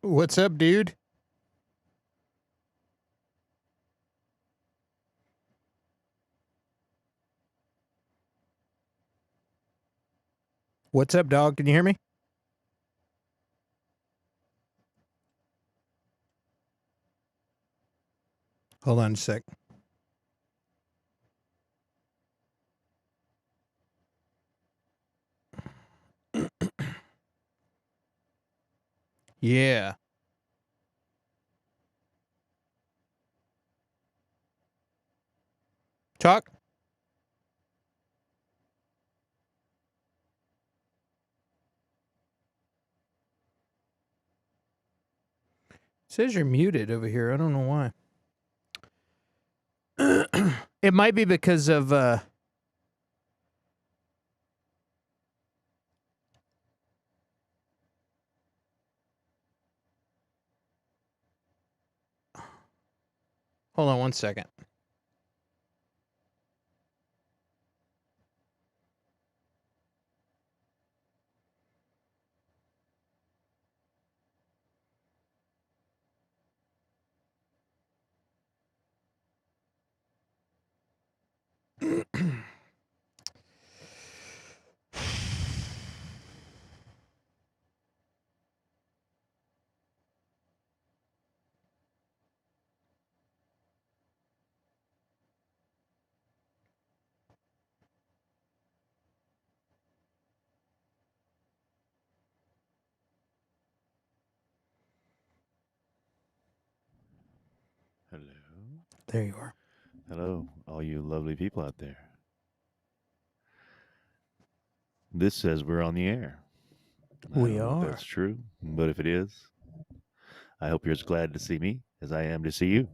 What's up, dude? What's up, dog? Can you hear me? Hold on a sec. Yeah. Talk. It says you're muted over here. I don't know why. It might be because of hold on one second. Hello. There you are. Hello, all you lovely people out there. This says we're on the air. We I don't know are. if that's true, but if it is, I hope you're as glad to see me as I am to see you.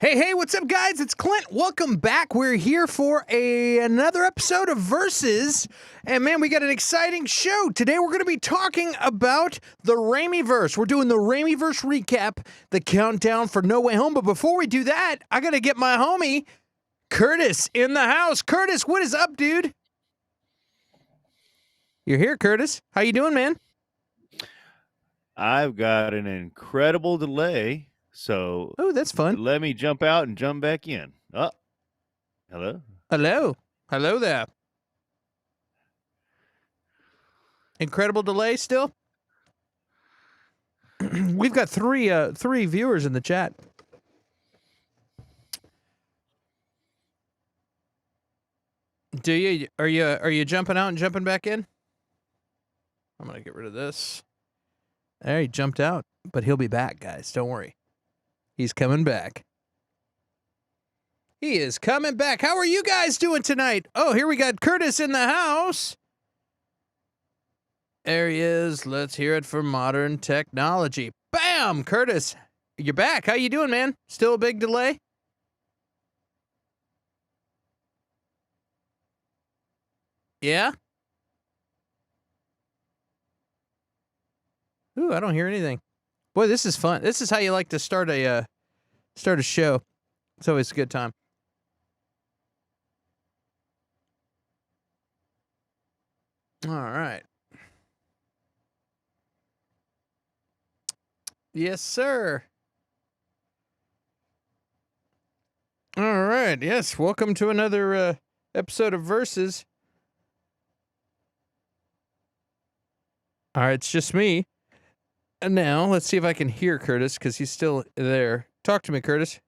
Hey, what's up, guys? It's Clint. Welcome back. We're here for another episode of Versus. And man, we got an exciting show. Today we're going to be talking about the Raimi-verse. We're doing the Raimi-verse recap, the countdown for No Way Home. But before we do that, I got to get my homie, Curtis, in the house. Curtis, what is up, dude? You're here, Curtis. How you doing, man? I've got an incredible delay, so Oh, that's fun. let me jump out and jump back in. Oh, hello. Hello there. Incredible delay still? We've got three viewers in the chat. Are you jumping out and jumping back in? I'm gonna get rid of this. There, he jumped out, but he'll be back, guys. Don't worry. He's coming back. He is coming back. How are you guys doing tonight? Oh, here we got Curtis in the house. There he is. Let's hear it for modern technology. Bam! Curtis, you're back. How you doing, man? Still a big delay? Yeah? Ooh, I don't hear anything. Boy, this is fun. This is how you like to start a show. It's always a good time. All right. Yes, sir. All right. Yes, welcome to another episode of Versus. All right, it's just me. And now, let's see if I can hear Curtis, because he's still there. Talk to me, Curtis.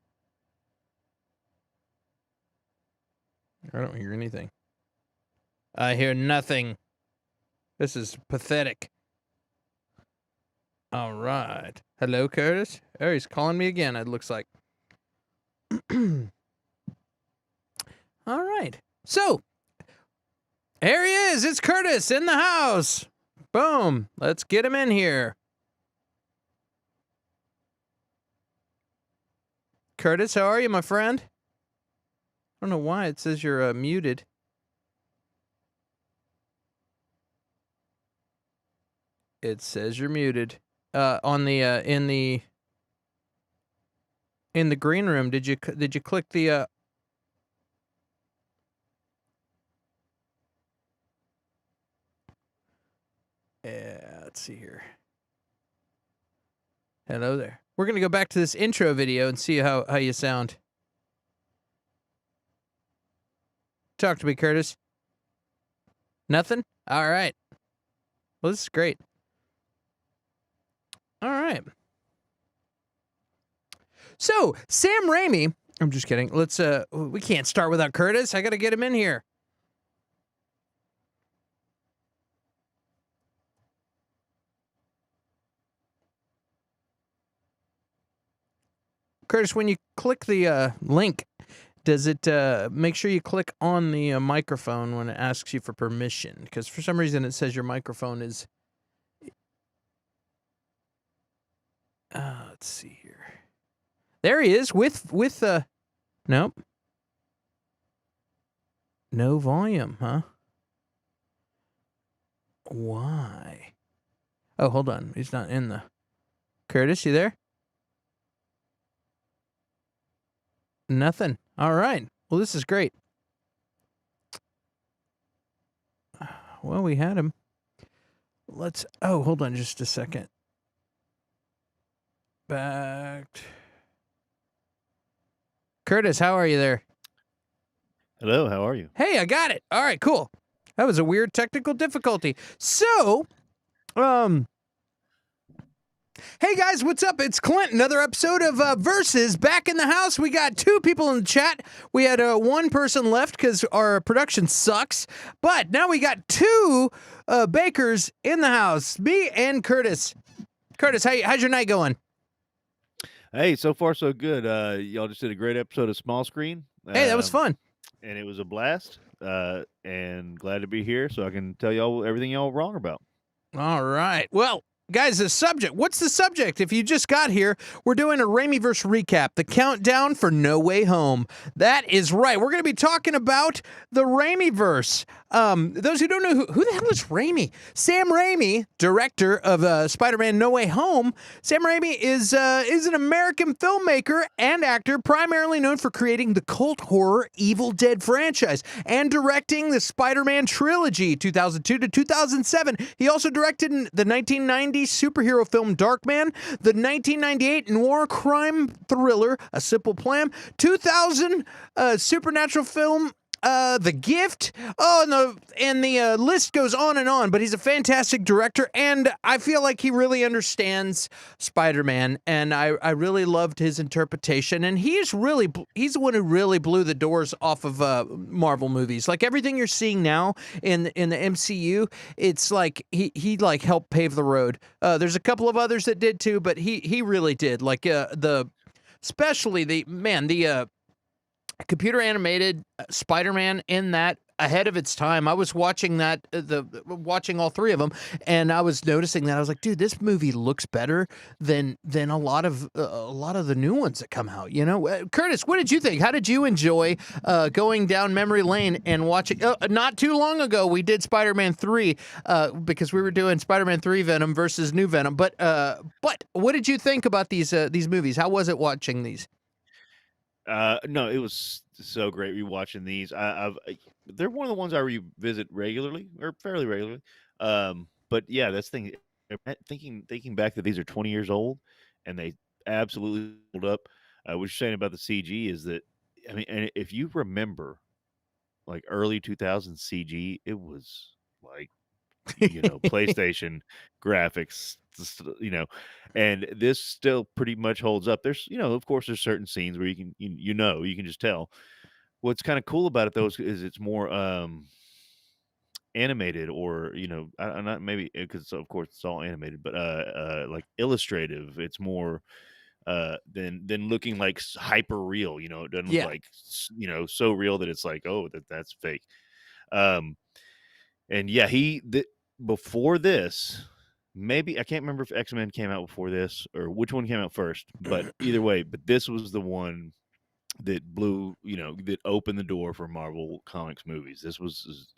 I don't hear anything. I hear nothing. This is pathetic. All right. Hello, Curtis. Oh, he's calling me again, it looks like. All right. So, here he is. It's Curtis in the house. Boom. Let's get him in here. Curtis, how are you, my friend? I don't know why it says you're muted. It says you're muted. On the in the green room, did you click the let's see here. Hello there. We're going to go back to this intro video and see how you sound. Talk to me, Curtis. Nothing? All right. Well, this is great. All right. So, Sam Raimi, I'm just kidding. Let's we can't start without Curtis. I got to get him in here. Curtis, when you click the link, does it make sure you click on the microphone when it asks you for permission? Because for some reason it says your microphone is... let's see here. There he is with nope. No volume, huh? Why? Oh, hold on. He's not in the... Curtis, you there? Nothing. All right. Well, this is great. Well, we had him. Let's... Oh, hold on just a second. Back... Curtis, how are you there? Hello, how are you? Hey, I got it. All right, cool. That was a weird technical difficulty. So, hey guys, what's up? It's Clint. Another episode of Versus back in the house. We got 2 people in the chat. We had 1 person left because our production sucks. But now we got 2 bakers in the house. Me and Curtis. Curtis, how's your night going? Hey, so far so good. Y'all just did a great episode of Small Screen. Hey, that was fun. And it was a blast. And glad to be here so I can tell y'all everything y'all wrong about. All right. Well, guys, the subject. What's the subject? If you just got here, we're doing a Raimi-verse recap, the countdown for No Way Home. That is right. We're going to be talking about the Raimi-verse. Those who don't know, who the hell is Raimi? Sam Raimi, director of Spider-Man No Way Home. Sam Raimi is an American filmmaker and actor, primarily known for creating the cult horror Evil Dead franchise and directing the Spider-Man trilogy, 2002 to 2007. He also directed the 1990 superhero film Darkman, the 1998 noir crime thriller A Simple Plan, 2000 supernatural film The Gift. Oh, and the list goes on and on, but he's a fantastic director, and I feel like he really understands Spider-Man, and I really loved his interpretation, and he's the one who really blew the doors off of Marvel movies. Like everything you're seeing now in the MCU, it's like he like helped pave the road. There's a couple of others that did too, but he really did. Like especially the computer animated Spider-Man in that ahead of its time. I was watching that, watching all 3 of them, and I was noticing that I was like, dude, this movie looks better than a lot of the new ones that come out. You know, Curtis, what did you think? How did you enjoy going down memory lane and watching? Not too long ago, we did Spider-Man 3 because we were doing Spider-Man 3 Venom versus New Venom. But what did you think about these movies? How was it watching these? No, it was so great rewatching these. They're one of the ones I revisit regularly or fairly regularly. But yeah, that's the thing. Thinking back that these are 20 years old and they absolutely hold up. What you're saying about the CG is that, I mean, and if you remember, like early 2000 CG, it was like PlayStation graphics, and this still pretty much holds up. There's, of course, there's certain scenes where you can, you can just tell. What's kind of cool about it though is it's more, animated, or not maybe because of course it's all animated, but like illustrative. It's more than looking like hyper real. It doesn't look Yeah. like so real that it's like, oh, that's fake. Um, and yeah, before this, maybe I can't remember if X-Men came out before this or which one came out first, but either way, but this was the one that that opened the door for Marvel Comics movies. This was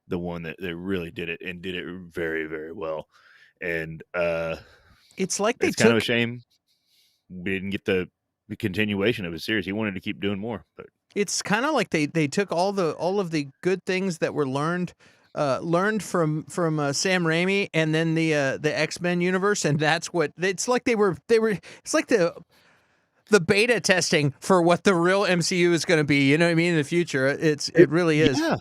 the one that really did it and did it very, very well. And It's like they it's kind of a took shame we didn't get the continuation of his series. He wanted to keep doing more, but it's kind of like they took all of the good things that were learned from Sam Raimi and then the X-Men universe, and that's what it's like they were it's like the beta testing for what the real MCU is going to be, you know what I mean, in the future. It really is. yeah,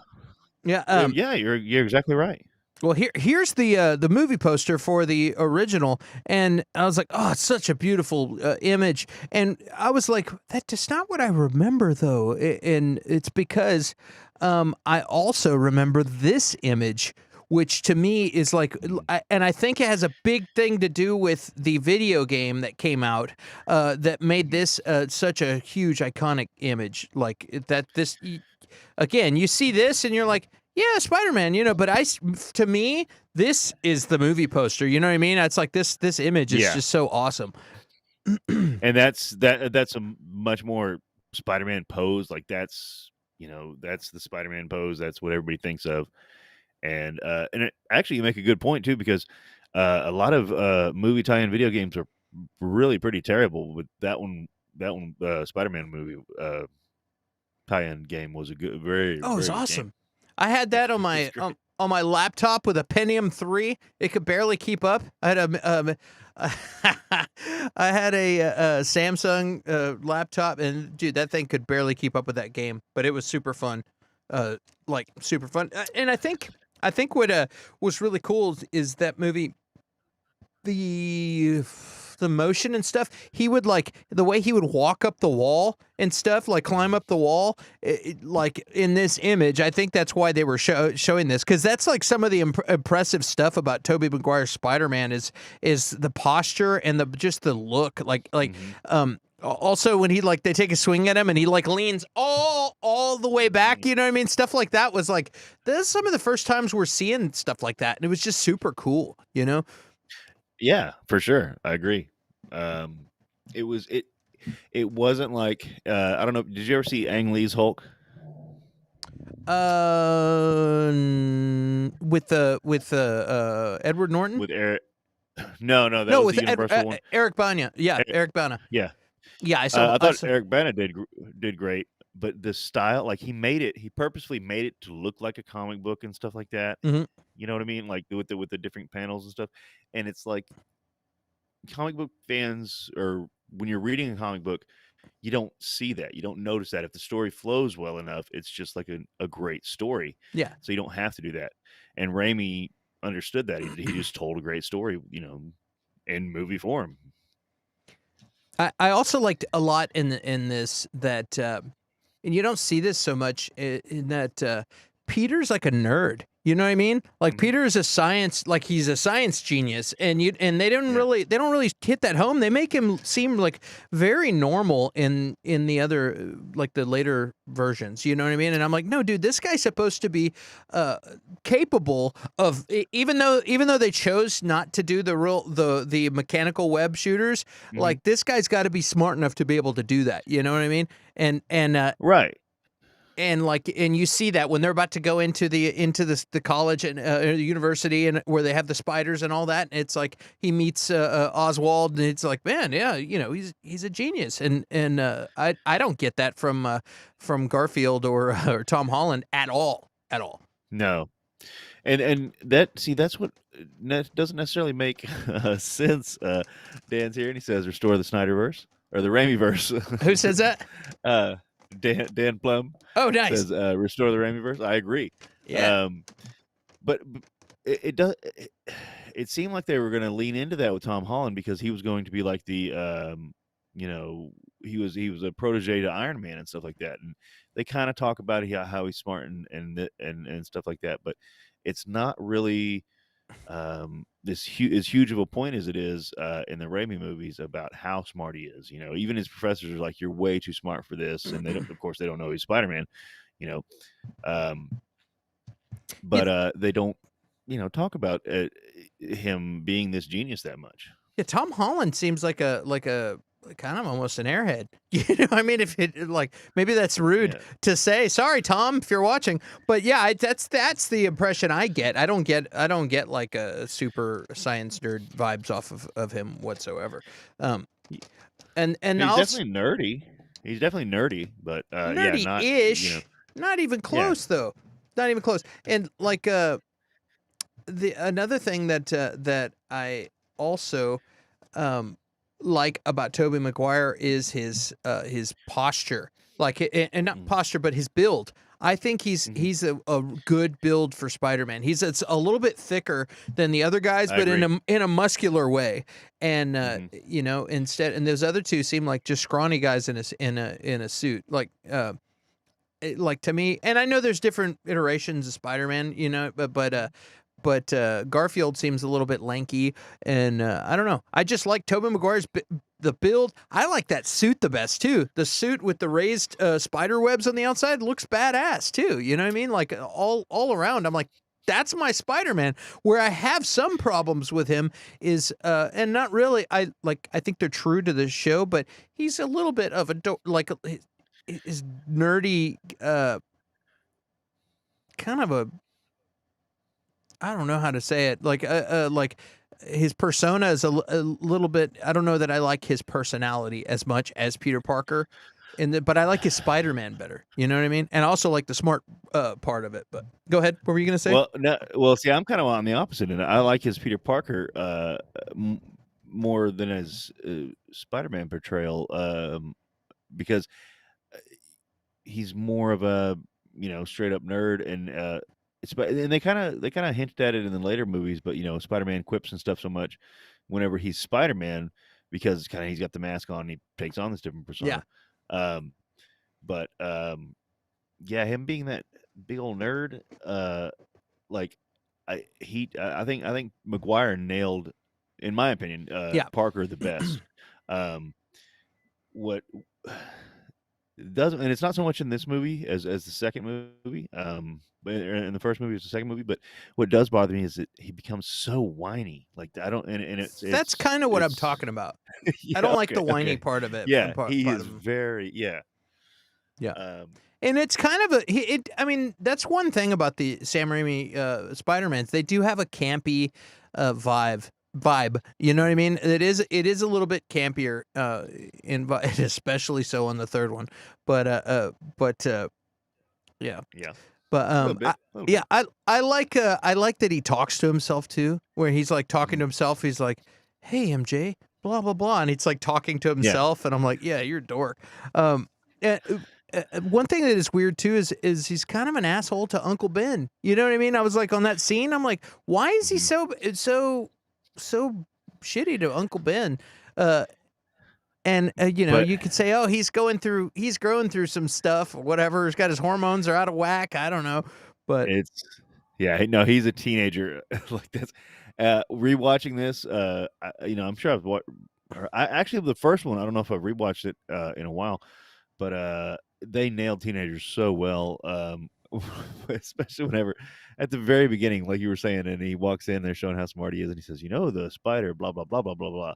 Yeah. yeah, you're exactly right. Well, here's the movie poster for the original, and I was like, oh, it's such a beautiful image, and I was like, that is not what I remember though, and it's because I also remember this image, which to me is like, and I think it has a big thing to do with the video game that came out that made this such a huge iconic image, like that. Again, you see this and you're like, yeah, Spider-Man, but to me, this is the movie poster. You know what I mean? It's like this image is Yeah, just so awesome. and that's a much more Spider-Man pose. Like that's the Spider-Man pose. That's what everybody thinks of. And actually, you make a good point too, because a lot of movie tie-in video games are really pretty terrible. But that one Spider-Man movie tie-in game was a good, very, Oh, it's very good game. awesome. I had that on It's my great. on my laptop with a Pentium 3. It could barely keep up. I had I had a Samsung laptop, and dude, that thing could barely keep up with that game. But it was super fun, like super fun. And I think what was really cool is that movie, the motion and stuff. He would like the way he would walk up the wall and stuff, like climb Mhm. up the wall. Like in this image, I think that's why they were showing this, because that's like some of the impressive stuff about Tobey Maguire's Spider-Man is the posture and the just the look. Mhm. Also when he like they take a swing at him and he like leans all the way back. You know what I mean? Stuff like that was like this is some of the first times we're seeing stuff like that, and it was just super cool. Yeah, for sure. I agree. Um, it wasn't like I don't know. Did you ever see Ang Lee's Hulk With Edward Norton? with Eric? No, that No, was the with Universal one. Eric Bana. Yeah, E- Eric Bana. Yeah, Yeah, I saw. I I thought saw. Eric Bana did great, but the style, like he purposely made it to look like a comic book and stuff like that. Mhm. You know what I mean? Like with the different panels and stuff. And it's like comic book fans, or when you're reading a comic book, you don't see that. You don't notice that. If the story flows well enough, it's just like a great story. Yeah. So you don't have to do that. And Raimi understood that. He just told a great story, in movie form. I also liked a lot in this that, and you don't see this so much in that Peter's like a nerd. You know what I mean? Like Mhm. Peter is he's a science genius, and Yeah. they don't really hit that home. They make him seem like very normal in the other like the later versions. You know what I mean? And I'm like, no, dude, this guy's supposed to be capable of even though they chose not to do the mechanical web shooters. Mhm. Like this guy's got to be smart enough to be able to do that. You know what I mean? And Right. and you see that when they're about to go into the college and university, and where they have the spiders and all that, and it's like he meets Oswald, and it's like, man, yeah, he's a genius, and I don't get that from Garfield or or Tom Holland at all, at all. No. And that's what doesn't necessarily make sense. Dan's here and he says restore the Snyderverse or the Raimi-verse. Who says that? uh, Dan Plum Oh, nice. says restore the Raimi-verse. I agree. Yeah. But it does. It seemed like they were going to lean into that with Tom Holland, because he was going to be like the you know he was a protege to Iron Man and stuff like that, and they kind of talk about how he's smart and stuff like that, but it's not really as huge of a point as it is in the Raimi movies about how smart he is. You know, even his professors are like, "You're way too smart for this," and they don't. Of course, they don't know he's Spider-Man. You know, um, Yeah, but they don't, talk about him being this genius that much. yeah, Tom Holland seems like a kind of almost an airhead. You know, I mean, if it like maybe that's rude Yeah. to say. Sorry, Tom, if you're watching, but yeah, that's the impression I get. I don't get like a super science nerd vibes off of him whatsoever. Um, He- and He's also definitely nerdy. He's definitely nerdy, but yeah, not nerdy-ish, not even yeah. close though, not even close. And like the another thing that I also um like about Tobey Maguire is his posture, like and not Mm, posture, but his build. I think mhm. he's a good build for Spider-Man. It's a little bit thicker than the other guys, I but agree. in a muscular way. And Hmm. you know, instead, and those other two seem like just scrawny guys in a suit. Like to me, and I know there's different iterations of Spider-Man, you know, but Garfield seems a little bit lanky, and I don't know. I just like Tobey Maguire's the build. I like that suit the best too. The suit with the raised spider webs on the outside looks badass too. You know what I mean? Like all around, I'm like, that's my Spider-Man. Where I have some problems with him is, and not really. I think they're true to the show, but he's a little bit of a his nerdy, kind of a I don't know how to say it. Like his persona is a little bit. I don't know that I like his personality as much as Peter Parker, but I like his Spider-Man better. You know what I mean? And I also like the smart part of it. But go ahead. What were you gonna say? Well, no, well, see, I'm kind of on the opposite end. I like his Peter Parker m- more than his Spider-Man portrayal, because he's more of a straight up nerd, and and they kind of hinted at it in the later movies, but Spider-Man quips and stuff so much whenever he's Spider-Man, because kind of he's got the mask on, and he takes on this different Yeah, persona. Um, but yeah, him being that big old nerd, like I think McGuire nailed, in my opinion, yeah. Parker the best. Um, what doesn't, and it's not so much in this movie as the second movie. But in the first movie, it's the second movie. But what does bother me is that he becomes so whiny. Like I don't, and That's kind of what I'm it's talking about. I yeah, don't like the whiny okay, part of it. yeah, he Part is of him. very yeah. Yeah. Um, And it's kind of I mean, that's one thing about the Sam Raimi Spider-Mans. They do have a campy vibe. You know what I mean? It is a little bit campier especially so on the third one. But yeah. yeah, But a little bit, a little yeah, bit. I like that he talks to himself too, where he's like talking Mhm. to himself. He's like, "Hey, MJ, blah blah blah," and it's like talking to Yeah. himself, and I'm like, "Yeah, you're a dork." And, one thing that is weird too is he's kind of an asshole to Uncle Ben. You know what I mean? I was like on that scene. I'm like, why is he Mhm. so shitty to Uncle Ben? Uh, and you know, But you could say, oh, he's growing through some stuff or whatever. He's got his hormones are out of whack. I don't know, but it's yeah, no, he's a teenager. Like that's rewatching this. I'm sure I've watched. I actually the first one. I don't know if I've rewatched it in a while, but they nailed teenagers so well. Especially whenever at the very beginning, like you were saying, and he walks in, they're showing how smart he is, and he says, "The spider, blah blah blah blah blah blah,"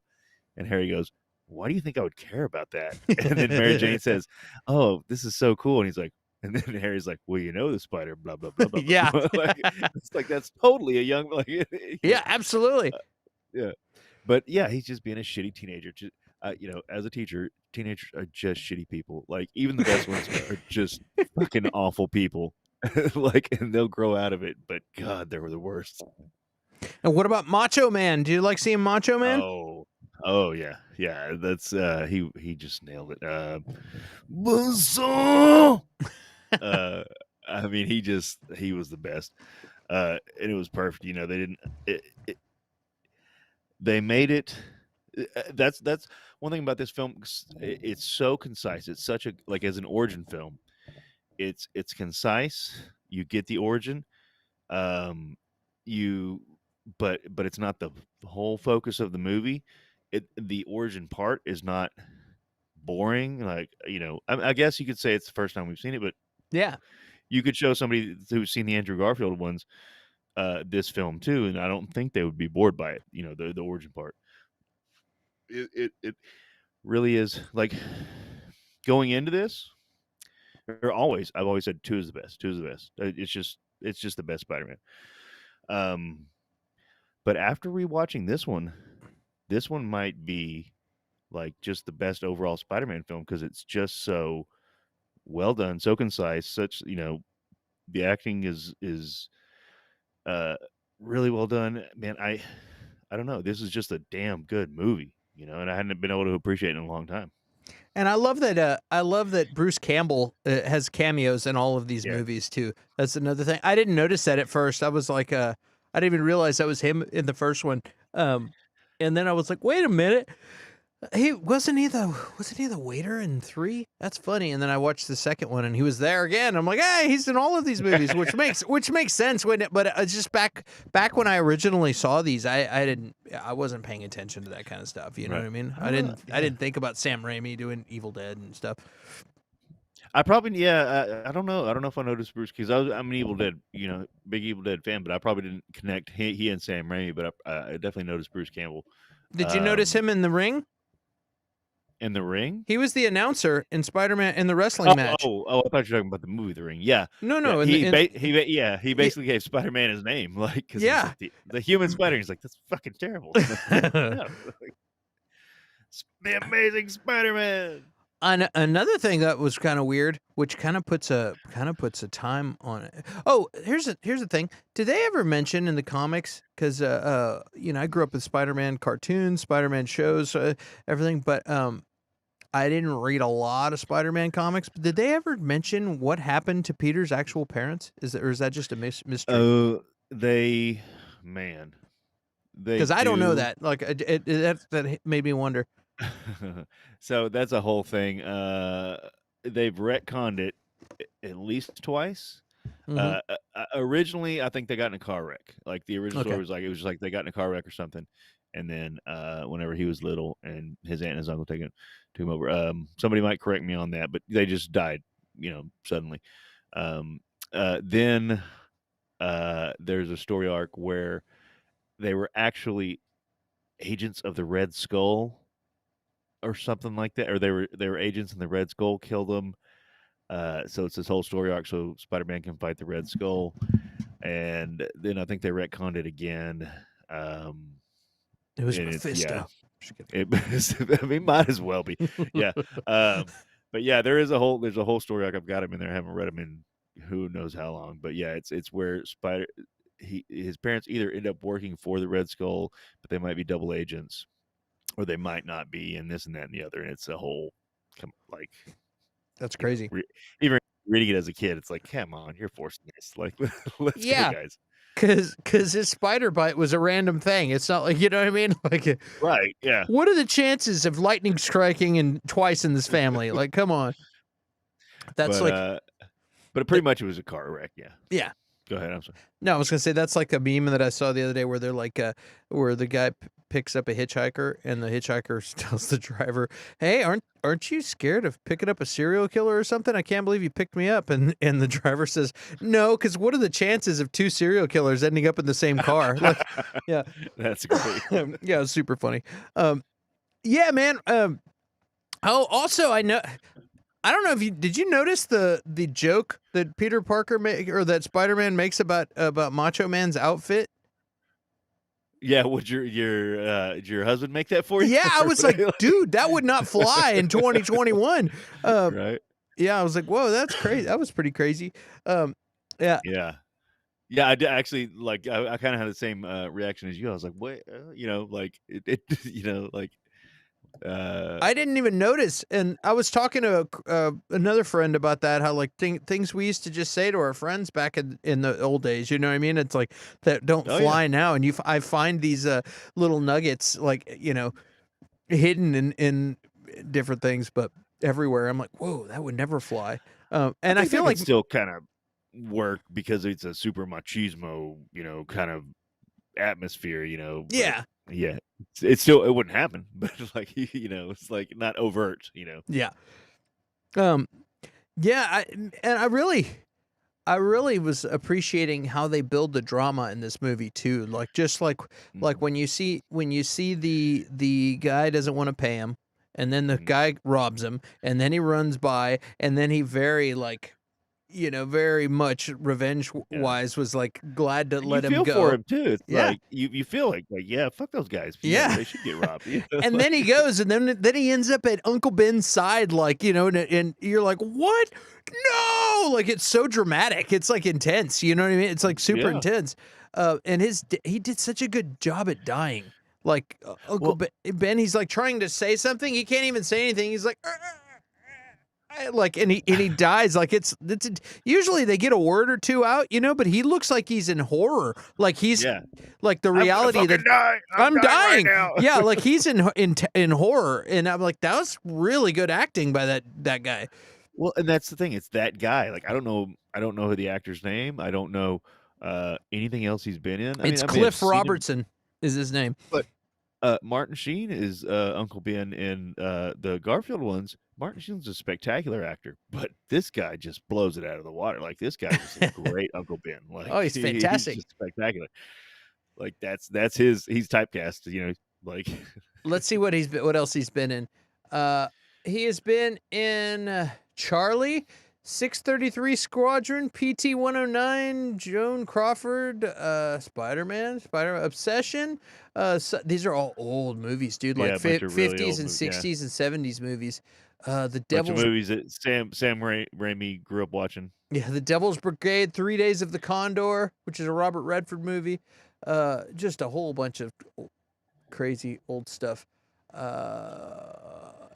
and Harry goes, "Why do you think I would care about that?" And then Mary Jane says, "Oh, this is so cool," and he's like. And then Harry's like, "Well, the spider, blah blah blah blah yeah, blah." Like it's like that's totally a young, like yeah, absolutely. uh, yeah. But yeah, he's just being a shitty teenager. As a teacher, teenagers are just shitty people. Like even the best ones are just fucking awful people. Like, and they'll grow out of it. But God, they were the worst. And what about Macho Man? Do you like seeing Macho Man? Oh, oh yeah, yeah. That's he just nailed it. Buzzsaw! Uh, I mean, he was the best. And it was perfect. They didn't. It, it, they made it. That's one thing about this film. It's so concise. It's such a like as an origin film. It's concise. You get the origin. Um, you but it's not the whole focus of the movie. The origin part is not boring. Like I guess you could say it's the first time we've seen it, but Yeah. you could show somebody who's seen the Andrew Garfield ones this film too, and I don't think they would be bored by it. The origin part. It really is like going into this. I've always said two is the best. Two is the best. It's just the best Spider-Man. But after rewatching this one might be like just the best overall Spider-Man film because it's just so well done, so concise. Such the acting is really well done. Man, I don't know. This is just a damn good movie, and I hadn't been able to appreciate it in a long time. And I love that Bruce Campbell has cameos in all of these Yeah. movies too. That's another thing. I didn't notice that at first. I was like, I didn't even realize that was him in the first one. And then I was like, wait a minute. Wasn't he the waiter in 3? That's funny. And then I watched the second one, and he was there again. I'm like, hey, he's in all of these movies, which makes sense. But it's just back when I originally saw these, I wasn't paying attention to that kind of stuff. You know what I mean? I didn't think about Sam Raimi doing Evil Dead and stuff. I probably I don't know. I don't know if I noticed Bruce because I'm an Evil Dead, big Evil Dead fan, but I probably didn't connect he and Sam Raimi. But I definitely noticed Bruce Campbell. Did you notice him in The Ring? In The Ring? He was the announcer in Spider-Man in the wrestling match. Oh! I thought you were talking about the movie The Ring. Yeah. No. Yeah, he basically gave Spider-Man his name, like because the human Spider. He's like, that's fucking terrible. No. The Amazing Spider-Man. Another thing that was kind of weird, which kind of puts a time on it. Oh, here's the thing. Did they ever mention in the comics? Because I grew up with Spider-Man cartoons, Spider-Man shows, everything, but I didn't read a lot of Spider-Man comics. But did they ever mention what happened to Peter's actual parents? Or is that just a mystery? Because I don't know that. Like that made me wonder. So that's a whole thing. They've retconned it at least twice. Originally, I think they got in a car wreck. Like the original story was like it was just like they got in a car wreck or something, and then whenever he was little, and his aunt and his uncle took him over. Somebody might correct me on that, but they just died, suddenly. Then there's a story arc where they were actually agents of the Red Skull or something like that, or they were agents and the Red Skull killed them. So it's this whole story arc so Spider-Man can fight the Red Skull, and then I think they retconned it again. It was Mephisto. It might as well be. Yeah. But yeah, there's a whole story arc. I've got him in there. I haven't read him in who knows how long, but yeah, it's where his parents either end up working for the Red Skull, but they might be double agents, or they might not be, and this and that and the other. And it's a whole that's crazy. Even reading it as a kid, it's like, come on, you're forcing this. Like, let's go, guys. Because his spider bite was a random thing. It's not like, you know what I mean? Like, right? Yeah. What are the chances of lightning striking twice in this family? Like, come on. That's but pretty much it was a car wreck. Yeah. Yeah. Go ahead. I'm sorry. No, I was gonna say that's like a meme that I saw the other day where they're like, where the guy picks up a hitchhiker and the hitchhiker tells the driver, "Hey, aren't you scared of picking up a serial killer or something? I can't believe you picked me up." And the driver says, "No, because what are the chances of 2 serial killers ending up in the same car?" Like, yeah, that's great. Yeah, it was super funny. Yeah, man. Also, I don't know if did you notice the joke that Peter Parker or that Spider-Man makes about Macho Man's outfit? Yeah, would your husband make that for you? Yeah, I was like, dude, that would not fly in 2021. Right? Yeah, I was like, whoa, that's crazy. That was pretty crazy. Yeah. Yeah, I did actually like. I kind of had the same reaction as you. I was like, "What?" Like it like. I didn't even notice, and I was talking to another friend about that. How like things we used to just say to our friends back in the old days. You know what I mean? It's like that don't fly now, and I find these little nuggets, like hidden in different things, but everywhere. I'm like, whoa, that would never fly. And I think feel that like could still kind of work because it's a super machismo, kind of atmosphere, but yeah, yeah, it's still, it wouldn't happen, but like, it's like not overt. yeah, um, yeah. And I really was appreciating how they build the drama in this movie too. Like just like Mhm, when you see the guy doesn't want to pay him, and then the mhm. guy robs him, and then he runs by, and then he very like very much revenge Yeah. wise was like glad to And you let him feel for go. him too. It's Yeah, like you feel like, yeah, fuck those guys. Yeah, yeah. they should get robbed. And then he Like, goes, and then he ends up at Uncle Ben's side, like and you're like, what? No, like it's so dramatic. It's like intense. You know what I mean? It's like super yeah. intense. And he did such a good job at dying. Like Uncle Well, Ben, he's like trying to say something, he can't even say anything. He's like. Like and he dies like it's usually they get a word or two out, but he looks like he's in horror, like he's yeah. like the I'm gonna reality that fucking die. I'm I'm dying right dying. now. Yeah, like he's in horror, and I'm like, that was really good acting by that guy. Well, and that's the thing. It's that guy. Like I don't know who the actor's name. I don't know anything else he's been in. I mean, It's I may have Cliff seen him, Robertson is his name. but Martin Sheen is Uncle Ben in the Garfield ones. Martin Sheen's a spectacular actor, but this guy just blows it out of the water. Like this guy is a great Uncle Ben. Like Oh, he's he's fantastic. just spectacular. Like that's he's typecast. Like Let's see what else he's been in. Uh, he has been in Charlie, 633 Squadron, PT 109, Joan Crawford, Spider-Man, Obsession. These are all old movies, dude. yeah, Like a bunch of really 50s old and movies. Yeah, 60s and 70s movies. The bunch of Devil's movies that Sam Raimi grew up watching. Yeah, The Devil's Brigade, 3 Days of the Condor, which is a Robert Redford movie. Just a whole bunch of crazy old stuff.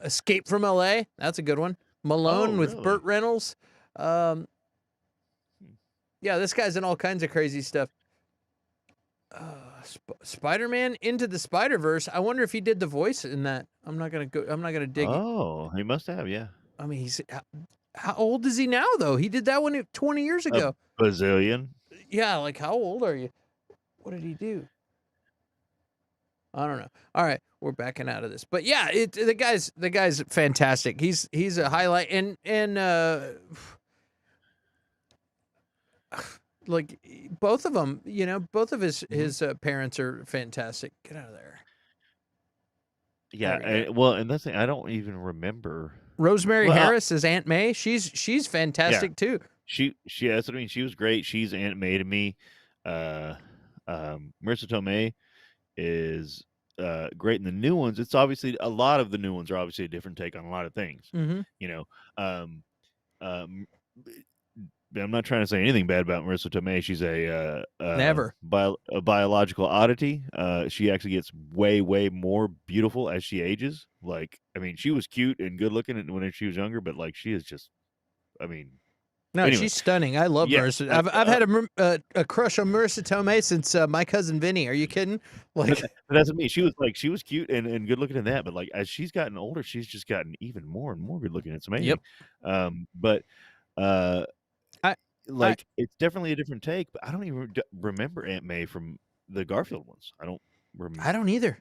Escape from L.A., that's a good one. Oh, Malone with really? Burt Reynolds. Um, Hmm. yeah, this guy's in all kinds of crazy stuff. Spider-Man Into the Spider-Verse. I wonder if he did the voice in that. I'm not gonna dig it. Oh, he must have. Yeah, I mean, how old is he now though? He did that one 20 years a ago. bazillion. Yeah, like how old are you? What did he do? I don't know. All right, we're backing out of this. But yeah, the guy's fantastic. He's a highlight and like both of them, both of Mhm. his parents are fantastic. Get out of there. Yeah, There we go. well, and that's the thing, I don't even remember. Rosemary Well, Harris is Aunt May. She's yeah, fantastic too. she that's what I mean. She was great. She's Aunt May to me. Marissa Tomei is great in the new ones. It's obviously a lot of the new ones are obviously a different take on a lot of things. Mm-hmm. You know, um, um, I'm not trying to say anything bad about Marissa Tomei. She's Never. a biological oddity. She actually gets way, way more beautiful as she ages. Like, I mean, she was cute and good looking when she was younger, but like, she is just, I mean, No, anyway, she's stunning. I love yeah. Marissa. I've had a crush on Marissa Tomei since My Cousin Vinny. Are you kidding? Like, But that's what I mean. She was cute and good looking in that, but like as she's gotten older, she's just gotten even more and more good looking. It's yep. amazing. But uh, I I like it's definitely a different take. But I don't even remember Aunt May from the Garfield ones. I don't I don't either.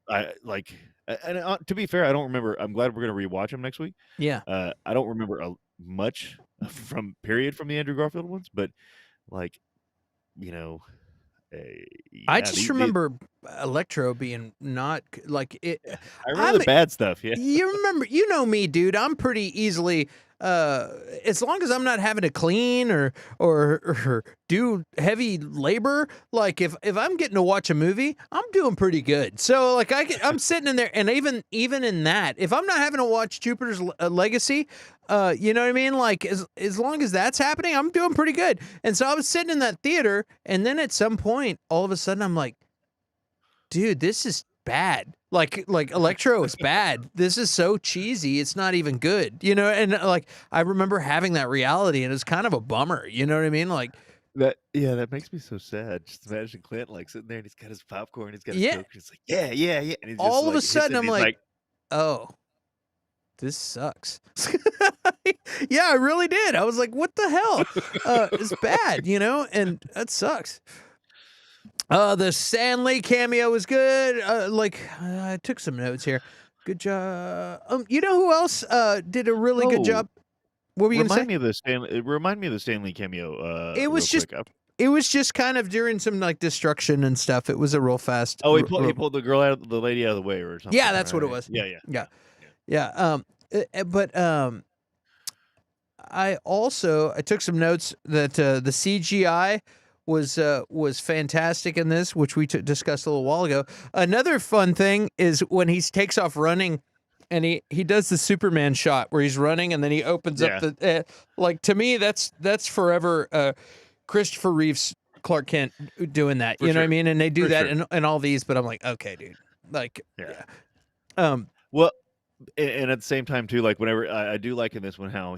I like, and to be fair, I don't remember. I'm glad we're gonna rewatch them next week. Yeah. I don't remember much from the Andrew Garfield ones, but like you know, uh, I yeah, just the remember Electro being not like it. I remember I'm the bad stuff. Yeah, You remember, you know me, dude. I'm pretty easily, as long as I'm not having to clean or do heavy labor. Like if I'm getting to watch a movie, I'm doing pretty good. So like I'm sitting in there, and even in that, if I'm not having to watch Jupiter's Legacy, you know what I mean? Like as long as that's happening, I'm doing pretty good. And so I was sitting in that theater, and then at some point, all of a sudden, I'm like, dude, this is bad. Like Electro is bad. This is so cheesy. It's not even good. And like I remember having that reality, and it's kind of a bummer. You know what I mean? Like that makes me so sad. Just imagine Clint like sitting there and he's got his popcorn, he's got his Yeah. Coke, and he's like, yeah, yeah, yeah, and he just All of a like hits sudden, it. And I'm he's like, like, oh, this sucks. Yeah, I really did. I was like, what the hell? It's bad, and that sucks. The Stanley cameo was good. I took some notes here. Good job. You know who else did a really good oh, job? What were you gonna say? remind me of the Stanley cameo, It real was just quick. it was just kind of during some like destruction and stuff. It was a real fast. Oh, he pulled the lady out of the way or Yeah, something, that's what it right? was. Yeah, yeah, Yeah, yeah, yeah. yeah. But I took some notes that the CGI was fantastic in this, which we discussed a little while ago. Another fun thing is when he takes off running, and he does the Superman shot where he's running and then he opens up Yeah, the like to me that's forever Christopher Reeve's Clark Kent doing that. for You know what I sure, mean? And they do for that sure. in all these, but I'm like, okay, dude, like Yeah. yeah. Um, Well, and at the same time too, like whenever I do like in this one how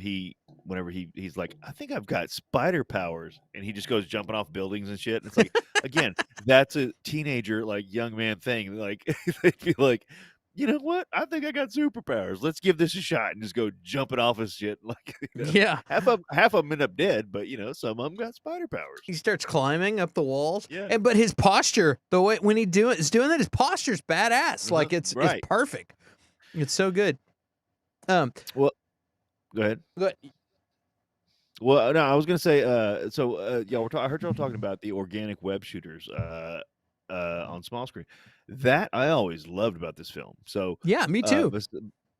whenever he's like, I think I've got spider powers, and he just goes jumping off buildings and shit. And it's like, again, that's a teenager like young man thing. Like they'd be like, you know what? I think I got superpowers. Let's give this a shot and just go jumping off his shit. Like yeah. half of them end up dead, but some of them got spider powers. He starts climbing up the walls, Yeah. but his posture, the way when is doing that, his posture's badass. Like it's Right. perfect. It's so good. Well, go ahead. But Well, no, I was gonna say, yeah, I heard y'all talking about the organic web shooters, on small screen. That I always loved about this film. So, yeah, me too.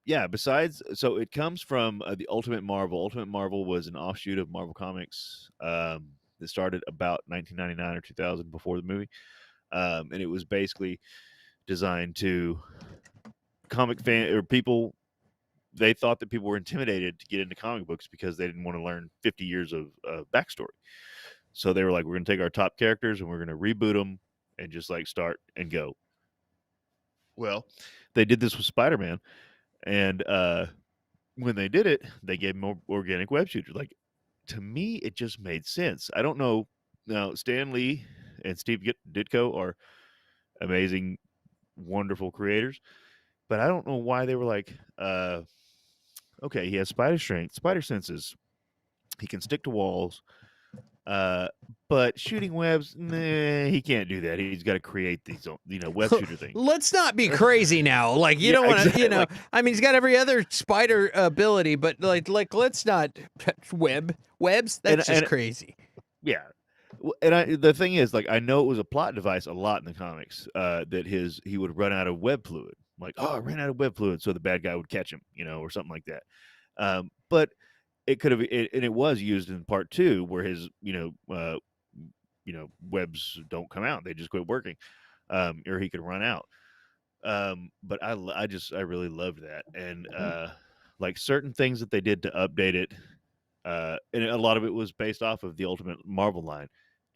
yeah, besides, so it comes from the Ultimate Marvel. Ultimate Marvel was an offshoot of Marvel Comics that started about 1999 or 2000 before the movie, and it was basically designed to comic fan or people. They thought that people were intimidated to get into comic books because they didn't want to learn 50 years of backstory. So they were like, we're going to take our top characters and we're going to reboot them and just like start and go. Well, they did this with Spider-Man, and when they did it, they gave him organic web shooters. Like, to me, it just made sense. I don't know. Now, Stan Lee and Steve Ditko are amazing, wonderful creators, but I don't know why they were like, okay, he has spider strength, spider senses. He can stick to walls. But shooting webs, nah, he can't do that. He's got to create these, web shooter things. Let's not be crazy now. Like you Yeah, don't want to, exactly. Like, I mean, he's got every other spider ability, but like let's not webs. That's just crazy. yeah. And the thing is, like, I know it was a plot device a lot in the comics that he would run out of web fluid. Like, oh, I ran out of web fluid, so the bad guy would catch him, or something like that. But it could have, and it was used in part 2 where his, webs don't come out; they just quit working, or he could run out. But I really loved that, and like certain things that they did to update it, and a lot of it was based off of the Ultimate Marvel line,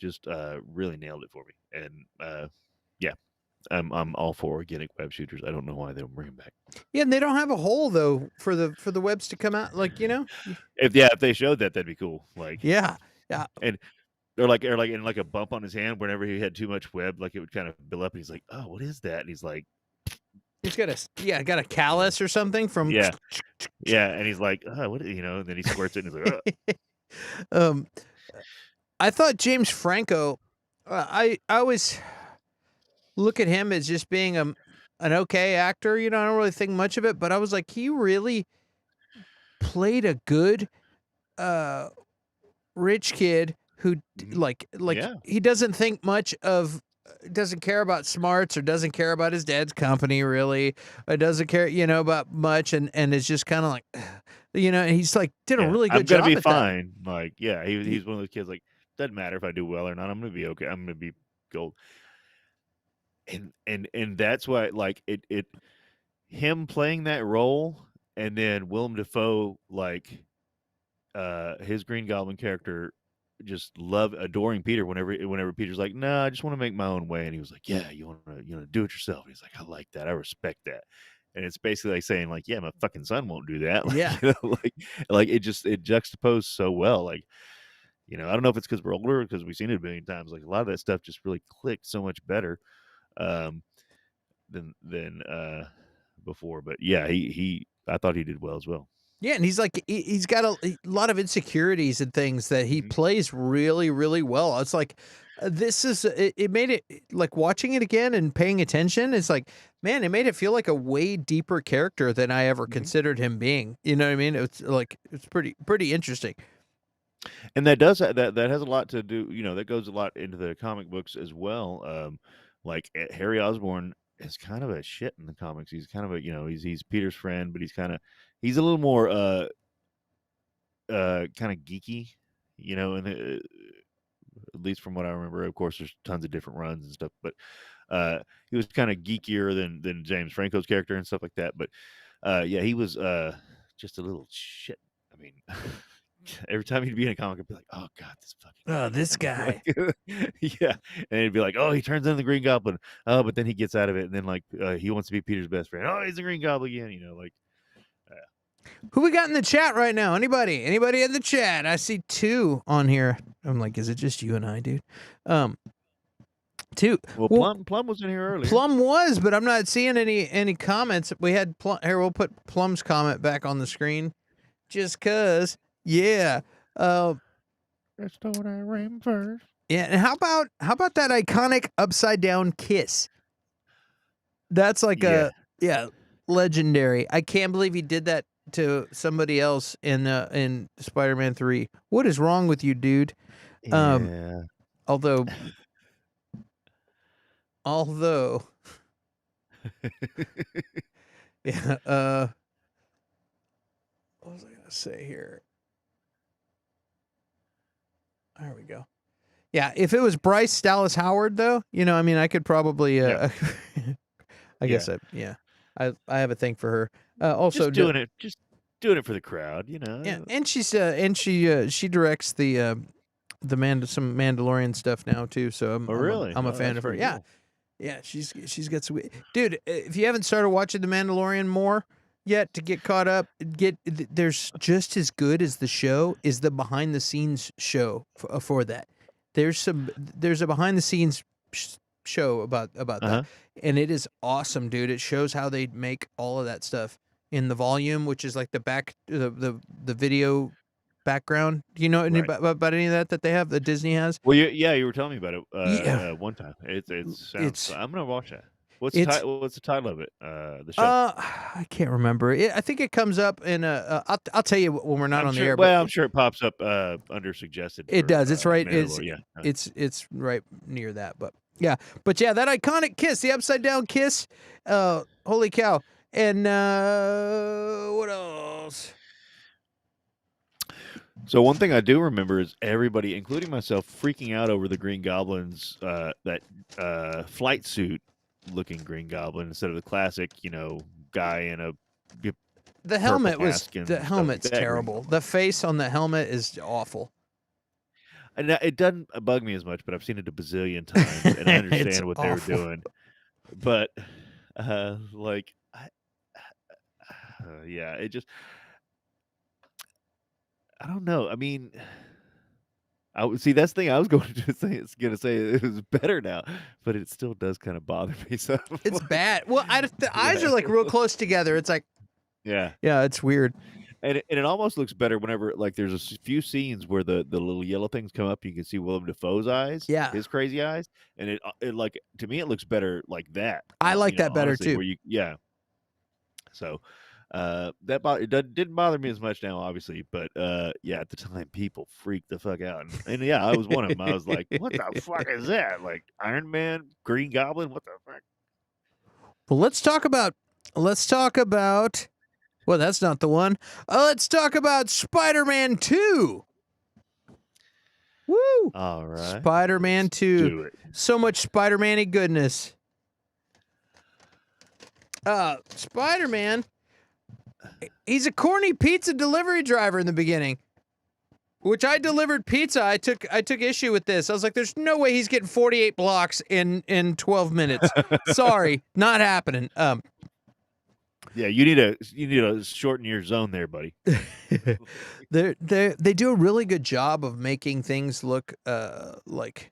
just really nailed it for me. And yeah, I'm all for organic web shooters. I don't know why they don't bring them back. Yeah, and they don't have a hole though for the webs to come out. Like If they showed that, that'd be cool. Like, yeah. and or like in like a bump on his hand whenever he had too much web, like it would kind of build up. And he's like, "Oh, what is that?" And he's like, He's got a callus or something from "Yeah, yeah." And he's like, "Oh, what?" And then he squirts it, and he's like, um I thought James Franco I always look at him as just being an okay actor, I don't really think much of it, but I was like he really played a good rich kid who like Yeah. he doesn't think much of doesn't care about smarts or doesn't care about his dad's company really or doesn't care about much and is just kind of like he's like did a Yeah, really I'm good gonna job be at that. fine." Like, yeah, he's one of those kids. Like, doesn't matter if I do well or not. I'm gonna be okay. I'm gonna be gold. And that's why, like, it him playing that role, and then Willem Dafoe, like, his Green Goblin character, just adoring Peter whenever Peter's like, "No, I just want to make my own way," and he was like, "Yeah, you want to, do it yourself." And he's like, "I like that. I respect that." And it's basically like saying, like, "Yeah, my fucking son won't do that." Like, Yeah. like it juxtaposed so well. Like, I don't know if it's because we're older, because we've seen it a million times. Like a lot of that stuff just really clicked so much better um, than before. But yeah, he I thought he did well as well. Yeah, and he's like he's got a lot of insecurities and things that he Hmm. plays really, really well. It's like this is it made it like watching it again and paying attention. It's like, man, it made it feel like a way deeper character than I ever Hmm. considered him being. You know what I mean? It's like it's pretty interesting. And that does that has a lot to do. That goes a lot into the comic books as well. Like Harry Osborn is kind of a shit in the comics. He's kind of a he's Peter's friend, but he's a little more kind of geeky, and at least from what I remember. Of course, there's tons of different runs and stuff, but he was kind of geekier than James Franco's character and stuff like that. But yeah, he was just a little shit. I mean, every time he'd be in a comic, I'd be like, "Oh God, this fucking Oh, guy this again." guy. Yeah, and he'd be like, "Oh, he turns into the Green Goblin." Oh, but then he gets out of it, and then like he wants to be Peter's best friend. Oh, he's the Green Goblin again. Like Who we got in the chat right now? Anybody? Anybody in the chat? I see two on here. I'm like, is it just you and I, dude? Two. well, Well, Plum was in here earlier. Plum was, but I'm not seeing any comments. We had Plum. Here, we'll put Plum's comment back on the screen, just cause. Yeah. Let's do that Raimi-verse. Yeah. And how about that iconic upside down kiss? That's like Yeah. legendary. I can't believe he did that to somebody else in Spider-Man 3. What is wrong with you, dude? Yeah. Although yeah, what was I gonna say here? There we go. Yeah, if it was Bryce Dallas Howard, though, I mean, I could probably, Yeah. I guess, I have a thing for her. Also, Just doing it for the crowd, yeah, and she directs some Mandalorian stuff now too. So Oh, really? I'm a Oh, fan that's of her. pretty Yeah, cool. yeah, she's got some dude. If you haven't started watching the Mandalorian more yet to get caught up, there's just as good as the show is the behind the scenes show for that. There's a behind the scenes show about Uh-huh. that, and it is awesome, dude. It shows how they make all of that stuff in the volume, which is like the video background. Do you know any Right. about any of that they have that Disney has? Well, you were telling me about it Yeah, one time. It sounds. it's I'm gonna watch that. What's it's What's the title of it? The show. I can't remember. I think it comes up in I'll tell you when we're not I'm on the sure. air. Well, But I'm sure it pops up under suggested. it For, does. It's right. Mandalore. Yeah. It's right near that. But yeah, that iconic kiss, the upside down kiss. Holy cow! And what else? So one thing I do remember is everybody, including myself, freaking out over the Green Goblin's that flight suit looking Green Goblin instead of the classic, guy in a The helmet was mask and the stuff helmet's like that. terrible. The face on the helmet is awful. And it doesn't bug me as much, but I've seen it a bazillion times, and I It's understand what they were awful. doing. But like, yeah, it just, I don't know. I mean, I would see that's the thing I was going to say. It's gonna say it was better now, but it still does kind of bother me. So It's bad. Well, the eyes Yeah. are like real close together. It's like, yeah, yeah, it's weird. and it almost looks better whenever like there's few scenes where the little yellow things come up. You can see Willem Dafoe's eyes, Yeah. his crazy eyes, and it like to me it looks better like that. I like that better honestly, too. Where so didn't bother me as much now, obviously, but yeah, at the time people freaked the fuck out, and yeah, I was one of them. I was like, what the fuck is that? Like Iron Man, Green Goblin, what the fuck? Well, let's talk about. Well, that's not the one. Let's talk about Spider-Man 2. Woo! All right, Spider-Man 2. do it. So much Spider-Man-y goodness. Spider-Man. He's a corny pizza delivery driver in the beginning. Which I delivered pizza. I took issue with this. I was like, there's no way he's getting 48 blocks in 12 minutes. Sorry, not happening. Yeah, you need to shorten your zone there, buddy. They do a really good job of making things look like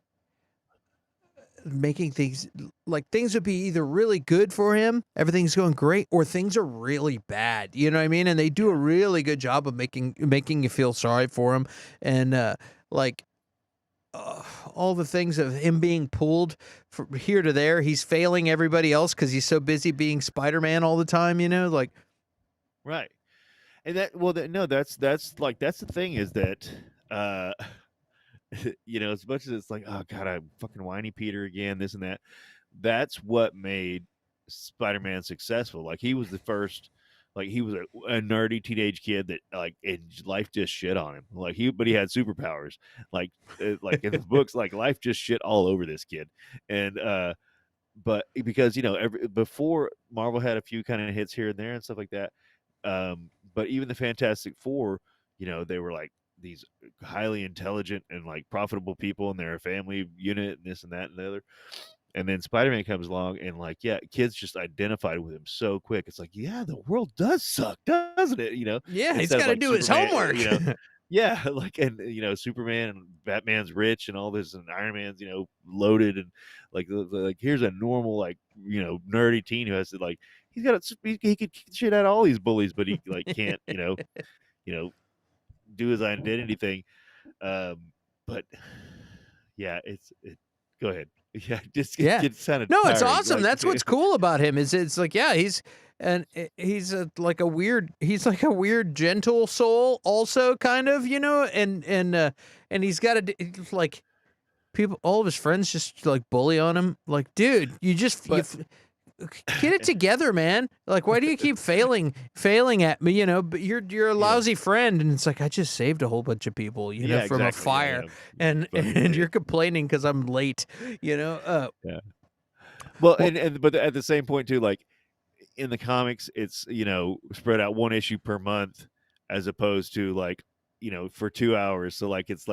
making things like things would be either really good for him, everything's going great, or things are really bad. You know what I mean? And they do a really good job of making you feel sorry for him, and like all the things of him being pulled from here to there. He's failing everybody else because he's so busy being Spider-Man all the time. You know, like Right. And no, that's the thing is that uh as much as it's like, oh god, I'm fucking whiny Peter again, this and that. That's what made Spider-Man successful. Like he was the first, like he was a nerdy teenage kid that life just shit on him. But he had superpowers. Like in the books, like life just shit all over this kid. And but because before Marvel had a few kind of hits here and there and stuff like that. But even the Fantastic Four, they were like these highly intelligent and like profitable people, and they're a family unit, and this and that and the other. And then Spider-Man comes along, and kids just identified with him so quick. It's like, yeah, the world does suck, doesn't it? yeah, he's Instead of got to like do his Superman, homework. yeah, Superman and Batman's rich and all this, and Iron Man's loaded, and like here's a normal nerdy teen who has to he could kick the shit out of all these bullies, but he can't you know do his identity thing. But yeah, go ahead. Yeah, just Yeah. it sounded No, it's tiring. awesome. That's what's cool about him is it's like, yeah, he's like a weird gentle soul also kind of, and he's got like people, all of his friends just like bully on him. Like, dude, But get it together, man. Like, why do you keep failing at me? But you're a lousy friend, and it's like I just saved a whole bunch of people, yeah, from a exactly. fire, Yeah. and you're complaining because I'm late. Yeah. Well, Well, but at the same point too, like in the comics, it's spread out one issue per month, as opposed to for 2 hours. So it's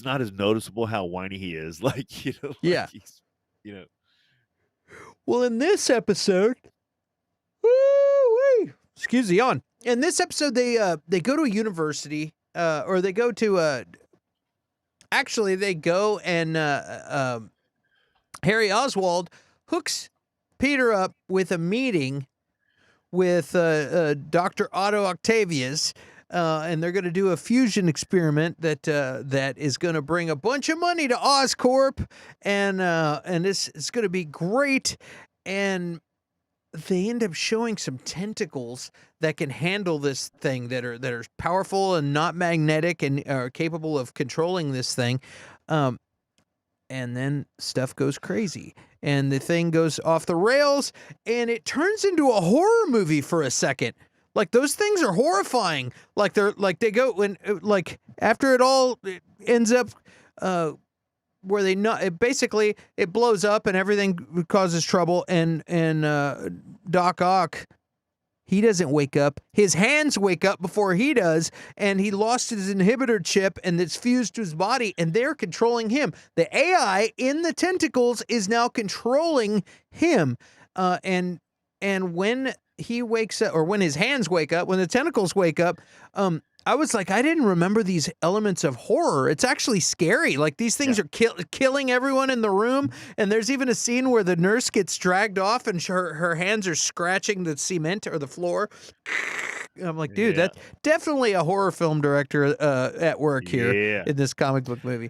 not as noticeable how whiny he is. Yeah. He's Well, in this episode, woo-wee, excuse the yawn. In this episode, they go to a university, or they go to actually they go and Harry Oswald hooks Peter up with a meeting with Dr. Otto Octavius. And they're going to do a fusion experiment that is going to bring a bunch of money to Oscorp, and this is going to be great. And they end up showing some tentacles that can handle this thing, that are powerful and not magnetic, and are capable of controlling this thing. And then stuff goes crazy, and the thing goes off the rails, and it turns into a horror movie for a second. Like, those things are horrifying. Like, they go when after it all ends up where it blows up and everything causes trouble, and Doc Ock, he doesn't wake up. His hands wake up before he does, and he lost his inhibitor chip, and it's fused to his body, and they're controlling him. The AI in the tentacles is now controlling him, and when he wakes up, or when his hands wake up, when the tentacles wake up, I was like, I didn't remember these elements of horror. It's actually scary. Like, these things are killing everyone in the room. And there's even a scene where the nurse gets dragged off, and her hands are scratching the cement or the floor. And I'm like, dude, that's definitely a horror film director at work here in this comic book movie.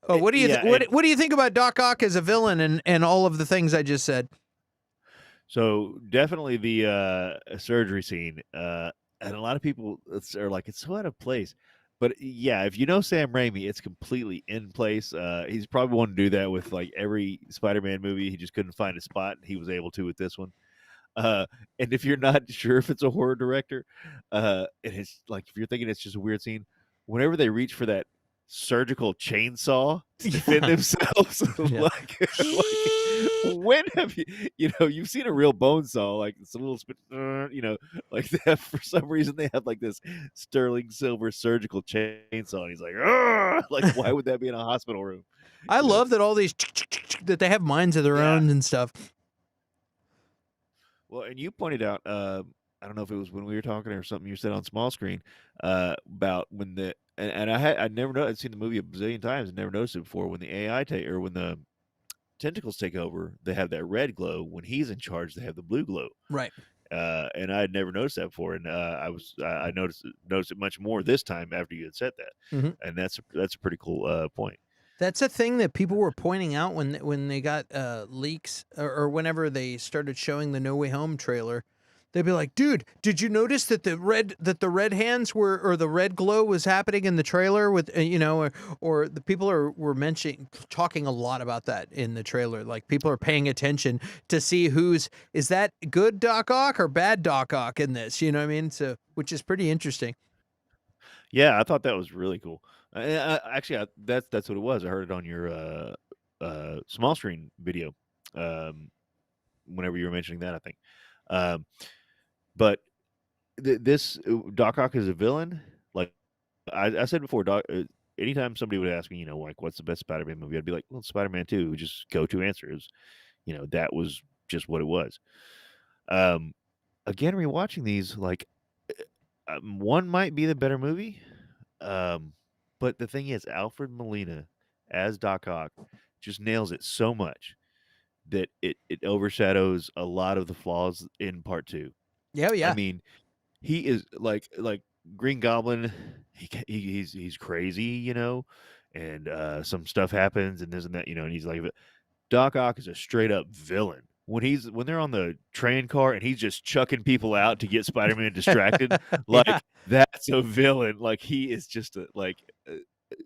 Oh, what do you what do you think about Doc Ock as a villain and all of the things I just said? So definitely the surgery scene, and a lot of people are like, it's so out of place. But yeah, if you know Sam Raimi, it's completely in place. He's probably wanted to do that with like every Spider-Man movie. He just couldn't find a spot, and he was able to with this one. And if you're not sure if it's a horror director, and it's like, if you're thinking it's just a weird scene, whenever they reach for that surgical chainsaw to defend themselves, when have you've seen a real bone saw, like it's a little spit, like they have, for some reason they have like this sterling silver surgical chainsaw, and he's like, "Argh!" Like, why would that be in a hospital room? I love that all these that they have minds of their own and stuff. Well, and you pointed out, I don't know if it was when we were talking or something you said on small screen about when the and I'd never know I'd seen the movie a bazillion times and never noticed it before when the AI take or when the tentacles take over, they have that red glow. When he's in charge, they have the blue glow. Right. And I had never noticed that before, and I noticed it much more this time after you had said that, Mm-hmm. and that's a pretty cool point. That's a thing that people were pointing out when they got leaks or whenever they started showing the No Way Home trailer. They'd be like, "Dude, did you notice that the red hands were or the red glow was happening in the trailer with or the people were talking a lot about that in the trailer. Like people are paying attention to see is that good Doc Ock or bad Doc Ock in this? You know what I mean? So which is pretty interesting. Yeah, I thought that was really cool. Actually, that's what it was. I heard it on your small screen video. Whenever you were mentioning that, I think. Um, but this Doc Ock is a villain. Like I said before, anytime somebody would ask me, like what's the best Spider-Man movie, I'd be like, well, Spider-Man 2. Just go-to answer is, that was just what it was. Again, rewatching these, like one might be the better movie, but the thing is, Alfred Molina as Doc Ock just nails it so much that it overshadows a lot of the flaws in part two. Yeah, I yeah. mean, he is like Green Goblin. He's crazy, and some stuff happens and this and that, and he's like, Doc Ock is a straight up villain. When they're on the train car and he's just chucking people out to get Spider-Man distracted, Yeah. that's a villain. Like he is just a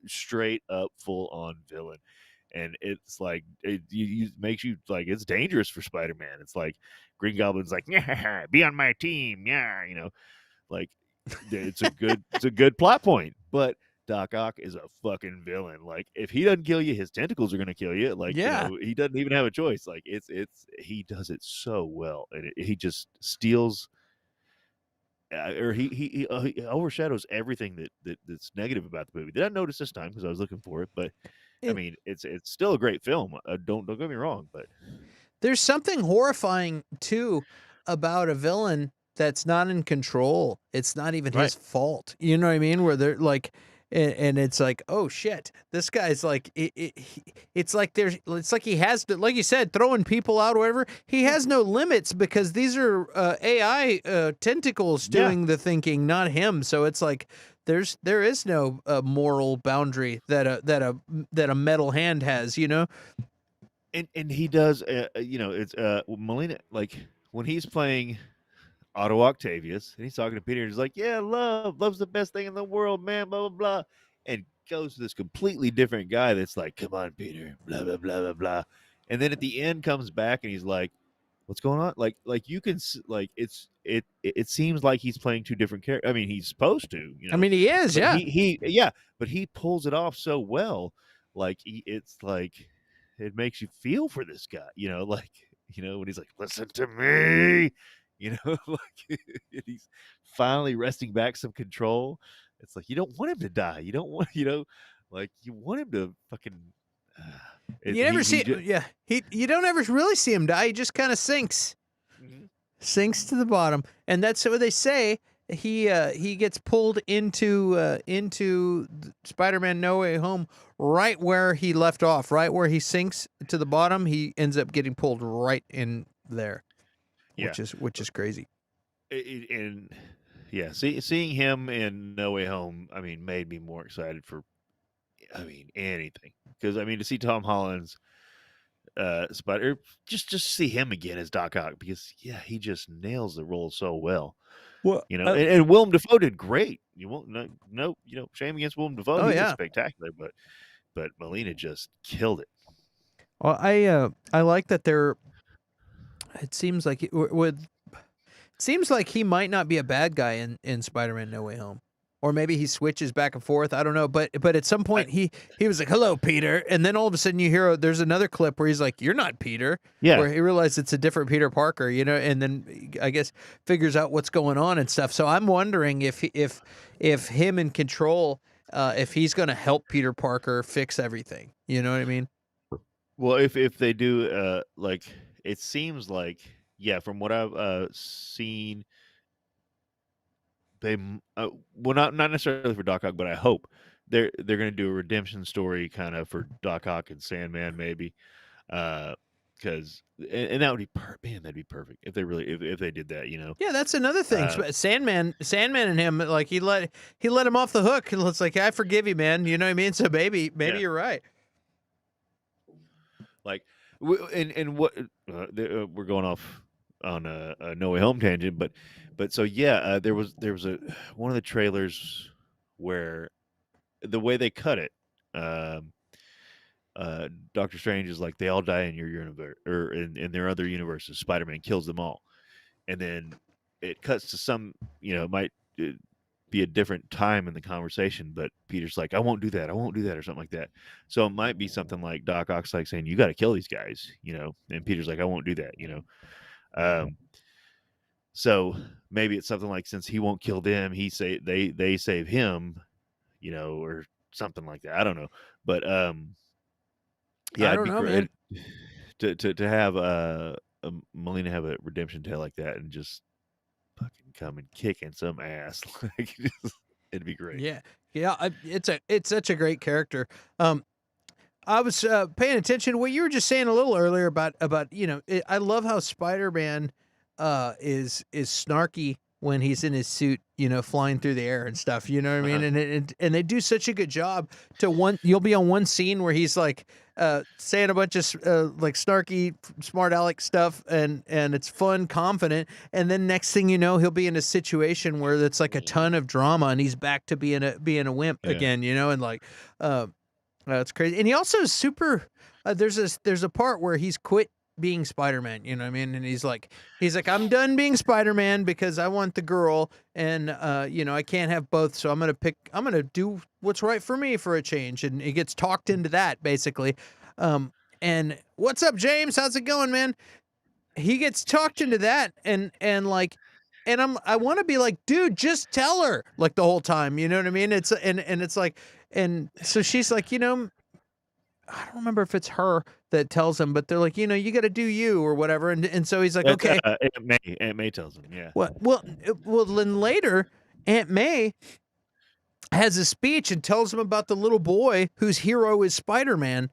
straight up full on villain. And it's like you makes you like it's dangerous for Spider-Man. It's like Green Goblin's like, yeah, be on my team, yeah, like it's a good plot point, but Doc Ock is a fucking villain. Like if he doesn't kill you, his tentacles are gonna kill you. Like Yeah. he doesn't even have a choice. Like it's he does it so well, and he just steals. Or he overshadows everything that's negative about the movie. Did I notice this time because I was looking for it? But I It, mean, it's still a great film. Don't get me wrong, but There's something horrifying too about a villain that's not in control. It's not even right, his fault. You know what I mean? Where they're like, and it's like, oh shit, this guy's like, it's like it's like he has to, like you said, throwing people out or whatever. He has no limits because these are AI tentacles yeah, doing the thinking, not him. So it's like there is no moral boundary that a metal hand has. You know? and he does. It's Molina like when he's playing Otto Octavius, and he's talking to Peter, and he's like, "Yeah, love's the best thing in the world, man." Blah blah blah, and goes to this completely different guy that's like, "Come on, Peter," blah blah blah blah blah, and then at the end comes back and he's like, "What's going on?" Like you can like it seems like he's playing two different characters. I mean, he's supposed to, I mean, he is, but yeah. but he pulls it off so well. Like it's like it makes you feel for this guy, like when he's like, "Listen to me." Like he's finally wresting back some control. It's like you don't want him to die. You don't want, like you want him to fucking. You never see, just, yeah. You don't ever really see him die. He just kind of sinks to the bottom, and that's what they say. He gets pulled into Spider-Man No Way Home right where he left off, right where he sinks to the bottom. He ends up getting pulled right in there, yeah, which is crazy. and yeah, seeing him in No Way Home, I mean, made me more excited for, I mean, anything because I mean to see Tom Holland's Spider, just see him again as Doc Ock because yeah, he just nails the role so well. Well, And Willem Dafoe did great. You won't no, shame against Willem Dafoe. oh He was yeah. spectacular, but Molina just killed it. Well, I like that they're. It seems like seems like he might not be a bad guy in Spider-Man No Way Home. Or maybe he switches back and forth. I don't know, but at some point he was like, "Hello, Peter," and then all of a sudden you hear there's another clip where he's like, "You're not Peter," Yeah, where he realizes it's a different Peter Parker, and then I guess figures out what's going on and stuff. So I'm wondering if him in control, if he's going to help Peter Parker fix everything. You know what I mean? well, if they do, like it seems like yeah, from what I've seen well, not necessarily for Doc Ock, but I hope they're going to do a redemption story kind of for Doc Ock and Sandman maybe, because and that would be man, that'd be perfect if they really if they did that, you know. Yeah, that's another thing. Sandman, and him, like he let him off the hook. It's like I forgive you, man. You know what I mean? So maybe Yeah, you're right. like and what we're going off on a No Way Home tangent, but so yeah, there was a one of the trailers where the way they cut it. Um, Doctor Strange is like they all die in your universe or in their other universes. Spider-Man kills them all, and then it cuts to some, you know, it might be a different time in the conversation, but Peter's like, I won't do that, or something like that. So it might be something like Doc Ock's like saying, you got to kill these guys, you know, and Peter's like, I won't do that, you know. So maybe it's something like since he won't kill them, they save him, you know, or something like that. I don't know, but yeah, I it'd don't be know, great man. to have Melina have a redemption tale like that and just fucking come and kicking some ass. Like, it'd be great. Yeah, yeah. It's such a great character. I was paying attention to what you were just saying a little earlier about I love how Spider-Man is snarky when he's in his suit, flying through the air and stuff. You know what I mean? Uh-huh. And they do such a good job to you'll be on one scene where he's like saying a bunch of like snarky, smart aleck stuff, and it's fun, confident, and then next thing you know, he'll be in a situation where it's like a ton of drama, and he's back to being a wimp Yeah. again, and like. That's crazy. And he also is super. There's a part where he's quit being Spider-Man. You know what I mean? And he's like, I'm done being Spider-Man because I want the girl, and I can't have both. So I'm gonna do what's right for me for a change. And he gets talked into that basically. And what's up, James? How's it going, man? He gets talked into that, and like. And I want to be like, dude, just tell her like the whole time. You know what I mean? And it's like, and so she's like, I don't remember if it's her that tells him, but they're like, you got to do you or whatever. And so he's like, It's okay. Aunt May. Aunt May tells him, yeah. Well, then later, Aunt May has a speech and tells him about the little boy whose hero is Spider-Man.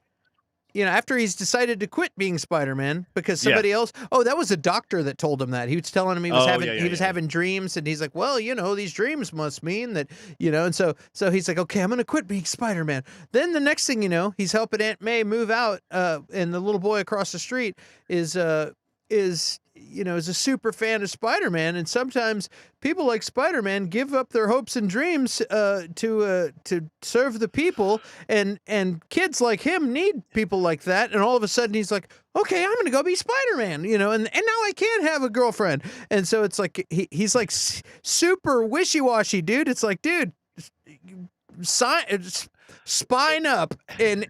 After he's decided to quit being Spider-Man because Yeah. somebody else. Oh, that was a doctor that told him that. He was telling him he was Oh, having yeah, he was yeah. having dreams, and he's like, well, these dreams must mean that, and so he's like, okay, I'm gonna quit being Spider-Man. Then the next thing you know, he's helping Aunt May move out, and the little boy across the street is a super fan of Spider-Man, and sometimes people like Spider-Man give up their hopes and dreams to serve the people, and kids like him need people like that. And all of a sudden, he's like, "Okay, I'm gonna go be Spider-Man," and now I can't have a girlfriend. And so it's like he's like super wishy-washy, dude. It's like, dude, spine up and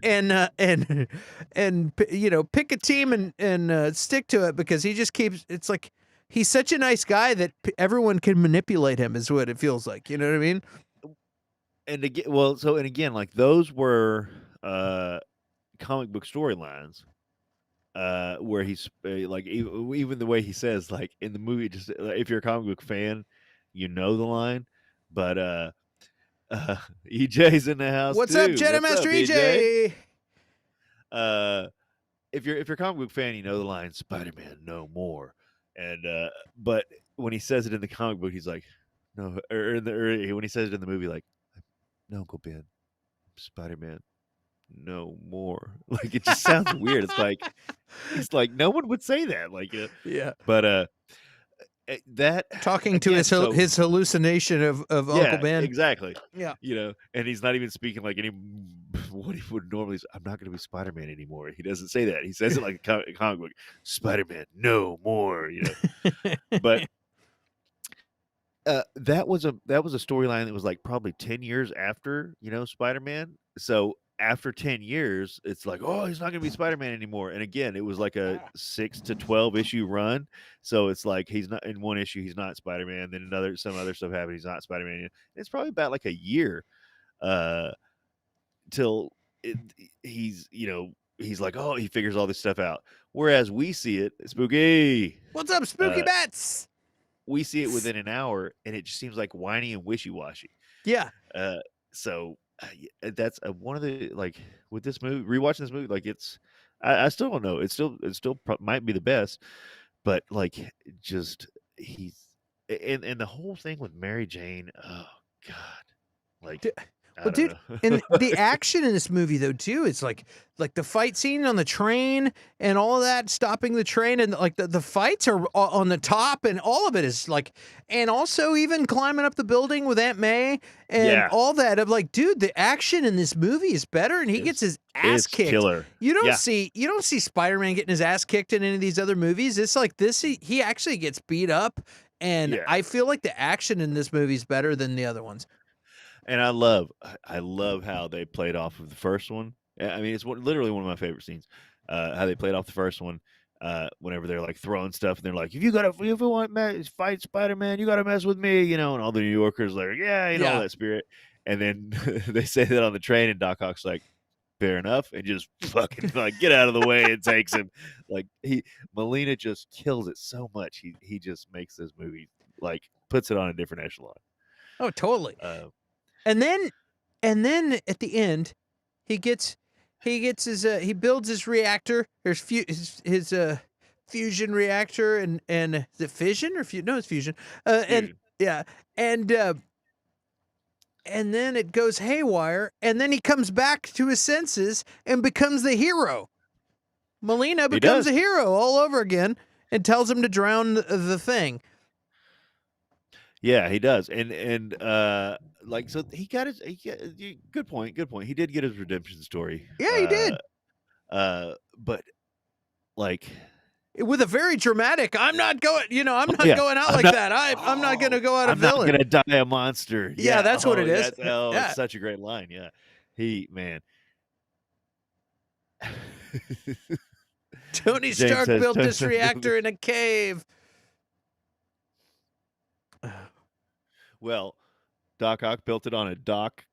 pick a team and stick to it, because he just keeps. It's like he's such a nice guy that everyone can manipulate him, is what it feels like. You know what I mean? And again, like those were comic book storylines. Where he's like even the way he says, like in the movie, just if you're a comic book fan, you know the line, but EJ's in the house What's up, too. Jedi What's Master up, EJ? EJ? If you're a comic book fan, you know the line "Spider-Man, no more." And but when he says it in the comic book, he's like, "No," or when he says it in the movie, like, "No, Uncle Ben, Spider-Man, no more." Like it just sounds weird. It's like no one would say that. Like, Yeah. but that Talking to again. So his hallucination of Uncle yeah, Ben. exactly. Yeah. And he's not even speaking like any what he would normally say. I'm not going to be Spider-Man anymore. He doesn't say that. He says it like a comic book. Spider-Man, no more. But that was a storyline that was like probably 10 years after Spider-Man. So after 10 years, it's like, oh, he's not going to be Spider-Man anymore. And again, it was like a 6 to 12 issue run. So it's like he's not in one issue, he's not Spider-Man. Then some other stuff happened, he's not Spider-Man. It's probably about like a year uh, till he's like, oh, he figures all this stuff out. Whereas we see it, spooky. What's up, Spooky Uh, Bats? we see it within an hour, and it just seems like whiny and wishy washy. Yeah. Uh, that's one of the like with this movie. Rewatching this movie, like I still don't know. It still might be the best, but like just he's and the whole thing with Mary Jane. Oh God, like I Well, don't dude, know. and the action in this movie though too, it's like the fight scene on the train and all of that, stopping the train, and like the fights are on the top, and all of it is like, and also even climbing up the building with Aunt May and Yeah, all that. Of like, dude, the action in this movie is better, and he gets it's his ass it's kicked. killer. You don't Yeah, see Spider-Man getting his ass kicked in any of these other movies. It's like this, he actually gets beat up, and yeah. I feel like the action in this movie is better than the other ones. And I love how they played off of the first one. I mean, literally one of my favorite scenes. How they played off the first one. Whenever they're like throwing stuff, and they're like, if you want to fight Spider-Man, you gotta mess with me, and all the New Yorkers like, yeah, all Yeah. that spirit. And then they say that on the train, and Doc Ock's like, fair enough, and just fucking like get out of the way and takes him. Like Molina just kills it so much. He just makes this movie like puts it on a different echelon. Oh, totally. Uh, And then at the end, he gets his he builds his reactor. There's his fusion reactor, and is it fission or no, it's fusion. And Fusion. yeah, and then it goes haywire, and then he comes back to his senses and becomes the hero. Molina He becomes does. a hero all over again and tells him to drown the thing. Yeah, he does. And like so good point, good point. He did get his redemption story. Yeah, he did. But like With a very dramatic, I'm not going, I'm oh not yeah, going out I'm like not that. I'm not going to go out a I'm not villain. gonna die a monster. Yeah, Yeah. that's what it is. It's Yeah. such a great line. Yeah. Man. Tony James Stark says built this reactor in a cave. well, Doc Ock built it on a dock,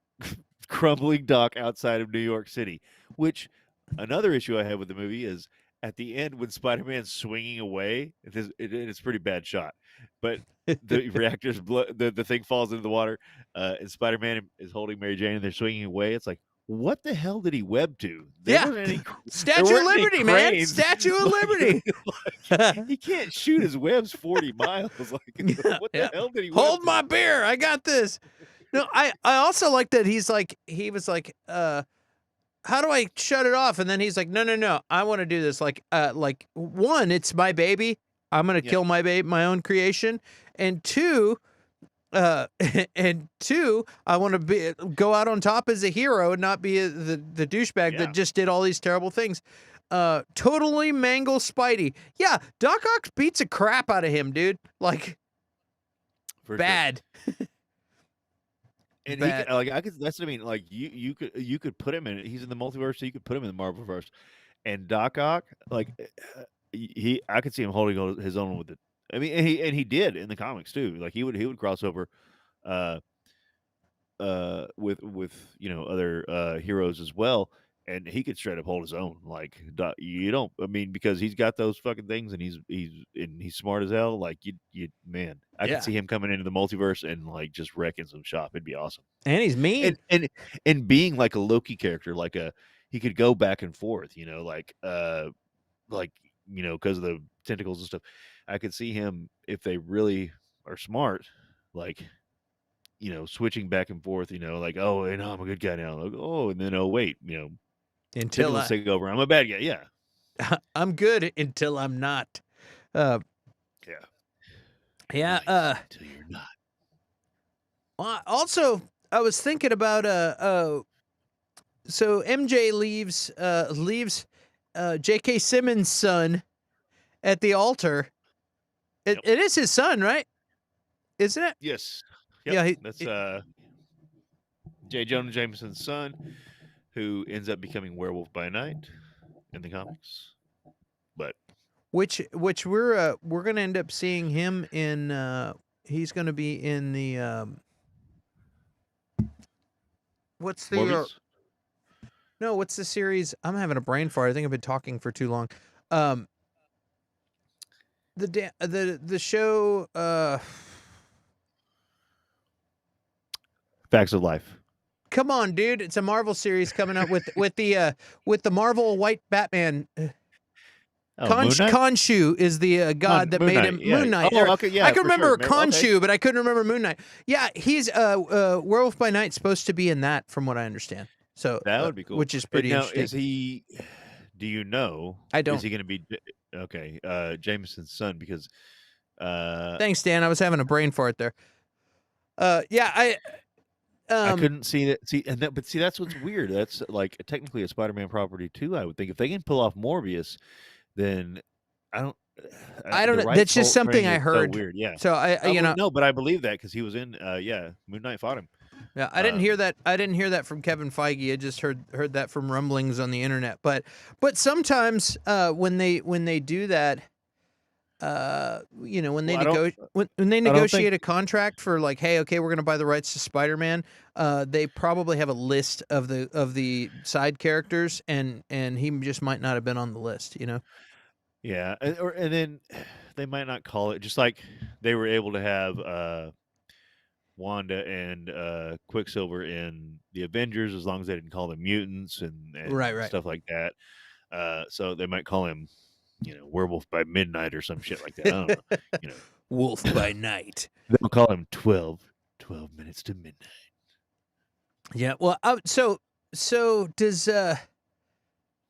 crumbling dock outside of New York City. Which another issue I have with the movie is at the end when Spider-Man's swinging away. It's a pretty bad shot, but the reactor's the thing falls into the water, and Spider-Man is holding Mary Jane, and they're swinging away. It's like, what the hell did he web to? There Yeah. wasn't any. There Statue of weren't any Liberty, man. cranes. Statue of Like, Liberty. he can't shoot his webs 40 miles. Like, what the hell did he web Hold to? my beer. I got this. No, I also like that he was like, how do I shut it off? And then he's like, no, I want to do this. Like one, it's my baby. I'm gonna kill my baby, my own creation. And two, and two, I want to go out on top as a hero and not be the douchebag that just did all these terrible things. Totally mangle Spidey. Yeah, Doc Ock beats a crap out of him, dude. Like, For bad. Sure. And bad. I could. That's what I mean. Like you could put him in it. He's in the multiverse, so you could put him in the Marvelverse. And Doc Ock, like I could see him holding his own with it. I mean, and he did in the comics too. Like he would cross over, uh, with other heroes as well, and he could straight up hold his own. Like you don't. I mean, because he's got those fucking things, and he's smart as hell. Like man, I could see him coming into the multiverse and like just wrecking some shop. It'd be awesome. And he's mean. And being like a Loki character, like he could go back and forth. Because of the tentacles and stuff. I could see him if they really are smart, like. Switching back and forth, like, oh, and I'm a good guy now. Like, oh, and then, oh, wait, Until I take over. I'm a bad guy. Yeah. I'm good until I'm not. Yeah. Yeah. Nice until you're not. Also, I was thinking about so MJ leaves J.K. Simmons' son at the altar. It is his son, right? Isn't it? Yes. Yep. Yeah. That's J. Jonah Jameson's son, who ends up becoming Werewolf by Night in the comics. But which we're gonna end up seeing him in. He's gonna be in the. What's the? No, what's the series? I'm having a brain fart. I think I've been talking for too long. the show. Facts of Life. Come on, dude! It's a Marvel series coming up with the Marvel white Batman. Oh, Moon Knight. Khonshu is the god that Moon made Knight. him Yeah. Moon Knight. Oh, okay. Yeah, I could for sure. remember Okay. Khonshu, but I couldn't remember Moon Knight. Yeah, he's Werewolf by Night supposed to be in that, from what I understand. So That would be cool. which is pretty Now, interesting. is he? Do you know? I don't. Is he going to be okay? Jameson's son, because Thanks, Dan. I was having a brain fart there. Yeah, I couldn't see that. But see, that's what's weird. That's like technically a Spider-Man property too. I would think if they can pull off Morbius, then I don't. I don't the know. rights That's just whole something thing I is heard. So weird. Yeah. So No, but I believe that because he was in. Moon Knight fought him. Yeah, I didn't hear that. I didn't hear that from Kevin Feige. I just heard that from rumblings on the internet. But sometimes when they do that, when they when they negotiate a contract for like, hey, okay, we're going to buy the rights to Spider-Man, they probably have a list of the side characters, and he just might not have been on the list. Yeah, and then they might not call it, just like they were able to have Wanda and Quicksilver in the Avengers, as long as they didn't call them mutants and Right. stuff like that. So they might call him, Werewolf by Midnight or some shit like that. I don't know. Wolf by Night. They'll call him 12 minutes to midnight. Yeah. Well, so does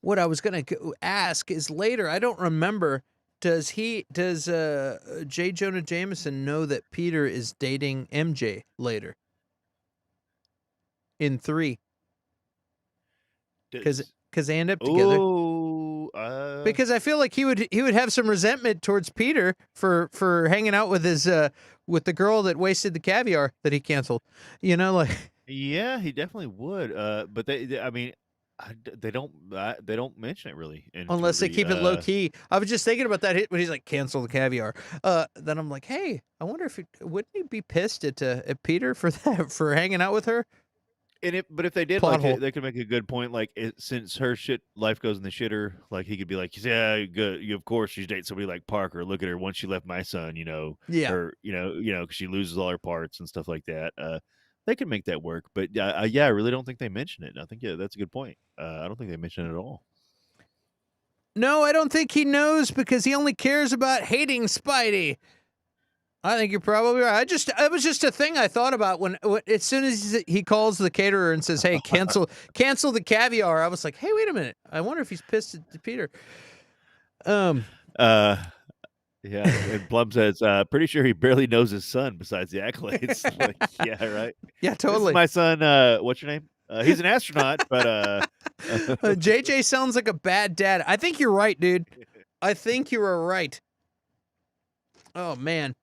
what I was going to ask is later. I don't remember. Does J. Jonah Jameson know that Peter is dating MJ later? In 3, because they end up together. Because I feel like he would have some resentment towards Peter for hanging out with his with the girl that wasted the caviar that he canceled. Yeah, he definitely would. But I mean, they don't mention it really Unless they keep it low key. I was just thinking about that when he's like, cancel the caviar. Then I'm like, hey, I wonder if wouldn't he be pissed at Peter for that, for hanging out with her? But if they did, they could make a good point. Like, since her life goes in the shitter, like he could be like, yeah, good. Of course, she's dating somebody like Parker. Look at her. Once she left my son, yeah, her, cause she loses all her parts and stuff like that. They can make that work. But I really don't think they mention it. And I think that's a good point. I don't think they mention it at all. No, I don't think he knows, because he only cares about hating Spidey. I think you're probably right. It was just a thing I thought about when as soon as he calls the caterer and says, "Hey, cancel the caviar." I was like, "Hey, wait a minute. I wonder if he's pissed at Peter." Yeah, and Plum says, "Pretty sure he barely knows his son besides the accolades." Like, yeah, right. Yeah, totally. This is my son. What's your name? He's an astronaut, but JJ sounds like a bad dad. I think you're right, dude. I think you are right. Oh man.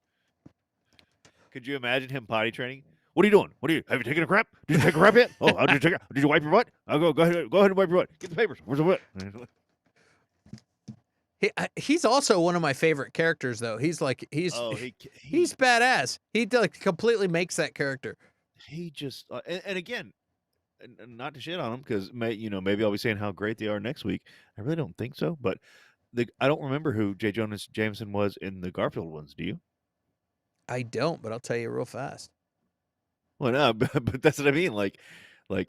Could you imagine him potty training? What are you doing? Have you taken a crap? Did you take a crap yet? Oh, how did you take it? Did you wipe your butt? I'll go ahead and wipe your butt. Get the papers. Where's the butt? He's also one of my favorite characters, though. He's badass. He completely makes that character. He just and again, not to shit on him, because maybe I'll be saying how great they are next week. I really don't think so, but I don't remember who J. Jonah Jameson was in the Garfield ones. Do you? I don't, but I'll tell you real fast. Well, no, but that's what I mean. Like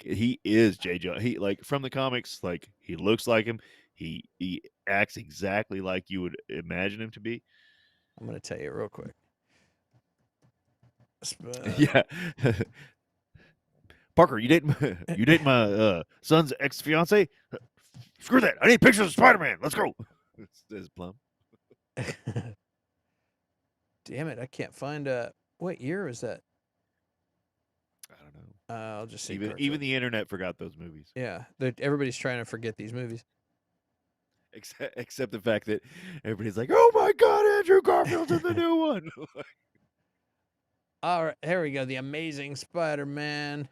he is J. Jonah. He, like, from the comics, like, he looks like him. He acts exactly like you would imagine him to be. I'm gonna tell you real quick. Yeah. Parker, you date my son's ex-fiance? Screw that! I need pictures of Spider-Man. Let's go. Says Plum. Damn it! I can't find what year was that? I don't know. I'll just say even the internet forgot those movies. Yeah, everybody's trying to forget these movies. Except the fact that everybody's like, "Oh my God, Andrew Garfield's in the new one." All right, here we go. The Amazing Spider-Man.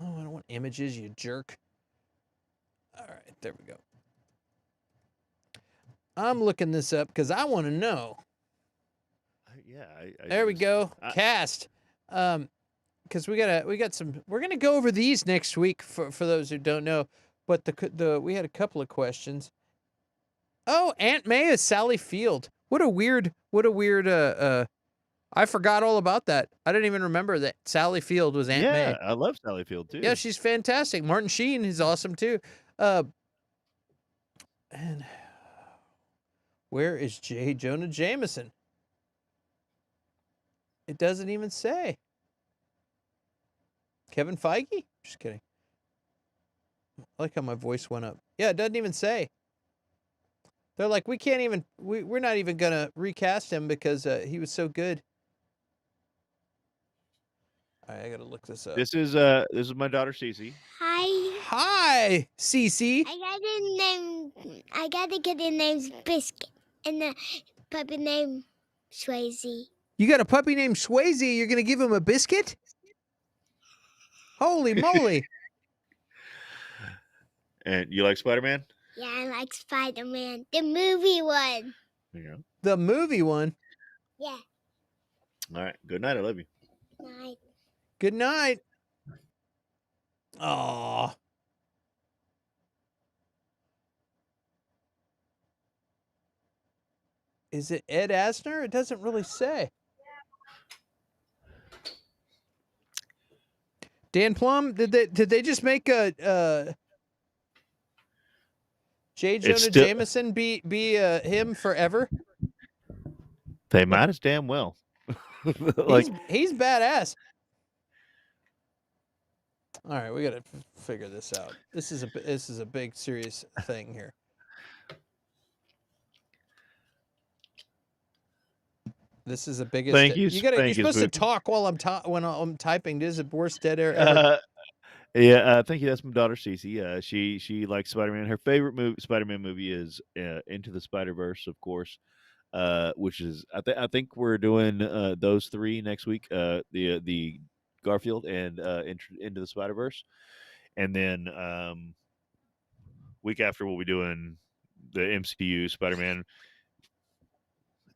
Oh, I don't want images, you jerk. All right, there we go. I'm looking this up because I want to know. Yeah, there we go. Cast. Because we got some. We're gonna go over these next week for those who don't know. But we had a couple of questions. Oh, Aunt May is Sally Field. What a weird I forgot all about that. I didn't even remember that Sally Field was Aunt Yeah, May. I love Sally Field Yeah, too. she's fantastic. Martin Sheen is awesome too. And where is J. Jonah Jameson? It doesn't even say. Kevin Feige? Just kidding. I like how my voice went up. Yeah, it doesn't even say. They're like, we can't even, we're not even going to recast him because he was so good. All right, I got to look this up. This is my daughter Cece. Hi. Hi, Cece. I got a kitten named Biscuit and a puppy named Swayze. You got a puppy named Swayze. You're going to give him a biscuit? Holy moly. And you like Spider-Man? Yeah, I like Spider-Man. The movie one. Yeah. The movie one. Yeah. All right. Good night. I love you. Night. Good night. Aw. Is it Ed Asner? It doesn't really say. Dan Plum, did they just make a J. Jonah still- Jameson be him forever? They might as damn well. Like he's badass. All right, we got to figure this out. This is a big serious thing here. This is the biggest. Thank you. You're supposed to talk while when I'm typing. This is the worst dead air ever. Yeah, thank you. That's my daughter Cece. She likes Spider-Man. Her favorite Spider-Man movie is Into the Spider-Verse, of course. Which is I think we're doing those three next week. The Garfield and Into the Spider-Verse, and then week after we'll be doing the MCU Spider-Man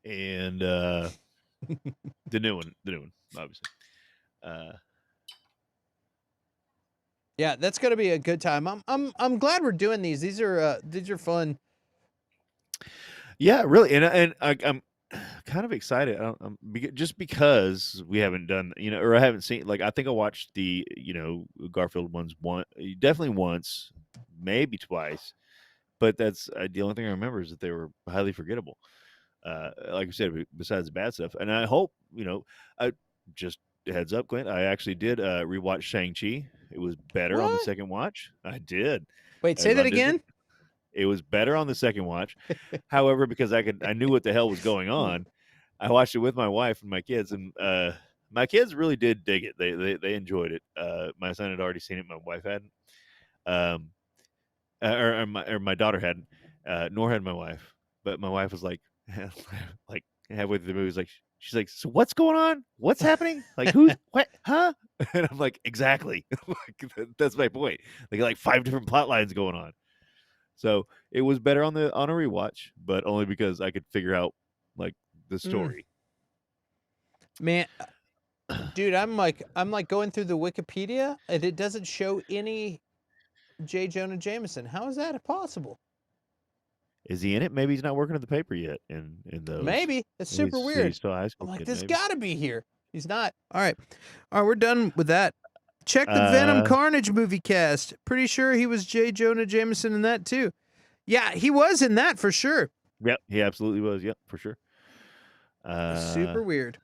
and the new one, obviously. Yeah, that's gonna be a good time. I'm glad we're doing these. These are fun. Yeah, really, and I'm kind of excited. Just because we haven't done, or I haven't seen. Like, I think I watched the, Garfield ones definitely once, maybe twice, but that's the only thing I remember is that they were highly forgettable. Like I said, besides the bad stuff, and I hope I just heads up, Clint. I actually did rewatch Shang-Chi. It was better on the second watch. I did. Wait, say that again. It was better on the second watch. However, because I knew what the hell was going on, I watched it with my wife and my kids, and my kids really did dig it. They enjoyed it. My son had already seen it. My wife hadn't. Or my daughter hadn't. Nor had my wife. But my wife was like, like halfway through the movie, she's like, so what's going on? What's happening? Like, who's what? Huh? And I'm like, exactly. That's my point. Like 5 different plot lines going on. So it was better on a rewatch, but only because I could figure out like the story. Man, dude, I'm like going through the Wikipedia and it doesn't show any J. Jonah Jameson. How is that possible? Is he in it? Maybe he's not working at the paper yet. In those, maybe it's super weird. He's still a high school I'm like, kid, this maybe. gotta be here. He's not. All right, we're done with that. Check the Venom Carnage movie cast. Pretty sure he was J. Jonah Jameson in that too. Yeah, he was in that for sure. Yep, he absolutely was. Yep, for sure. Super weird.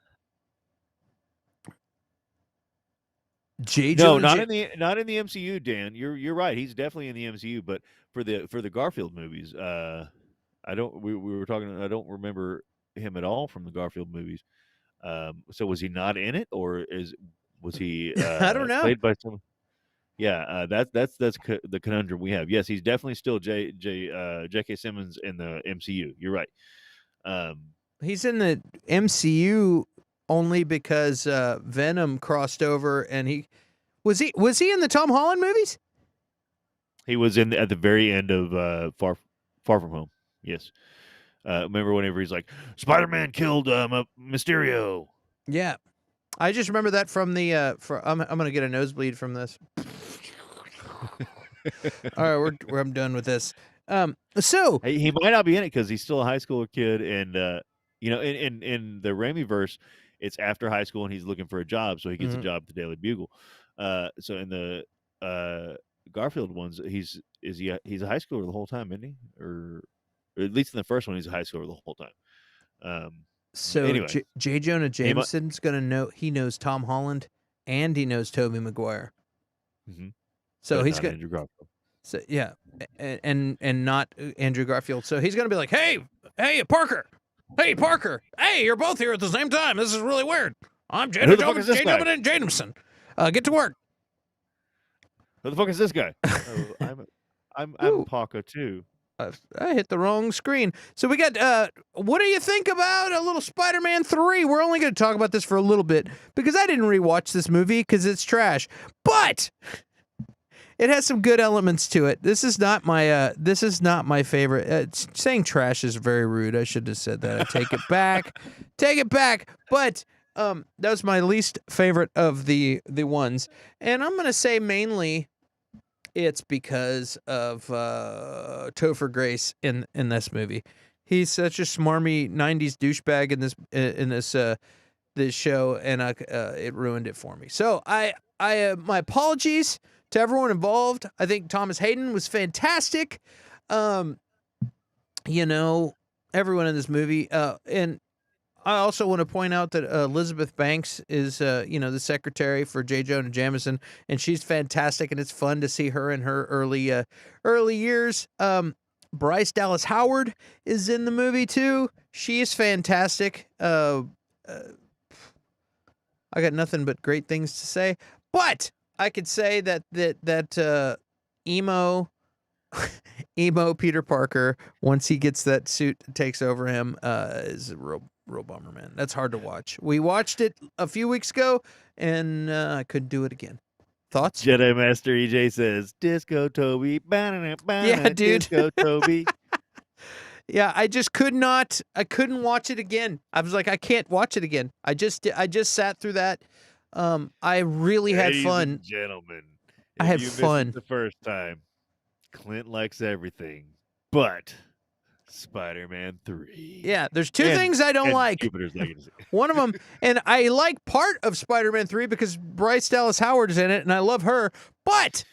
Not in the MCU, Dan. You're right. He's definitely in the MCU, but for the Garfield movies, I don't. We were talking. I don't remember him at all from the Garfield movies. So was he not in it, or was he? I don't know. Played by someone. Yeah, that's the conundrum we have. Yes, he's definitely still J.K. Simmons in the MCU. You're right. He's in the MCU only because Venom crossed over, and he was in the Tom Holland movies? He was at the very end of Far From Home. Yes. Remember whenever he's like, Spider-Man killed Mysterio. Yeah, I just remember that from the. I'm gonna get a nosebleed from this. All right, I'm done with this. So He might not be in it because he's still a high school kid, and in the Raimi-verse, it's after high school and he's looking for a job, so he gets a job at the Daily Bugle. So in the Garfield ones, he's a high schooler the whole time, isn't he? Or at least in the first one, he's a high schooler the whole time. So Anyway, J. Jonah Jameson's gonna know. He knows Tom Holland and he knows Tobey Maguire. So but he's not got. Andrew Garfield. So yeah, and not Andrew Garfield. So he's gonna be like, hey Parker, hey, you're both here at the same time. This is really weird. I'm Who the fuck is this J. guy? Jonah Jameson. Get to work. Who the fuck is this guy? Oh, I'm Paco too. I hit the wrong screen. So we got, what do you think about a little Spider-Man 3? We're only going to talk about this for a little bit because I didn't rewatch this movie because it's trash. But it has some good elements to it. This is not my favorite. Saying trash is very rude. I should have said that. I take it back. Take it back. But that was my least favorite of the ones. And I'm going to say mainly it's because of Topher Grace in this movie. He's such a smarmy '90s douchebag in this show, and it ruined it for me. So I my apologies to everyone involved. I think Thomas Hayden was fantastic. Everyone in this movie, and I also want to point out that Elizabeth Banks is, the secretary for J. Jonah Jameson, and she's fantastic, and it's fun to see her in her early years. Bryce Dallas Howard is in the movie too. She is fantastic. I got nothing but great things to say, but I could say that emo Peter Parker, once he gets that suit that takes over him, is a real bummer, man. That's hard to watch. We watched it a few weeks ago, and I couldn't do it again. Thoughts? Jedi Master EJ says, "Disco Toby." Yeah, dude. Disco Toby. Yeah, I just could not. I couldn't watch it again. I was like, I can't watch it again. I just sat through that. I really had Ladies fun. and gentlemen, I if had you missed fun. it the first time, Clint likes everything, but Spider-Man 3. Yeah, there's two things I don't like. Jupiter's Legacy. One of them, and I like part of Spider-Man 3 because Bryce Dallas Howard is in it, and I love her. But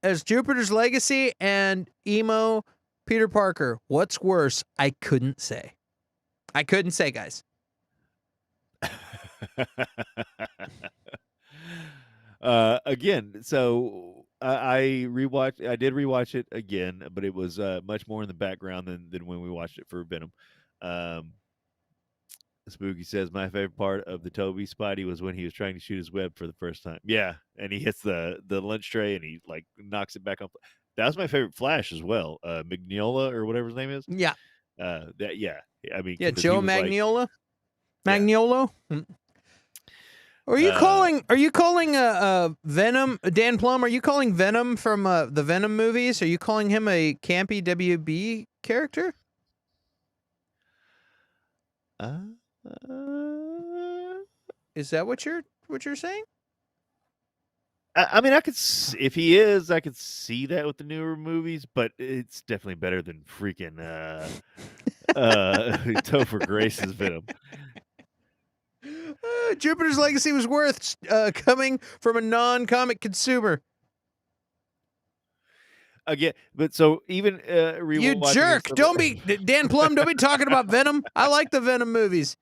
as Jupiter's Legacy and emo Peter Parker, what's worse? I couldn't say. Guys. Again, so I did rewatch it again, but it was much more in the background than when we watched it for Venom. Spooky says my favorite part of the Toby Spidey was when he was trying to shoot his web for the first time. Yeah, and he hits the lunch tray and he like knocks it back up. That was my favorite Flash as well. Magnola or whatever his name is. Yeah. I mean, Yeah, 'cause he Joe was like- Magnola. Yeah. Magnolo. Are you calling Venom Dan Plum? Are you calling Venom from the Venom movies? Are you calling him a campy WB character? Is that what you're saying? I mean, if he is, I could see that with the newer movies, but it's definitely better than freaking Topher Grace's Venom. Jupiter's Legacy was worth coming from a non-comic consumer. Again, but so even You jerk! Don't be Dan Plum. Don't be talking about Venom. I like the Venom movies.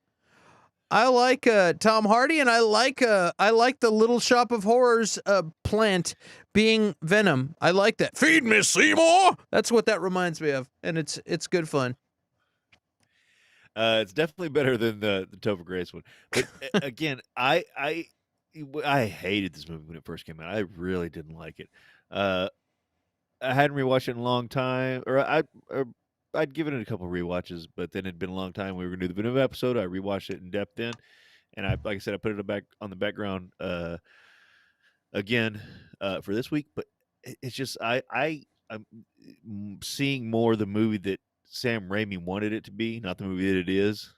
I like Tom Hardy, and I like the Little Shop of Horrors plant being Venom. I like that. Feed me, Seymour. That's what that reminds me of, and it's good fun. It's definitely better than the Topher Grace one. But again, I hated this movie when it first came out. I really didn't like it. I hadn't rewatched it in a long time, or I'd given it a couple rewatches, but then it'd been a long time. We were gonna do the Venom episode. I rewatched it in depth then, and like I said, I put it back on the background again for this week. But it's just I'm seeing more the movie that Sam Raimi wanted it to be, not the movie that it is.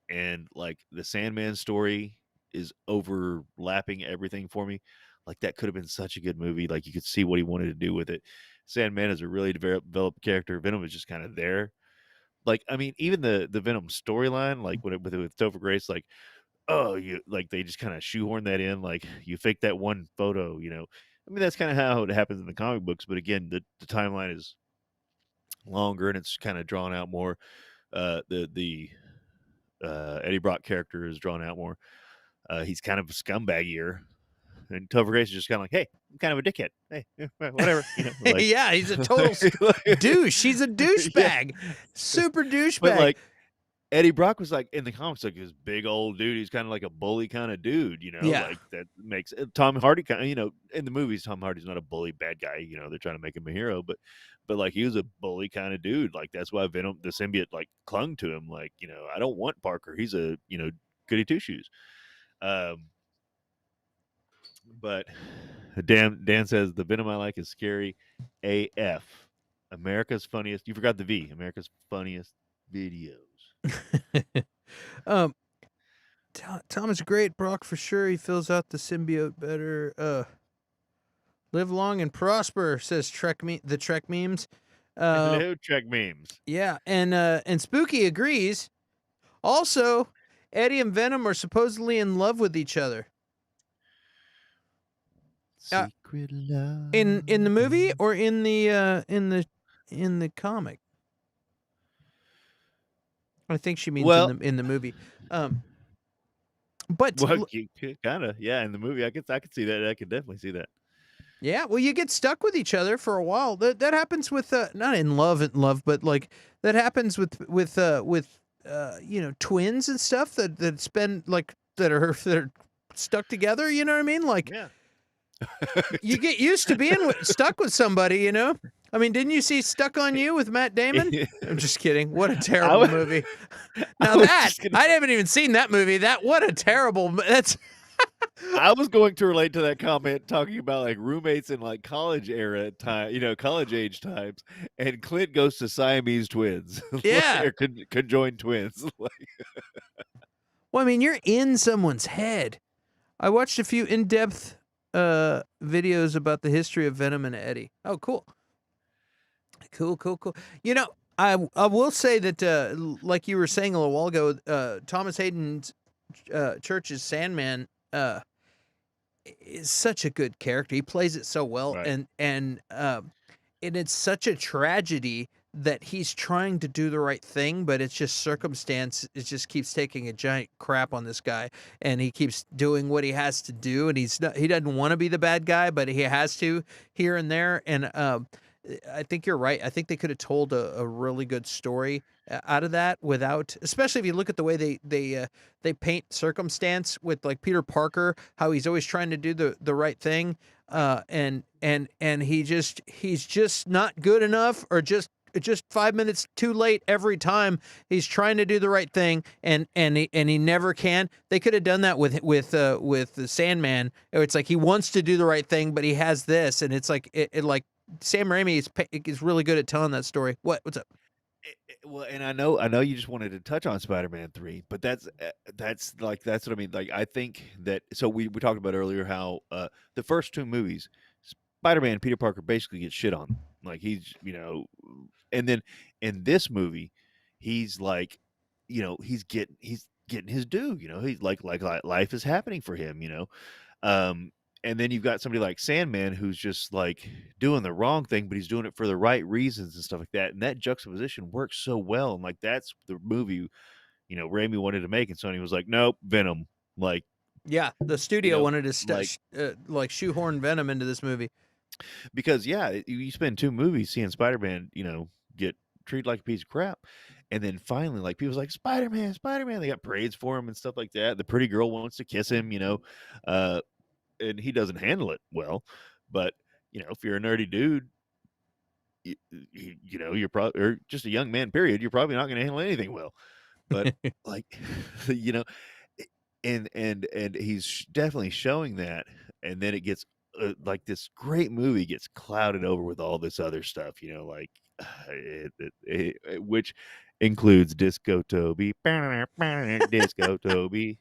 And like the Sandman story is overlapping everything for me. Like that could have been such a good movie. Like you could see what he wanted to do with it. Sandman is a really developed character. Venom is just kind of there. Like I mean, even the Venom storyline, like with Topher Grace, like oh you like they just kind of shoehorn that in. Like you fake that one photo, you know. I mean that's kind of how it happens in the comic books, but again, the timeline is longer and it's kind of drawn out more. The Eddie Brock character is drawn out more. He's kind of a scumbaggier, and Topher Grace is just kind of like, "Hey, I'm kind of a dickhead. Hey, whatever." You know, like, Yeah, he's a total douche. He's a yeah. douchebag, super But douchebag. like Eddie Brock was like in the comics, like this big old dude. He's kind of like a bully kind of dude, you know. Yeah. Like that makes Tom Hardy kind of, you know, in the movies, Tom Hardy's not a bully bad guy. You know, they're trying to make him a hero, but like he was a bully kind of dude. Like that's why Venom, the symbiote, like clung to him. Like you know, I don't want Parker. He's a goody two shoes. Um, but Dan says the Venom I like is scary AF. America's funniest. You forgot the V. America's funniest videos. um, Tom is great. Brock for sure. He fills out the symbiote better. Live long and prosper, says the Trek memes. Hello, Trek memes. Yeah, and Spooky agrees. Also, Eddie and Venom are supposedly in love with each other. Secret love. In the movie or in the comic? I think she means in the movie. But well, kind of, yeah. In the movie, I could see that. I could definitely see that. yeah, well, you get stuck with each other for a while. That happens with not in love, but like that happens with twins and stuff that spend like that are stuck together. You know what I mean? Like, yeah. You get used to being stuck with somebody. You know. I mean, didn't you see Stuck on You with Matt Damon? I'm just kidding. What a terrible movie. Now I haven't even seen that movie. What a terrible. That's. I was going to relate to that comment talking about like roommates in like college era time, college age times, and Clint goes to Siamese twins. Yeah. Or conjoined twins. Well, I mean, you're in someone's head. I watched a few in-depth videos about the history of Venom and Eddie. Oh, cool. Cool. You know, I will say that, like you were saying a little while ago, Thomas Hayden's Church's Sandman is such a good character. He plays it so well, right. and it's such a tragedy that he's trying to do the right thing, but it's just circumstance. It just keeps taking a giant crap on this guy, and he keeps doing what he has to do, and he doesn't want to be the bad guy, but he has to here and there, and I think you're right. I think they could have told a really good story out of that without, especially if you look at the way they paint circumstance with like Peter Parker, how he's always trying to do the right thing, and he's just not good enough, or just 5 minutes too late every time he's trying to do the right thing, and he never can. They could have done that with the Sandman. It's like he wants to do the right thing, but he has this, and it's like it like. Sam Raimi is really good at telling that story. What's up? Well, and I know you just wanted to touch on Spider-Man 3, but that's what I mean. Like I think that we talked about earlier how the first two movies, Spider-Man and Peter Parker basically get shit on. Like he's and then in this movie, he's like, he's getting his due. He's like life is happening for him. And then you've got somebody like Sandman who's just like doing the wrong thing, but he's doing it for the right reasons and stuff like that. And that juxtaposition works so well. And like that's the movie, Raimi wanted to make, and Sony was like, nope, Venom. Like, yeah, the studio wanted to like shoehorn Venom into this movie because you spend two movies seeing Spider-Man, get treated like a piece of crap. And then finally, like people's like Spider-Man, they got parades for him and stuff like that. The pretty girl wants to kiss him, and he doesn't handle it well. But if you're a nerdy dude, you're probably, or just a young man period, you're probably not going to handle anything well. But like and he's definitely showing that. And then it gets like this great movie gets clouded over with all this other stuff, like which includes Disco Toby. Disco Toby.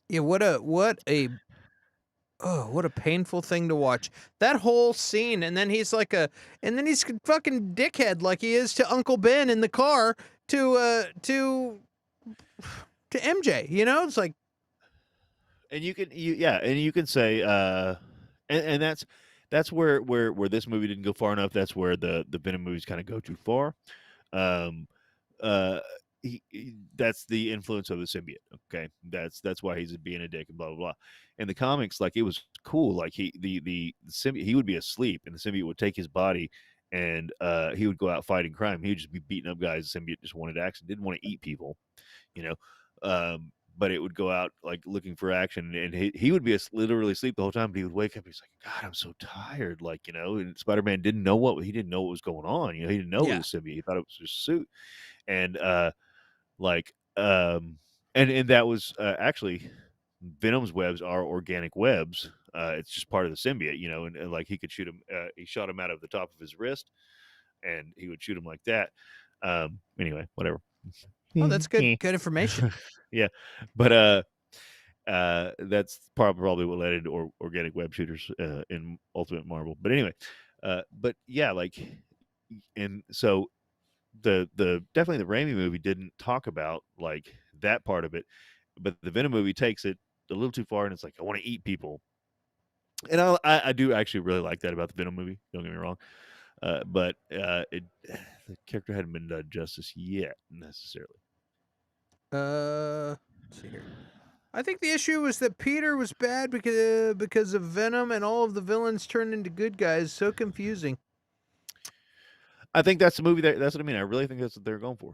Yeah, what a painful thing to watch. That whole scene, and then he's fucking dickhead like he is to Uncle Ben in the car to MJ. You know, it's like, And you can say, and that's where this movie didn't go far enough. That's where the Venom movies kind of go too far. Um, uh, that's the influence of the symbiote. Okay, that's why he's being a dick and blah blah blah. In the comics, like, it was cool. Like, the symbiote, he would be asleep, and the symbiote would take his body, and he would go out fighting crime. He would just be beating up guys. The symbiote just wanted action, didn't want to eat people, you know. But it would go out like looking for action, and he would be literally asleep the whole time. But he would wake up. He's like, God, I'm so tired. Like, and Spider-Man didn't know what was going on. He didn't know it yeah, was symbiote. He thought it was just a suit, and like and that was actually Venom's webs are organic webs. It's just part of the symbiote, and like he could shoot him. He shot him out of the top of his wrist, and he would shoot him like that. Anyway, whatever. oh, that's good information. Yeah, but that's probably what led into organic web shooters in Ultimate Marvel. But anyway, but yeah, like, and so the definitely the Raimi movie didn't talk about like that part of it, but the Venom movie takes it a little too far, and it's like, I want to eat people, and I do actually really like that about the Venom movie. Don't get me wrong, but the character hadn't been done justice yet necessarily. Let's see here. I think the issue was that Peter was bad because of Venom, and all of the villains turned into good guys. So confusing. I think that's the movie. That's what I mean. I really think that's what they're going for.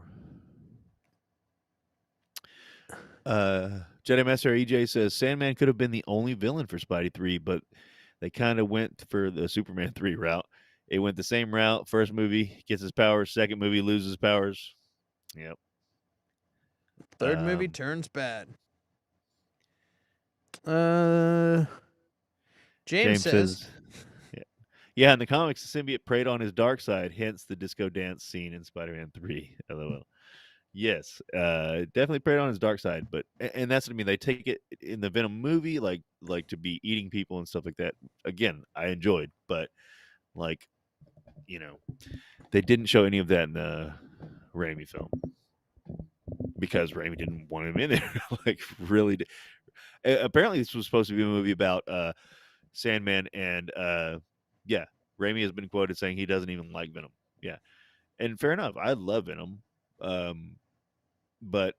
Jedi Master EJ says Sandman could have been the only villain for Spidey 3, but they kind of went for the Superman 3 route. It went the same route. First movie gets his powers. Second movie loses powers. Yep. Third movie turns bad. James says yeah, in the comics, the symbiote preyed on his dark side, hence the disco dance scene in Spider-Man 3. LOL. Yes, definitely preyed on his dark side, but and that's what I mean. They take it in the Venom movie, like to be eating people and stuff like that. Again, I enjoyed, but like, they didn't show any of that in the Raimi film because Raimi didn't want him in there. Like, really. Apparently, this was supposed to be a movie about Sandman, and yeah, Raimi has been quoted saying he doesn't even like Venom. Yeah, and fair enough. I love Venom, but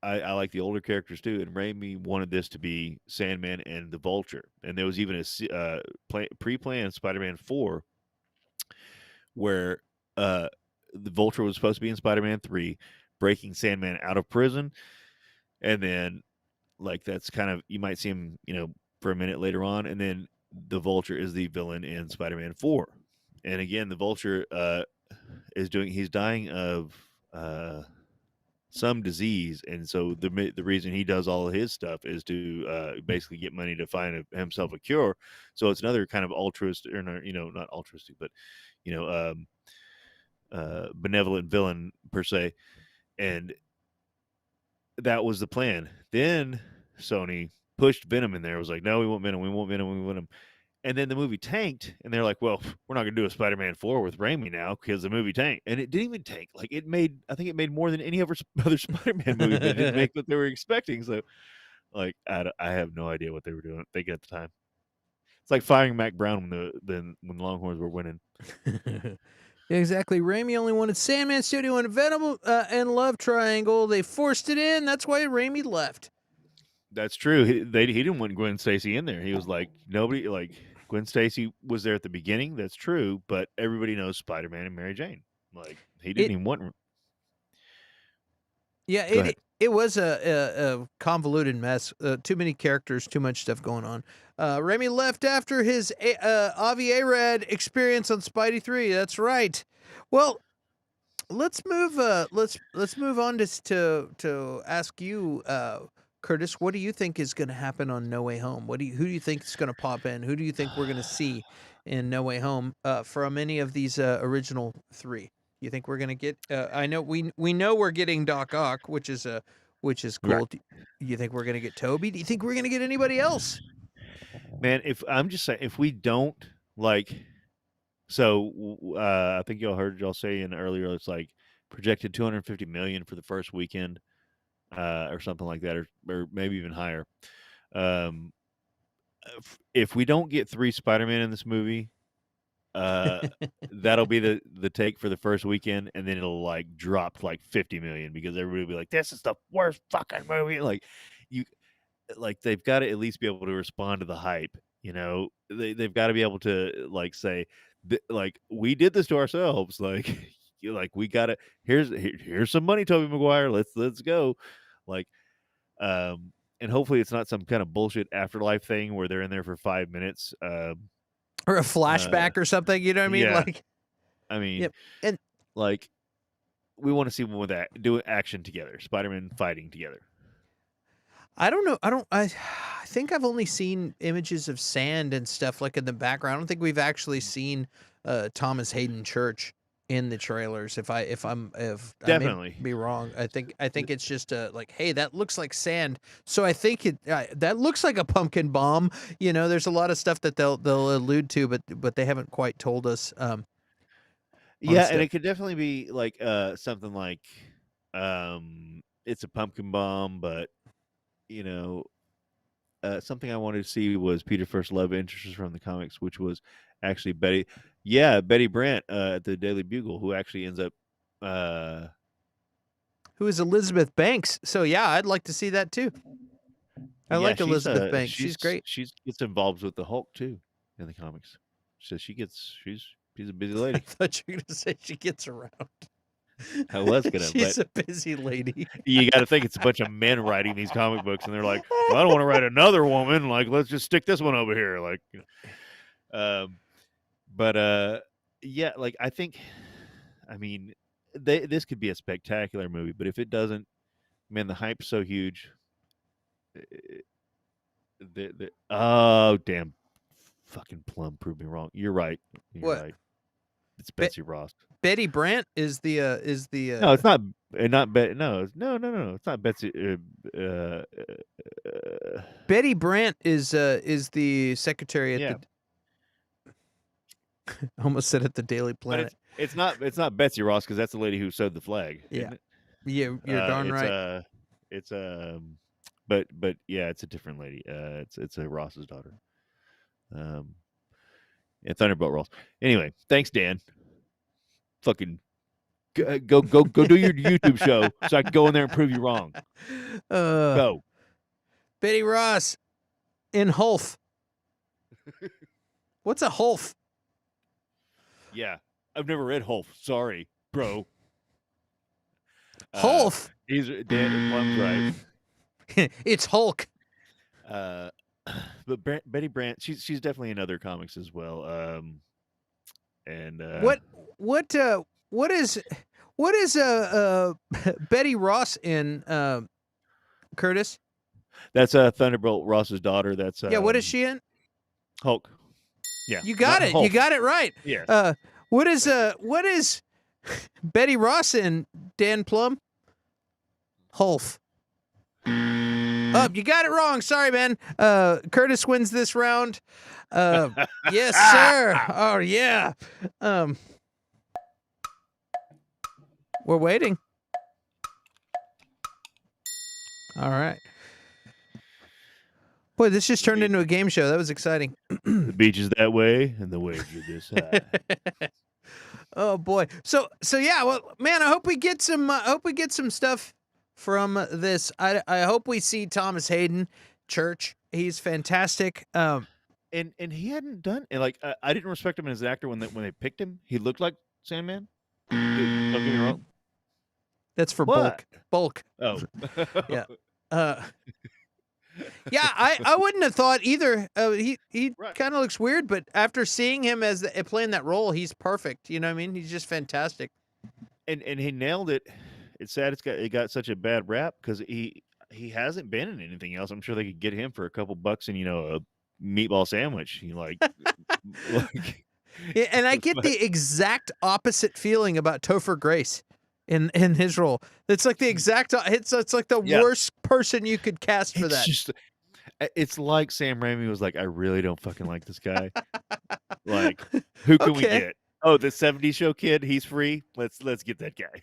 I like the older characters too. And Raimi wanted this to be Sandman and the Vulture, and there was even a pre-planned Spider-Man 4 where the Vulture was supposed to be in Spider-Man 3, breaking Sandman out of prison, and then like that's kind of, you might see him, for a minute later on, and then the Vulture is the villain in Spider-Man 4. And again, the Vulture he's dying of some disease, and so the reason he does all of his stuff is to basically get money to find himself a cure. So it's another kind of altruistic, or not altruistic, but benevolent villain per se. And that was the plan. Then Sony pushed Venom in there. It was like, no, we want Venom, we want Venom, we want him. And then the movie tanked, and they're like, well, we're not going to do a Spider-Man 4 with Raimi now because the movie tanked. And it didn't even tank. Like, I think it made more than any other Spider-Man movie, but it didn't make what they were expecting. So, like, I have no idea what they were doing thinking at the time. It's like firing Mac Brown when the Longhorns were winning. Yeah, exactly. Raimi only wanted Sandman Studio and Venom and Love Triangle. They forced it in. That's why Raimi left. That's true. He didn't want Gwen Stacy in there. He was like, nobody, like, Gwen Stacy was there at the beginning. That's true, but everybody knows Spider-Man and Mary Jane. Like, he didn't even want. Yeah, it was a convoluted mess. Too many characters, too much stuff going on. Raimi left after his Avi Arad experience on Spidey 3. That's right. Well, let's move. Let's move on to ask you, Curtis. What do you think is going to happen on No Way Home? Who do you think is going to pop in? Who do you think we're going to see in No Way Home from any of these original three? You think we're going to get? I know we know we're getting Doc Ock, which is which is Right. cool. Do you think we're gonna get Toby? Do you think we're gonna get anybody else? Man, if I'm just saying, if we don't like, so I think y'all saying earlier, it's like projected 250 million for the first weekend, or something like that, or maybe even higher. Um, if we don't get 3 Spider-Man in this movie, that'll be the take for the first weekend, and then it'll like drop to like 50 million because everybody will be like, "This is the worst fucking movie." You, they've got to at least be able to respond to the hype. They've got to be able to like say, like, we did this to ourselves. Like, we got to here's some money, Tobey Maguire. Let's go. Like, and hopefully it's not some kind of bullshit afterlife thing where they're in there for 5 minutes. Or a flashback or something, you know what I mean? Yeah. Like, I mean, yep. And like, we want to see them with that do action together, Spider-Man fighting together. I don't know. I think I've only seen images of sand and stuff like in the background. I don't think we've actually seen Thomas Hayden Church in the trailers. If I Definitely may be wrong, I think it's just like, hey, that looks like sand. So I think that looks like a pumpkin bomb. There's a lot of stuff that they'll allude to, but they haven't quite told us. Yeah, and it could definitely be like something like it's a pumpkin bomb, but something I wanted to see was Peter's first love interest from the comics, which was actually Betty Brant at the Daily Bugle, who actually ends up who is Elizabeth Banks. So yeah, I'd like to see that too. I like Elizabeth Banks. She's great. She gets involved with the Hulk too in the comics. So she's a busy lady. I thought you were gonna say she gets around. I was gonna. She's a busy lady. You got to think it's a bunch of men writing these comic books, and they're like, "Well, I don't want to write another woman. Like, let's just stick this one over here." Like, yeah. Like, I think, I mean, this could be a spectacular movie, but if it doesn't, man, the hype's so huge. Oh damn, fucking Plum proved me wrong. You're right. You're right. It's Betsy Ross. Betty Brant is the No, it's not. Not Bet. No. It's not Betsy. Betty Brant is the secretary at the. Almost said at the Daily Planet. But it's not Betsy Ross because that's the lady who sewed the flag. Yeah. Isn't it? Yeah, you're darn right. But yeah, it's a different lady. It's a Ross's daughter. Yeah, Thunderbolt Ross. Anyway, thanks, Dan. Fucking go do your YouTube show so I can go in there and prove you wrong. Go. Betty Ross in Hulf. What's a Hulf? Yeah, I've never read Hulf. Sorry, bro. Hulf. He's Dan Plum's right. It's Hulk. But Betty Brant, she's definitely in other comics as well. And what is Betty Ross in Curtis? That's Thunderbolt Ross's daughter. That's what is she in? Hulk. Yeah, you got it. Hulk. You got it right. Yeah. What is Betty Ross in, Dan Plum? Hulf. Oh, you got it wrong. Sorry, man. Curtis wins this round. Yes, sir. Oh, yeah. We're waiting. All right. Boy, this just turned into a game show. That was exciting. The beach is that way, and the waves are this high. Oh boy. So yeah. Well, man, I hope we get some stuff from this. I hope we see Thomas Hayden Church. He's fantastic. And he hadn't done it. Like I didn't respect him as an actor when they picked him. He looked like Sandman. Don't get me wrong. That's for what? Bulk. Oh. Yeah. Yeah, I wouldn't have thought either. He Right. kind of looks weird, but after seeing him as playing that role, he's perfect. You know what I mean? He's just fantastic. And he nailed it. It's sad it got such a bad rap because he hasn't been in anything else. I'm sure they could get him for a couple bucks and a meatball sandwich. Yeah, and I get the exact opposite feeling about Topher Grace. in his role. It's like the exact. It's like the Yeah. worst person you could cast for It's that. just, it's like Sam Raimi was like, I really don't fucking like this guy. Like, who can we Okay. get? Oh, the '70s show kid. He's free. Let's get that guy.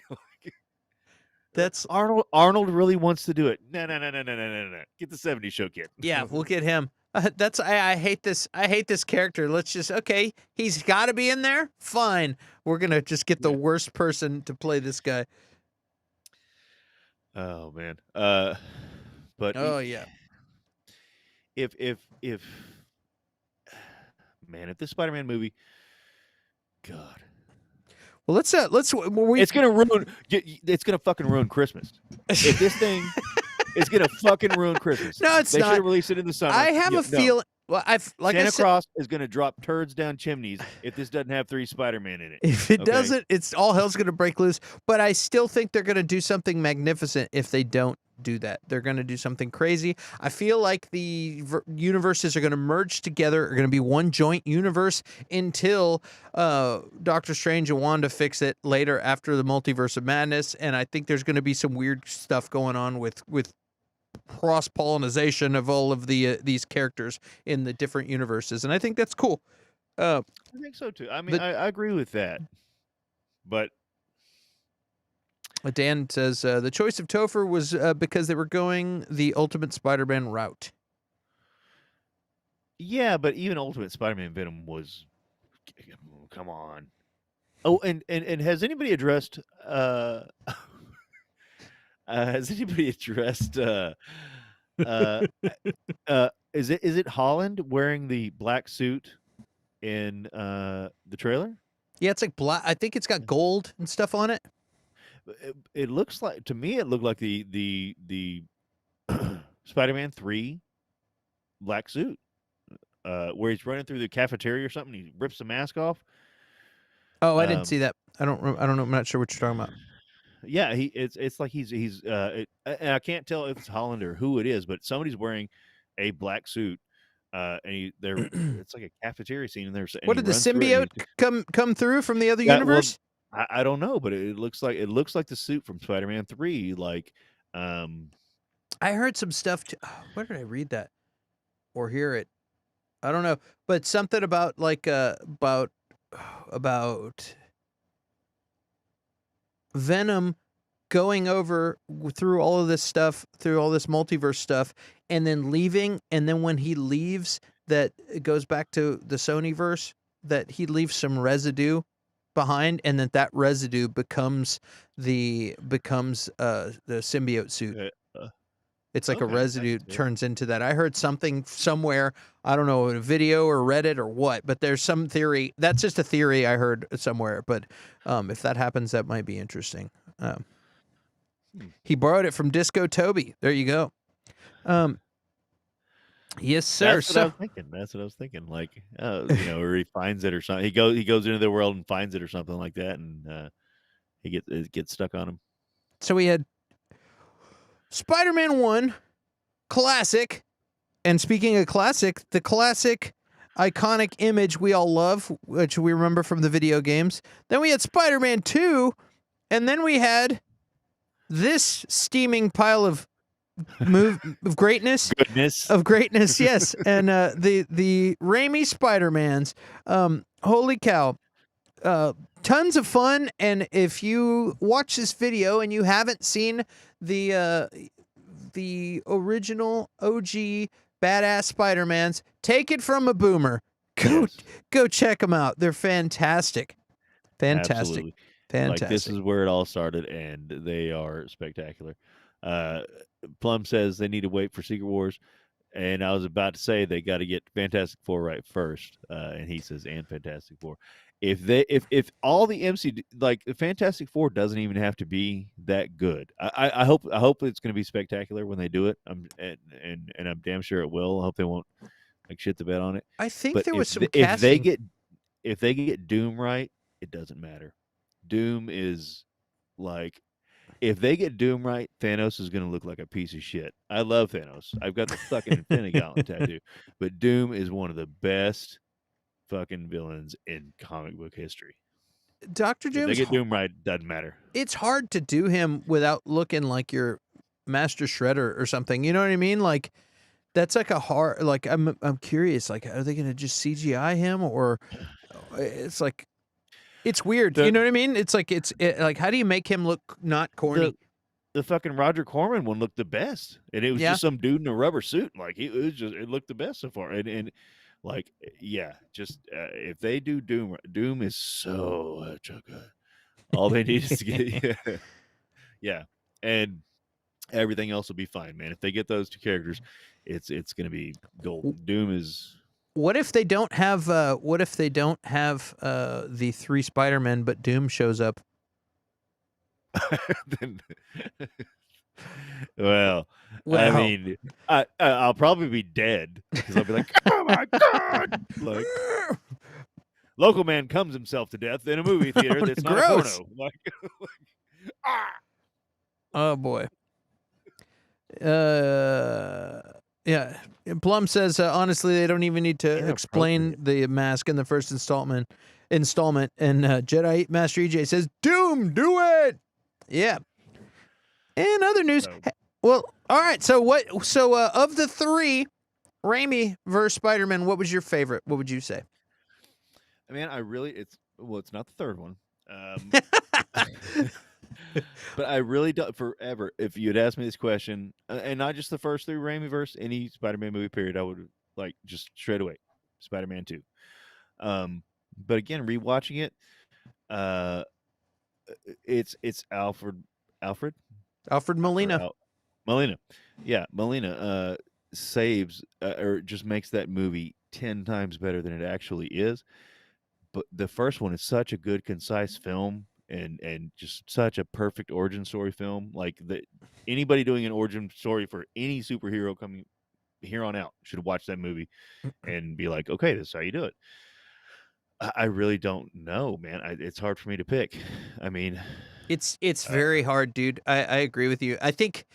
That's Arnold really wants to do it. No. Get the '70s show kid. yeah. We'll get him. I hate this. I hate this character. Let's just okay. He's got to be in there. Fine. We're gonna just get the worst person to play this guy. Oh man. But Oh yeah. if man, if this Spider-Man movie, God, Well, let's it's gonna ruin. It's gonna fucking ruin Christmas. If this thing is gonna fucking ruin Christmas. No, it's they not. should have released it in the summer. I have a feeling. Well, like I Santa said, Claus is gonna drop turds down chimneys if this doesn't have 3 Spider-Man in it. if it doesn't, it's all hell's gonna break loose. But I still think they're gonna do something magnificent if they don't do that. They're gonna do something crazy. I feel like the universes are gonna merge together. Are gonna be one joint universe until Doctor Strange and Wanda fix it later after the Multiverse of Madness. And I think there's gonna be some weird stuff going on with cross-pollination of all of the these characters in the different universes, and I think that's cool. I think so too. I mean, I agree with that, but Dan says the choice of Topher was because they were going the Ultimate Spider-Man route. yeah, but even Ultimate Spider-Man Venom was, come on. Oh, and has anybody addressed? Has anybody addressed? Is it Holland wearing the black suit in the trailer? Yeah, it's like black. I think it's got gold and stuff on it. It looks like, to me, it looked like the Spider-Man 3 black suit, where he's running through the cafeteria or something. He rips the mask off. Oh, I didn't see that. I don't know. I'm not sure what you're talking about. Yeah, it's like he's and I can't tell if it's Holland or who it is, but somebody's wearing a black suit, and it's like a cafeteria scene, and there's What did the symbiote come through from the other universe? I don't know, but it looks like the suit from Spider-Man 3. Like, I heard some stuff. Where did I read that or hear it? I don't know, but something about like about Venom going over through all of this stuff, through all this multiverse stuff, and then leaving. And then when he leaves, that it goes back to the Sony verse, that he leaves some residue behind, and that residue becomes the symbiote suit. It's like a residue turns into that. I heard something somewhere, I don't know, in a video or Reddit or what, but there's some theory. That's just a theory I heard somewhere. But if that happens, that might be interesting. He borrowed it from Disco Toby. There you go. Yes, sir. That's what I was thinking. That's what I was thinking. Like, or he finds it or something. He goes into the world and finds it or something like that, and it gets stuck on him. So we had Spider-Man 1, classic. And speaking of classic, the classic iconic image we all love, which we remember from the video games. Then we had Spider-Man 2, and then we had this steaming pile of greatness. Of greatness, yes. And the Raimi Spider-Mans. Holy cow. Tons of fun, and if you watch this video and you haven't seen the original OG badass Spider-Mans, take it from a boomer. Go check them out. They're fantastic. Absolutely. Fantastic. Like, this is where it all started, and they are spectacular. Plum says they need to wait for Secret Wars, and I was about to say they got to get Fantastic Four right first, and he says and Fantastic Four. If all the MC, like, the Fantastic Four doesn't even have to be that good. I hope it's going to be spectacular when they do it. And I'm damn sure it will. I hope they won't like shit the bed on it. I think But there was some casting. If they get Doom right, it doesn't matter. Doom is like, if they get Doom right, Thanos is going to look like a piece of shit. I love Thanos. I've got the fucking Infinity Gauntlet tattoo, but Doom is one of the best fucking villains in comic book history. Doctor If they Doom's get Doom right, doesn't matter. it's hard to do him without looking like your Master Shredder or something. You know what I mean? Like that's like a hard. Like I'm curious. Like, are they gonna just CGI him or it's like it's weird. You The know what I mean? It's like like how do you make him look not corny? the fucking Roger Corman one looked the best, and it was Yeah. just some dude in a rubber suit. Like it looked the best so far, and like yeah, just if they do Doom, Doom is so good. All they need is to get yeah, and everything else will be fine, man. If they get those two characters, it's gonna be golden. Doom is. What if they don't have the 3 Spider-Men but Doom shows up? Then, well, I Well, mean, I'll probably be dead because I'll be like, oh my god, like local man comes himself to death in a movie theater that's not a Gross. porno. Like, ah. oh boy. Yeah. And Plum says honestly they don't even need to explain the mask in the first installment. And Jedi Master EJ says, "Doom, do it." Yeah. And other news. Well, all right. So what? So of the 3 Raimi-verse Spider-Man, what was your favorite? What would you say? I mean, it's not the third one. But I really don't forever. If you'd asked me this question, and not just the first 3 Raimi-verse, any Spider-Man movie period, I would like just straight away Spider-Man 2. But again, rewatching it, it's Alfred Molina. Molina, yeah, Molina saves or just makes that movie 10 times better than it actually is. But the first one is such a good, concise film, and just such a perfect origin story film. Like anybody doing an origin story for any superhero coming here on out should watch that movie and be like, okay, this is how you do it. I really don't know, man. It's hard for me to pick. I mean, it's very hard, dude. I agree with you. I think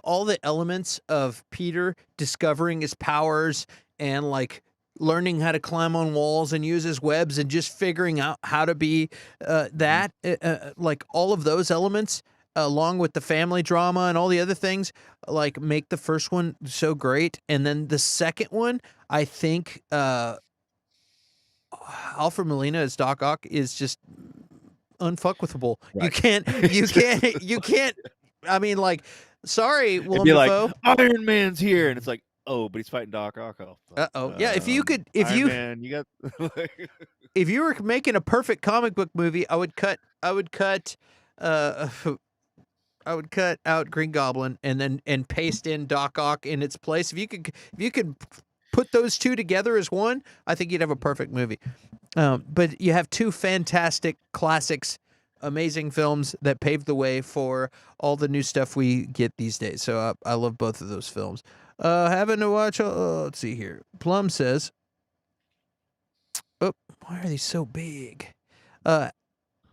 all the elements of Peter discovering his powers and like learning how to climb on walls and use his webs and just figuring out how to be like all of those elements along with the family drama and all the other things like make the first one so great. And then the second one, I think Alfred Molina as Doc Ock is just unfuckwithable. Right. You can't. I mean, like, sorry, Willem be Dafoe. like, Iron Man's here, and it's like, oh, but he's fighting Doc Ock. Yeah, if you Iron Man, you got. if you were making a perfect comic book movie, I would cut out Green Goblin and paste in Doc Ock in its place. If you could put those two together as one, I think you'd have a perfect movie. But you have 2 fantastic classics, amazing films that paved the way for all the new stuff we get these days. So I love both of those films. Having to watch, let's see here. Plum says, oh, why are they so big?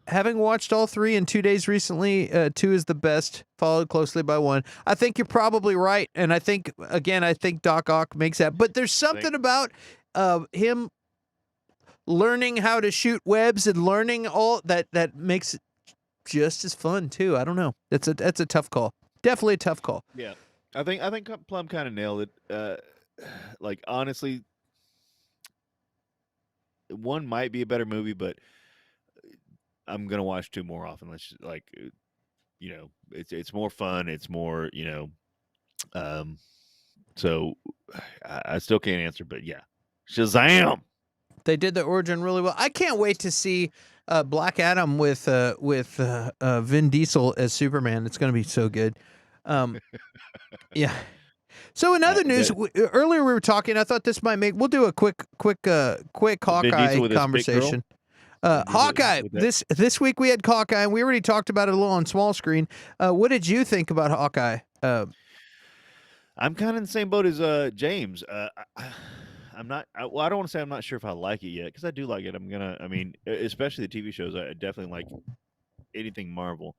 Having watched all 3 in 2 days recently, 2 is the best, followed closely by 1. I think you're probably right, and I think Doc Ock makes that. But there's something about him learning how to shoot webs and learning all that makes it just as fun too. I don't know. That's a tough call. Definitely a tough call. Yeah, I think Plum kind of nailed it. Like honestly, 1 might be a better movie, but I'm gonna watch 2 more often. Let's just, like, it's more fun. It's more, so I still can't answer, but yeah, Shazam. They did the origin really well. I can't wait to see Black Adam with Vin Diesel as Superman. It's going to be so good. Yeah. So in other news, earlier we were talking. I thought this might we'll do a quick Hawkeye conversation. Hawkeye. This week we had Hawkeye, and we already talked about it a little on small screen. What did you think about Hawkeye? I'm kind of in the same boat as James. I'm not. I don't want to say I'm not sure if I like it yet, because I do like it. I mean, especially the TV shows. I definitely like anything Marvel.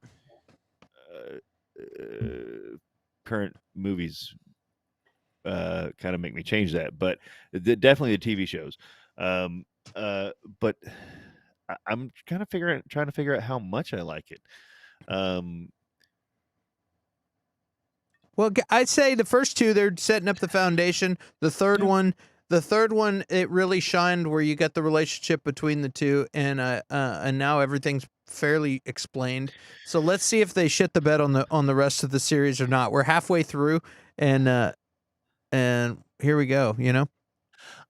Current movies kind of make me change that, but definitely the TV shows. But I'm trying to figure out how much I like it. Um, Well, I'd say the first two, they're setting up the foundation. The third Yeah. one, it really shined where you got the relationship between the two, and now everything's fairly explained. So let's see if they shit the bed on the rest of the series or not. We're halfway through, and here we go. You know.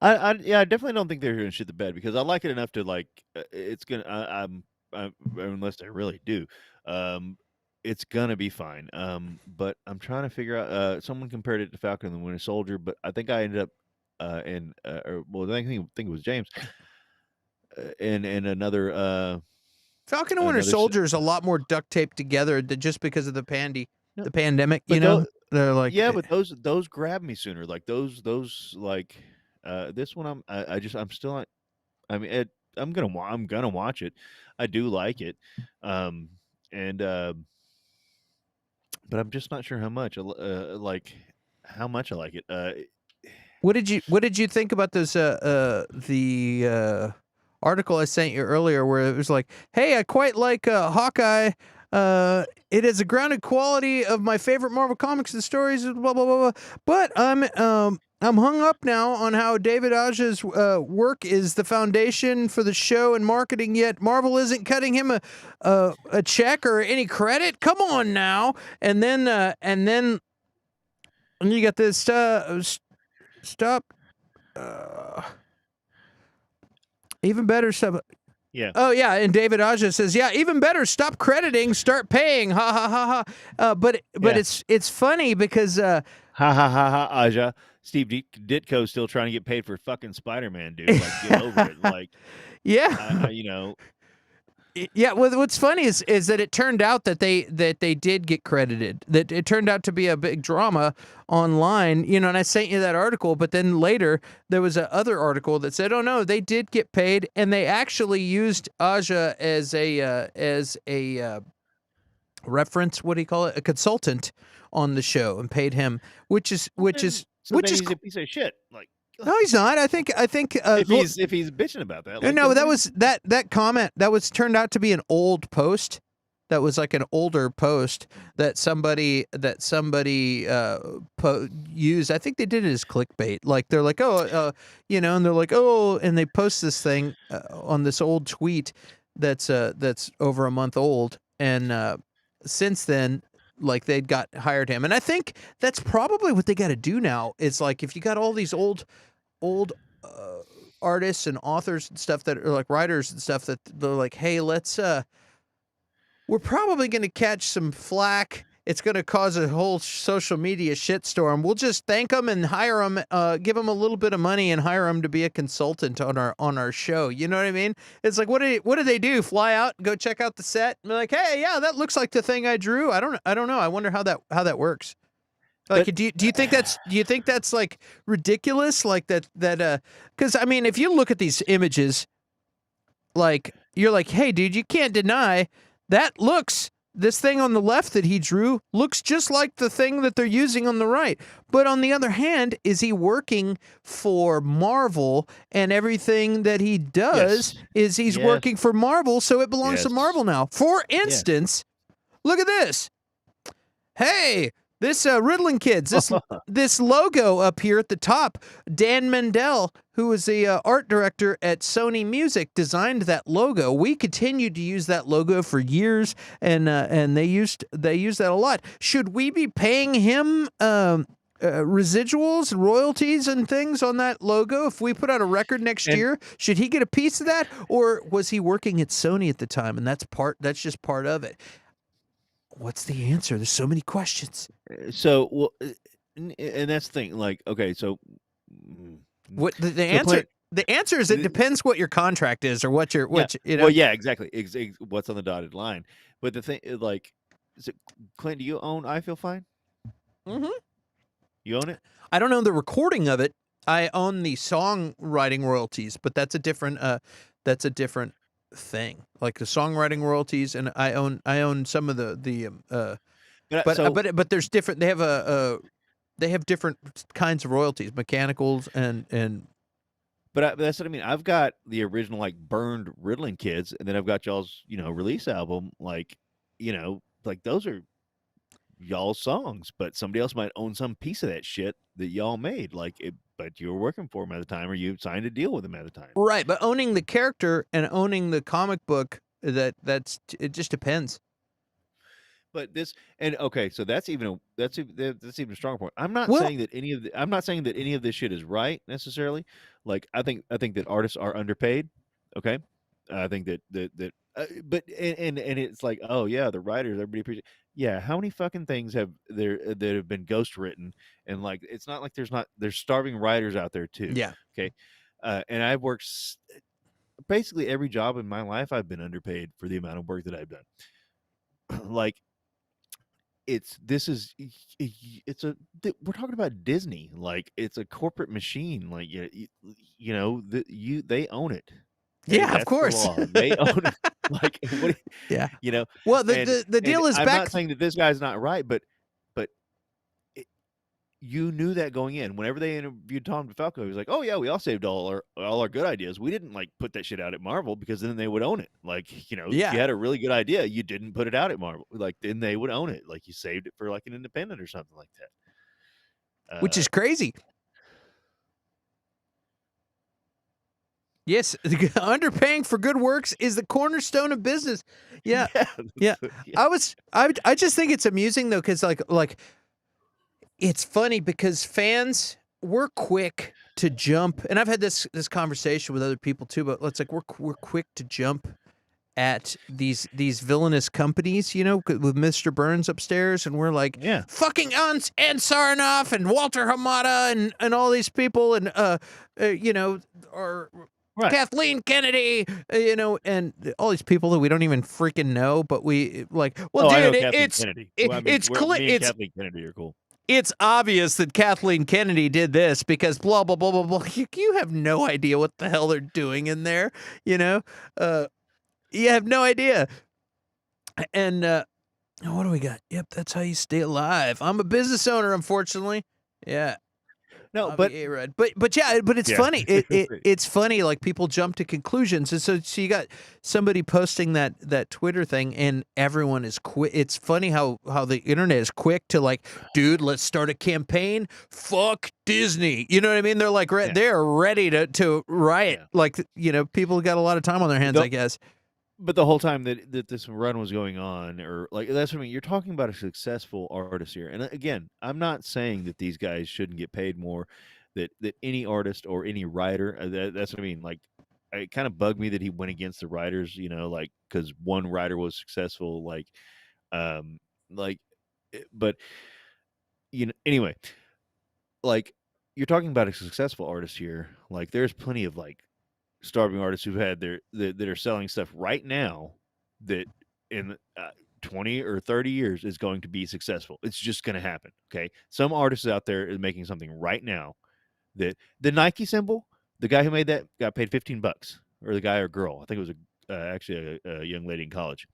yeah, I definitely don't think they're gonna shit the bed because I like it enough to like. It's gonna. Unless they really do, um, it's gonna be fine. But I'm trying to figure out. Someone compared it to Falcon and the Winter Soldier, but I think I ended up, I think it was James, in Falcon and Winter another. Soldier is a lot more duct taped together just because of the No, the pandemic. but You know, they're like, yeah, but those grab me sooner. Like those like this one I'm still not. I mean, I'm gonna watch it. I do like it, um, and but I'm just not sure how much. Like how much I like it. What did you think about this the article I sent you earlier where it was like, "Hey, I quite like Hawkeye. It has a grounded quality of my favorite Marvel comics and stories, blah blah blah blah. But I'm hung up now on how David Aja's work is the foundation for the show and marketing. Yet Marvel isn't cutting him a check or any credit. Come on now." And then you got this stop. Even better stuff. yeah, Oh yeah, and David Aja says, "Yeah, even better. Stop crediting, start paying." Ha ha ha ha. But yeah. it's funny because Ha ha ha ha. Aja, Steve Ditko's still trying to get paid for fucking Spider-Man, dude. Like, get over it. Like, yeah. you know, Yeah, what's funny is that it turned out that they did get credited. That it turned out to be a big drama online, you know. And I sent you that article, but then later there was a other article that said, "Oh no, they did get paid, and they actually used Aja as a reference. What do you call it? A consultant on the show, and paid him, which is so then he's a piece of shit. Like, no, he's not. I think if he's bitching about that, like, no, that was that comment that was turned out to be an old post. That was like an older post that somebody used. I think they did it as clickbait. Like they're like, oh, you know, and they're like, oh, and they post this thing on this old tweet that's over a month old, and since then, like they'd got hired him, and I think that's probably what they got to do now. It's like if you got all these old artists and authors and stuff that are like writers and stuff that they're like, hey, let's we're probably going to catch some flack. It's going to cause a whole social media shitstorm. We'll just thank them and hire them, give them a little bit of money and hire them to be a consultant on our show. You know what I mean? It's like, what do they do? Fly out and go check out the set and be like, hey, yeah, that looks like the thing I drew. I don't know. I wonder how that works. Like, do you think that's like ridiculous? Like that because I mean, if you look at these images, like you're like, hey, dude, you can't deny that this thing on the left that he drew looks just like the thing that they're using on the right. But on the other hand, is he working for Marvel and everything that he does is he's working for Marvel, so it belongs to Marvel now. For instance, look at this. Hey, this Riddling Kids, this logo up here at the top, Dan Mendel, who was the art director at Sony Music, designed that logo. We continued to use that logo for years, and they used that a lot. Should we be paying him residuals, royalties, and things on that logo if we put out a record next year? Should he get a piece of that, or was he working at Sony at the time, and that's just part of it? What's the answer? There's so many questions. So, well, and that's the thing. Like, okay, so what the answer? The answer is it depends what your contract is or what you know. Well, yeah, exactly. What's on the dotted line? But the thing, like, Clint, do you own "I Feel Fine"? Mm-hmm. You own it? I don't own the recording of it. I own the songwriting royalties, but that's a different thing. Like the songwriting royalties, and I own some of but there's different. They have different kinds of royalties, mechanicals and But that's what I mean. I've got the original like burned Riddling Kids, and then I've got y'all's release album. Like like those are y'all's songs, but somebody else might own some piece of that shit that y'all made. But you were working for them at the time, or you signed a deal with them at the time. Right, but owning the character and owning the comic book, that's it just depends. But okay, so that's even a stronger point. I'm not Well- saying that any of this shit is right necessarily. Like I think that artists are underpaid. Okay, I think but it's like, oh yeah, the writers, everybody appreciate. Yeah, how many fucking things have there that have been ghost written, and like it's not like there's starving writers out there too. Yeah. Okay, and I've worked basically every job in my life. I've been underpaid for the amount of work that I've done. Like we're talking about Disney. Like it's a corporate machine. Like they own it. Okay? Yeah, of That's the course. law. They own it. Like what? Yeah. You know. Well, And- the deal and is I'm back. not saying that this guy's not right, but you knew that going in. Whenever they interviewed Tom DeFalco, he was like, "Oh yeah, we all saved all our good ideas. We didn't like put that shit out at Marvel because then they would own it. Like if Yeah. you had a really good idea, you didn't put it out at Marvel. Like then they would own it. Like you saved it for like an independent or something like that." Which is crazy. Yes, underpaying for good works is the cornerstone of business. Yeah. Yeah. I just think it's amusing though, because like it's funny because fans, we're quick to jump, and I've had this conversation with other people too. But it's like we're quick to jump at these villainous companies, with Mr. Burns upstairs, and we're like, Yeah. fucking Ann Sarnoff and Walter Hamada and all these people, and or Right. Kathleen Kennedy, and all these people that we don't even freaking know, but we like. Well, I know dude, Kathleen it's Kennedy. it- Well, I mean, it's me clear. and It's Kathleen Kennedy are cool. it's obvious that Kathleen Kennedy did this because blah blah blah blah blah. You have no idea what the hell they're doing in there, you have no idea. And what do we got? Yep, that's how you stay alive. I'm a business owner, unfortunately. Yeah. No, I'll but be A-Rod. But it's Yeah. funny. It's funny. Like people jump to conclusions, and so you got somebody posting that Twitter thing, and everyone is quick. It's funny how the internet is quick to like, dude, let's start a campaign. Fuck Disney. You know what I mean? They're like, Yeah. they're ready to riot. Yeah. Like people got a lot of time on their hands, I guess. But the whole time that this run was going on, or like that's what I mean. You're talking about a successful artist here, and again, I'm not saying that these guys shouldn't get paid more. That any artist or any writer, that's what I mean. Like, it kind of bugged me that he went against the writers. Like because one writer was successful. But anyway, like you're talking about a successful artist here. Like, there's plenty of like starving artists who've had that are selling stuff right now that in 20 or 30 years is going to be successful. It's just going to happen. Okay. Some artists out there is making something right now that the Nike symbol, the guy who made that got paid $15, or the guy or girl. I think it was actually a young lady in college.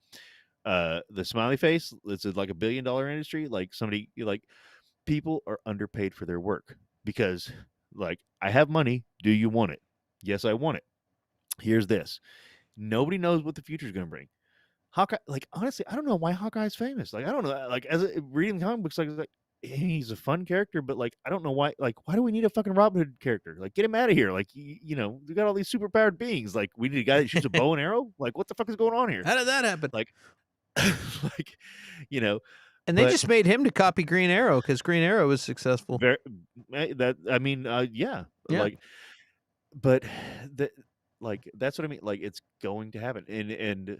The smiley face, it's like $1 billion industry. Like somebody like people are underpaid for their work because like, I have money. Do you want it? Yes, I want it. Here's this. Nobody knows what the future is going to bring. Hawkeye, like honestly, I don't know why Hawkeye's famous. Like I don't know. Like reading comic books, like he's a fun character, but like I don't know why. Like why do we need a fucking Robin Hood character? Like get him out of here. Like we got all these super powered beings. Like we need a guy that shoots a bow and arrow. Like what the fuck is going on here? How did that happen? Like, like And they but- just made him to copy Green Arrow because Green Arrow was successful. yeah. Yeah. Like, but that's what I mean. Like it's going to happen, and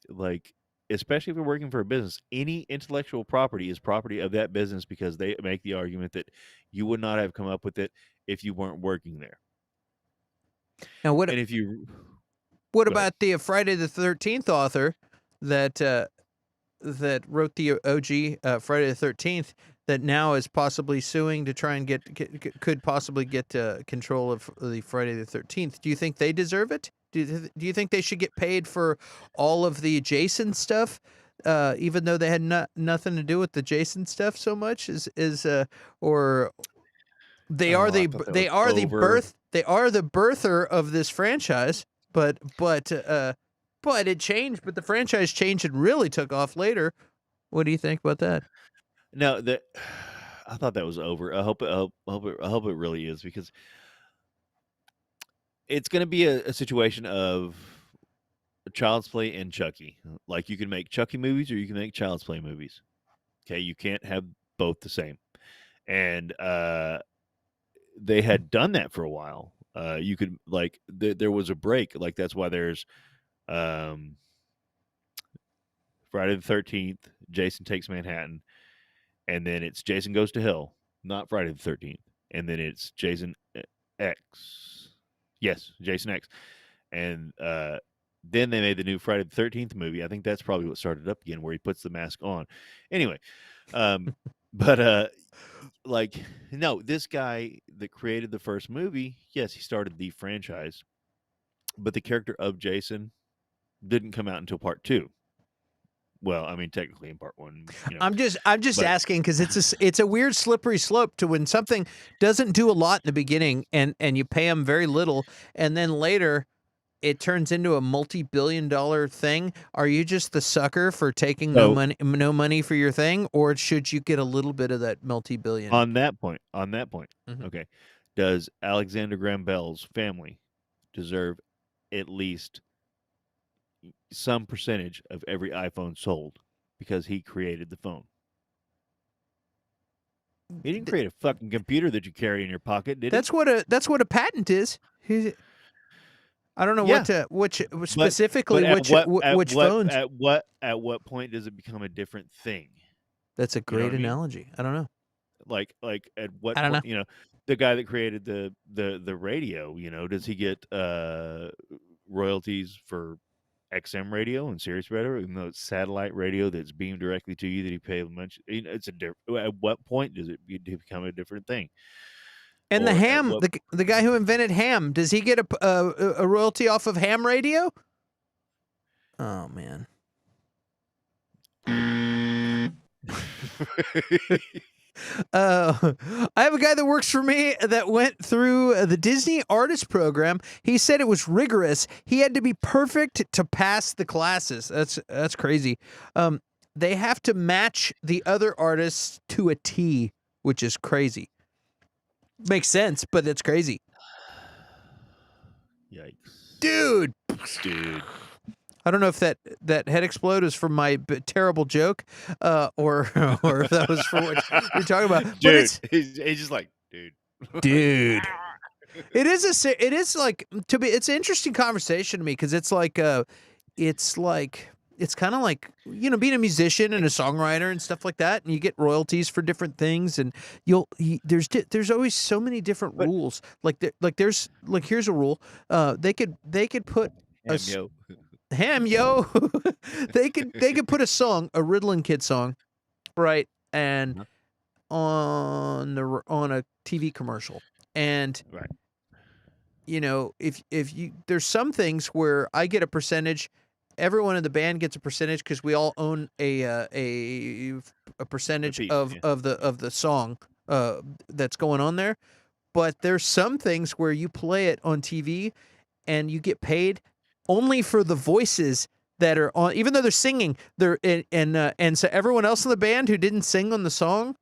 like especially if you're working for a business, any intellectual property is property of that business because they make the argument that you would not have come up with it if you weren't working there. Now what And if you What Go ahead. about the Friday the 13th author that wrote the OG Friday the 13th that now is possibly suing to try and could possibly get control of the Friday the 13th? Do you think they deserve it? Do you think they should get paid for all of the Jason stuff, even though they had nothing to do with the Jason stuff so much? Or They Oh, are I the thought that they was are the over. birther of this franchise, but it changed. But the franchise changed and really took off later. What do you think about that? No, that I thought that was over. I hope it really is, because it's going to be a situation of Child's Play and Chucky. Like, you can make Chucky movies or you can make Child's Play movies. Okay, you can't have both the same. And they had done that for a while. You could, like, there was a break. Like, that's why there's um, Friday the 13th, Jason Takes Manhattan, and then it's Jason Goes to Hell, not Friday the 13th, and then it's Jason X. Yes, Jason X. And then they made the new Friday the 13th movie. I think that's probably what started up again, where he puts the mask on. Anyway, but like, no, this guy that created the first movie, yes, he started the franchise, but the character of Jason didn't come out until part 2. Well, I mean, technically in part 1, I'm just but asking because it's a weird slippery slope to when something doesn't do a lot in the beginning and you pay them very little, and then later it turns into a multi-billion-dollar thing. Are you just the sucker for taking no so money for your thing, or should you get a little bit of that multi-billion? on that point, Mhm. okay, does Alexander Graham Bell's family deserve at least some percentage of every iPhone sold because he created the phone? He didn't create a fucking computer that you carry in your pocket, did he? That's what a patent is. I don't know Yeah, which but specifically at which phones. at what point does it become a different thing? That's a You know great what I mean? analogy. I don't know. Like at what I don't know. point, the guy that created the radio, does he get royalties for XM radio and Sirius radio, even though it's satellite radio that's beamed directly to you that he paid a bunch? It's a different. At what point does it become a different thing? And the Or at ham, what? the guy who invented ham, does he get a royalty off of ham radio? Oh man. I have a guy that works for me that went through the Disney Artist Program. He said it was rigorous. He had to be perfect to pass the classes. That's crazy. They have to match the other artists to a T, which is crazy. Makes sense, but it's crazy. Yikes, Dude. I don't know if that head explode is from my terrible joke, or or if that was for what you're talking about. But dude, he's just like, dude. It is like it's an interesting conversation to me because it's kind of like being a musician and a songwriter and stuff like that, and you get royalties for different things, and there's always so many different rules. Here's a rule. They could put ham yo. They could put a song, a Riddlin' Kid song, right, and on a TV commercial, and right. if you there's some things where I get a percentage, everyone in the band gets a percentage because we all own a percentage piece, of the song that's going on there. But there's some things where you play it on TV and you get paid only for the voices that are on, even though they're singing. And so everyone else in the band who didn't sing on the song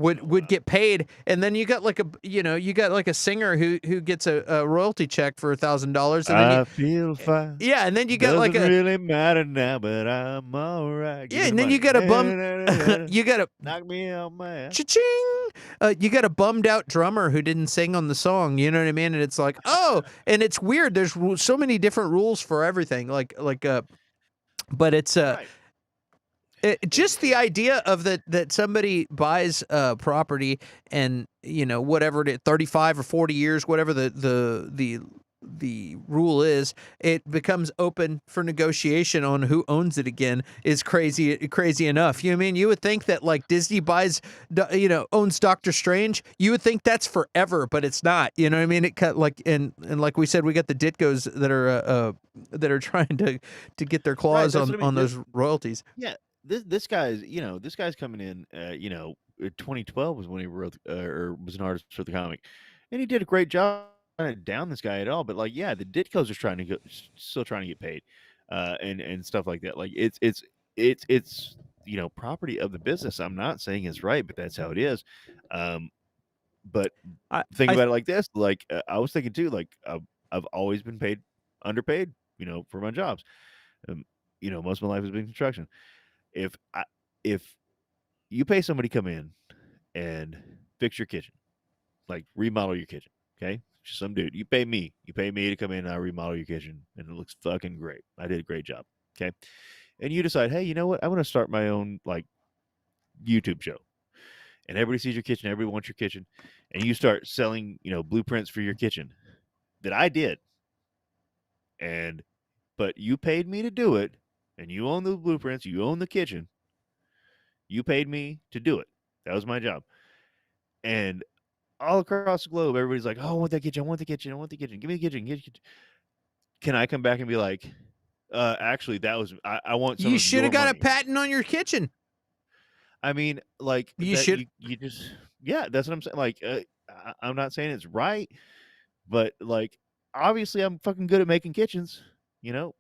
would get paid, and then you got like a singer who gets a royalty check for $1,000, and then I feel fine. yeah, and then you got Doesn't really matter now, but I'm all right. yeah, and then you got a bum, you got a knock me out, man. cha-ching. You got a bummed out drummer who didn't sing on the song. You know what I mean? And it's like, oh, and it's weird. There's so many different rules for everything. But it's Right. just the idea of that somebody buys property and whatever it is, 35 or 40 years, whatever the rule is, it becomes open for negotiation on who owns it again is crazy enough. You know what I mean? You would think that like Disney owns Doctor Strange. You would think that's forever, but it's not. You know what I mean? It cut like and like we said, we got the Ditkos that are trying to get their claws Right, that's what I mean. on those royalties. Yeah, this guy's coming in, 2012 was when he wrote or was an artist for the comic, and he did a great job. Trying to down this guy at all, but like, yeah, the Ditkos are still trying to get paid, and stuff like that. Like, it's property of the business. I'm not saying it's right, but that's how it is. But I, think I about it like this: like, I was thinking too. Like, I've always been underpaid, for my jobs. Most of my life has been construction. If I, if you pay somebody to come in and fix your kitchen, like remodel your kitchen, okay? Just some dude. You pay me to come in and I remodel your kitchen, and it looks fucking great. I did a great job, okay? And you decide, hey, you know what? I want to start my own like YouTube show, and everybody sees your kitchen, everybody wants your kitchen, and you start selling, blueprints for your kitchen that I did, but you paid me to do it, and you own the blueprints, you own the kitchen, you paid me to do it. That was my job, and all across the globe, everybody's like, "Oh, I want that kitchen. I want the kitchen. I want the kitchen. Give me the kitchen. Give me the kitchen." Can I come back and be like, actually, that was I want some you of should your have got a money. patent on your kitchen. I mean, like You that. should. You just yeah. That's what I'm saying. Like, I'm not saying it's right, but like, obviously, I'm fucking good at making kitchens. You know.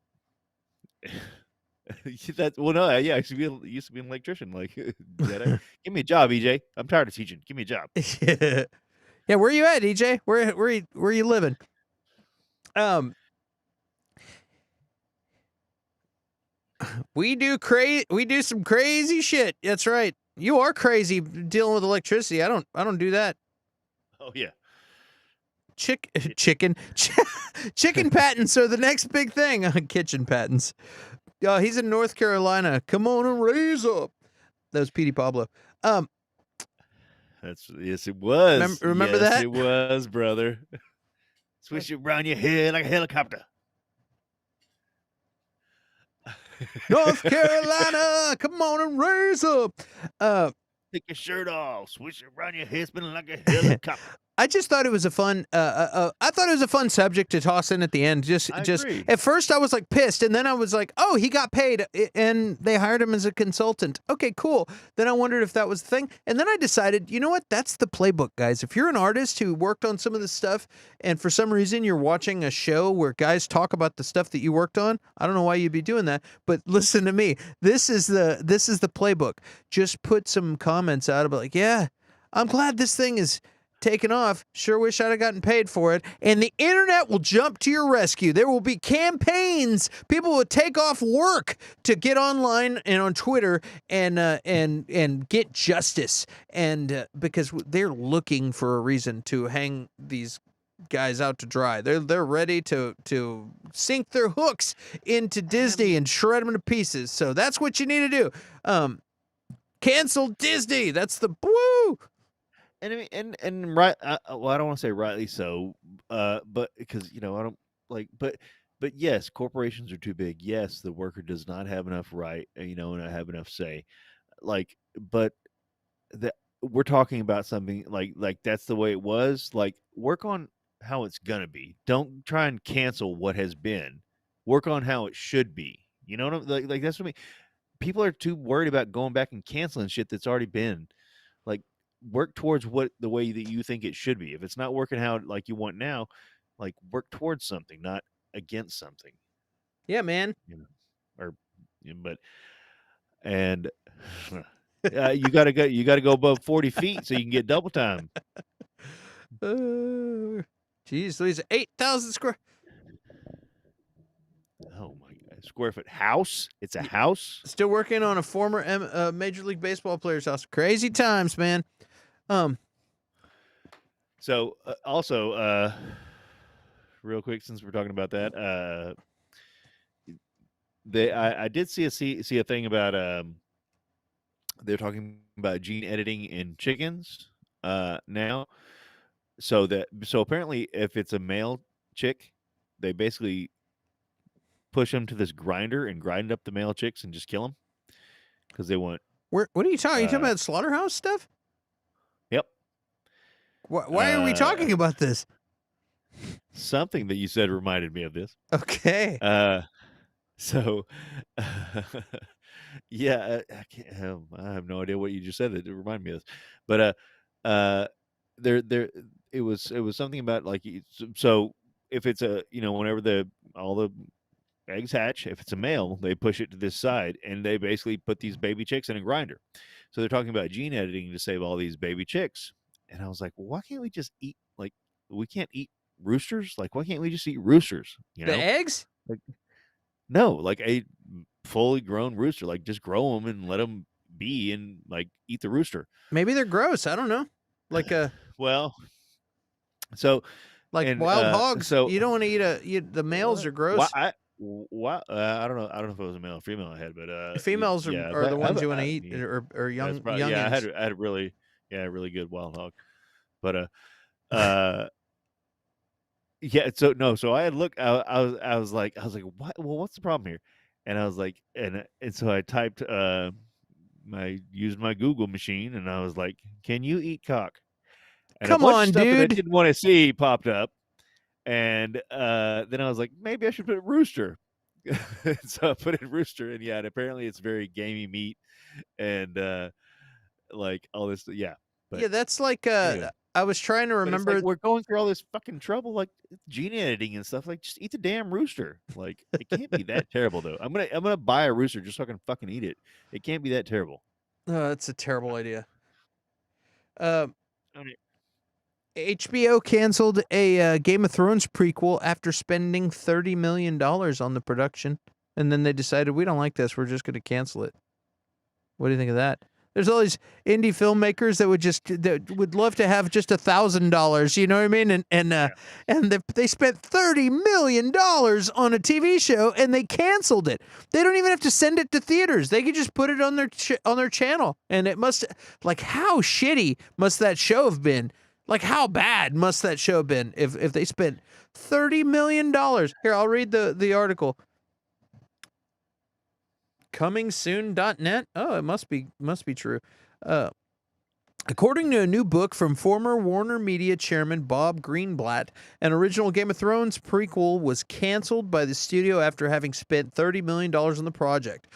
That's well, no, yeah. I used to be an electrician. Like, give me a job, EJ. I'm tired of teaching. Give me a job. Yeah, where you at, EJ? Where you living? We do some crazy shit. That's right. You are crazy dealing with electricity. I don't do that. Oh yeah. Chicken patents are the next big thing. Kitchen patents. He's in North Carolina. Come on and raise up. That was Petey Pablo. Yes, it was. Remember yes, that? It was, brother. Swish it around your head like a helicopter. North Carolina, come on and raise up. Take your shirt off, swish it around your head, spinning like a helicopter. I just thought it was a fun. I thought it was a fun subject to toss in at the end. Just agree. At first I was like pissed, and then I was like, oh, he got paid, and they hired him as a consultant. Okay, cool. Then I wondered if that was the thing, and then I decided, you know what? That's the playbook, guys. If you're an artist who worked on some of this stuff, and for some reason you're watching a show where guys talk about the stuff that you worked on, I don't know why you'd be doing that, but listen to me. This is the playbook. Just put some comments out about like, yeah, I'm glad this thing is taken off. Sure wish I'd have gotten paid for it. And the internet will jump to your rescue. There will be campaigns. People will take off work to get online and on Twitter and get justice. And because they're looking for a reason to hang these guys out to dry. They're ready to sink their hooks into Disney and shred them to pieces. So that's what you need to do. Cancel Disney. That's the woo. And I mean, and right. Well, I don't want to say rightly so, but because I don't like, but yes, corporations are too big. Yes, the worker does not have enough right, and not have enough say. Like, but that we're talking about something like that's the way it was. Like, work on how it's gonna be. Don't try and cancel what has been. Work on how it should be. You know what I'm like? That's what I mean. People are too worried about going back and canceling shit that's already been. Like, work towards the way that you think it should be. If it's not working how like you want now, like, work towards something, not against something. Yeah, man. But and you gotta go above 40 feet so you can get double time. Geez, Louise, 8,000 square. Oh my God, square foot house. It's a house. Still working on a former Major League Baseball player's house. Crazy times, man. So also, real quick, since we're talking about that, I did see a thing about they're talking about gene editing in chickens now. So apparently, if it's a male chick, they basically push them to this grinder and grind up the male chicks and just kill them because they want. What are you talking? Are you talking about slaughterhouse stuff? Yep. Why are we talking about this? Something that you said reminded me of this. Okay. So Yeah, I have no idea what you just said. That it reminded me of this, but there, it was something about like so if it's a whenever all the eggs hatch, if it's a male, they push it to this side, and they basically put these baby chicks in a grinder. So they're talking about gene editing to save all these baby chicks, and I was like, well, why can't we just eat like we can't eat roosters? Like, why can't we just eat roosters? The eggs? Like, no, like a fully grown rooster, like just grow them and let them be and like eat the rooster. Maybe they're gross. I don't know. Like Well, so like and wild hogs. so You don't want to eat the males are gross. I don't know. I don't know if it was a male or female I had, but Females yeah, are the ones you want to eat, yeah, or that's young probably, youngins. yeah. I had a really good wild hog, but uh yeah. So I had looked. I was like what? Well, what's the problem here? And I was like, and so I typed used my Google machine, and I was like, can you eat cock? And a Come bunch of on, stuff that I dude. didn't want to see popped up. And then I was like, maybe I should put rooster. So I put in rooster, and yeah, and apparently it's very gamey meat and like all this, yeah. But Yeah, that's like anyway, I was trying to but it's like remember. we're going through all this fucking trouble, like gene editing and stuff. Like, just eat the damn rooster. Like, it can't be that terrible, though. I'm gonna buy a rooster just so I can fucking eat it. It can't be that terrible. That's a terrible idea. I mean, HBO canceled a Game of Thrones prequel after spending $30 million on the production, and then they decided we don't like this. We're just going to cancel it. What do you think of that? There's all these indie filmmakers that would love to have just $1,000. You know what I mean? And they spent $30 million on a TV show and they canceled it. They don't even have to send it to theaters. They could just put it on their channel. And it must, like, how shitty must that show have been? Like, how bad must that show have been if they spent $30 million? Here, I'll read the article. Comingsoon.net. Oh, it must be true. According to a new book from former Warner Media chairman Bob Greenblatt, an original Game of Thrones prequel was canceled by the studio after having spent $30 million on the project.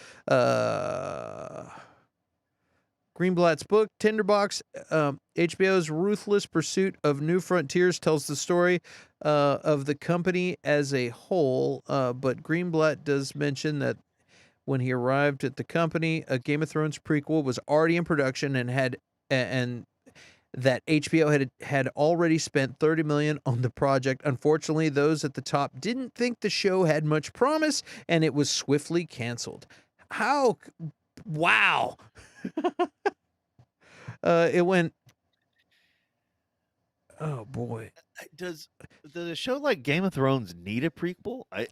Greenblatt's book, Tinderbox, HBO's ruthless pursuit of new frontiers, tells the story of the company as a whole, but Greenblatt does mention that when he arrived at the company, a Game of Thrones prequel was already in production and that HBO had already spent $30 million on the project. Unfortunately, those at the top didn't think the show had much promise, and it was swiftly canceled. Wow. It went. Oh boy. does a show like Game of Thrones need a prequel? I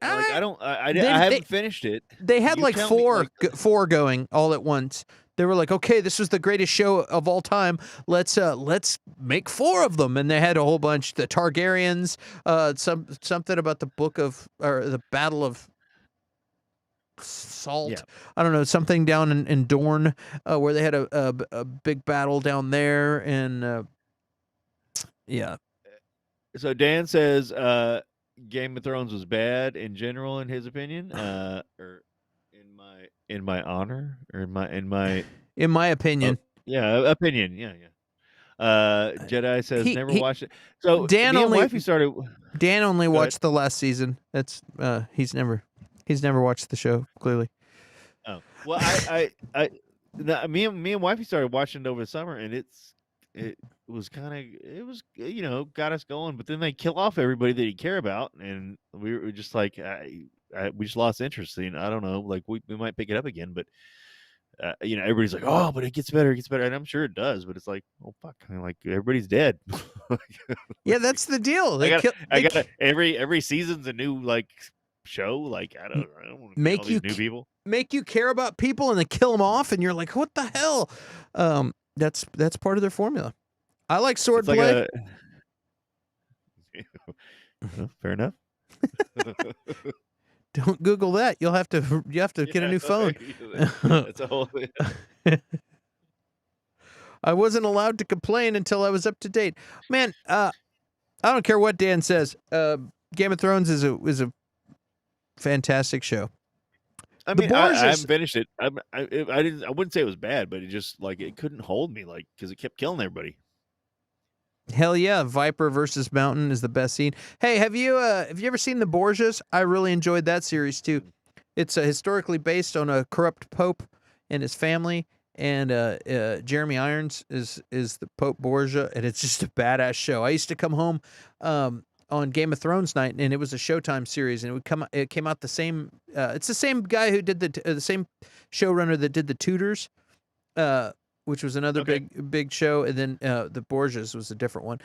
They- haven't finished it. They had You like tell me, four going all at once. They were like, okay, this was the greatest show of all time. Let's make 4 of them, and they had a whole bunch. The Targaryens, something about the the Battle of Salt. Yeah. I don't know, something down in Dorne, where they had a big battle down there, and yeah. So Dan says Game of Thrones was bad in general, in his opinion, or in my honor, or in my In my opinion. opinion, Jedi says never watched it. So Dan me only- and wifey started. Dan only Go ahead. watched the last season. That's he's never watched the show, clearly. Oh well, me and wifey started watching it over the summer, and it was got us going. But then they kill off everybody that you care about, and we were just like, we just lost interest. And I don't know, like we might pick it up again, but everybody's like, oh, but it gets better, and I'm sure it does. But it's like, oh fuck, like everybody's dead. Yeah, that's the deal. Every season's a new like show. Like I don't want to Make all these you new people. make you care about people, and they kill them off, and you're like, what the hell? That's part of their formula. I like swordplay. Fair enough. Don't Google that. You have to get a new phone. That's a whole thing. I wasn't allowed to complain until I was up to date. Man, I don't care what Dan says. Game of Thrones is a fantastic show. I The mean, I Borgias. haven't finished it. I didn't. I wouldn't say it was bad, but it just like it couldn't hold me, like because it kept killing everybody. Hell yeah, Viper versus Mountain is the best scene. Hey, have you ever seen The Borgias? I really enjoyed that series too. It's historically based on a corrupt pope and his family, and Jeremy Irons is the Pope Borgia, and it's just a badass show. I used to come home on Game of Thrones night, and it was a Showtime series, and it came out the same. It's the same guy who did the same showrunner that did the Tudors. Which was another Okay. big show, and then the Borgias was a different one.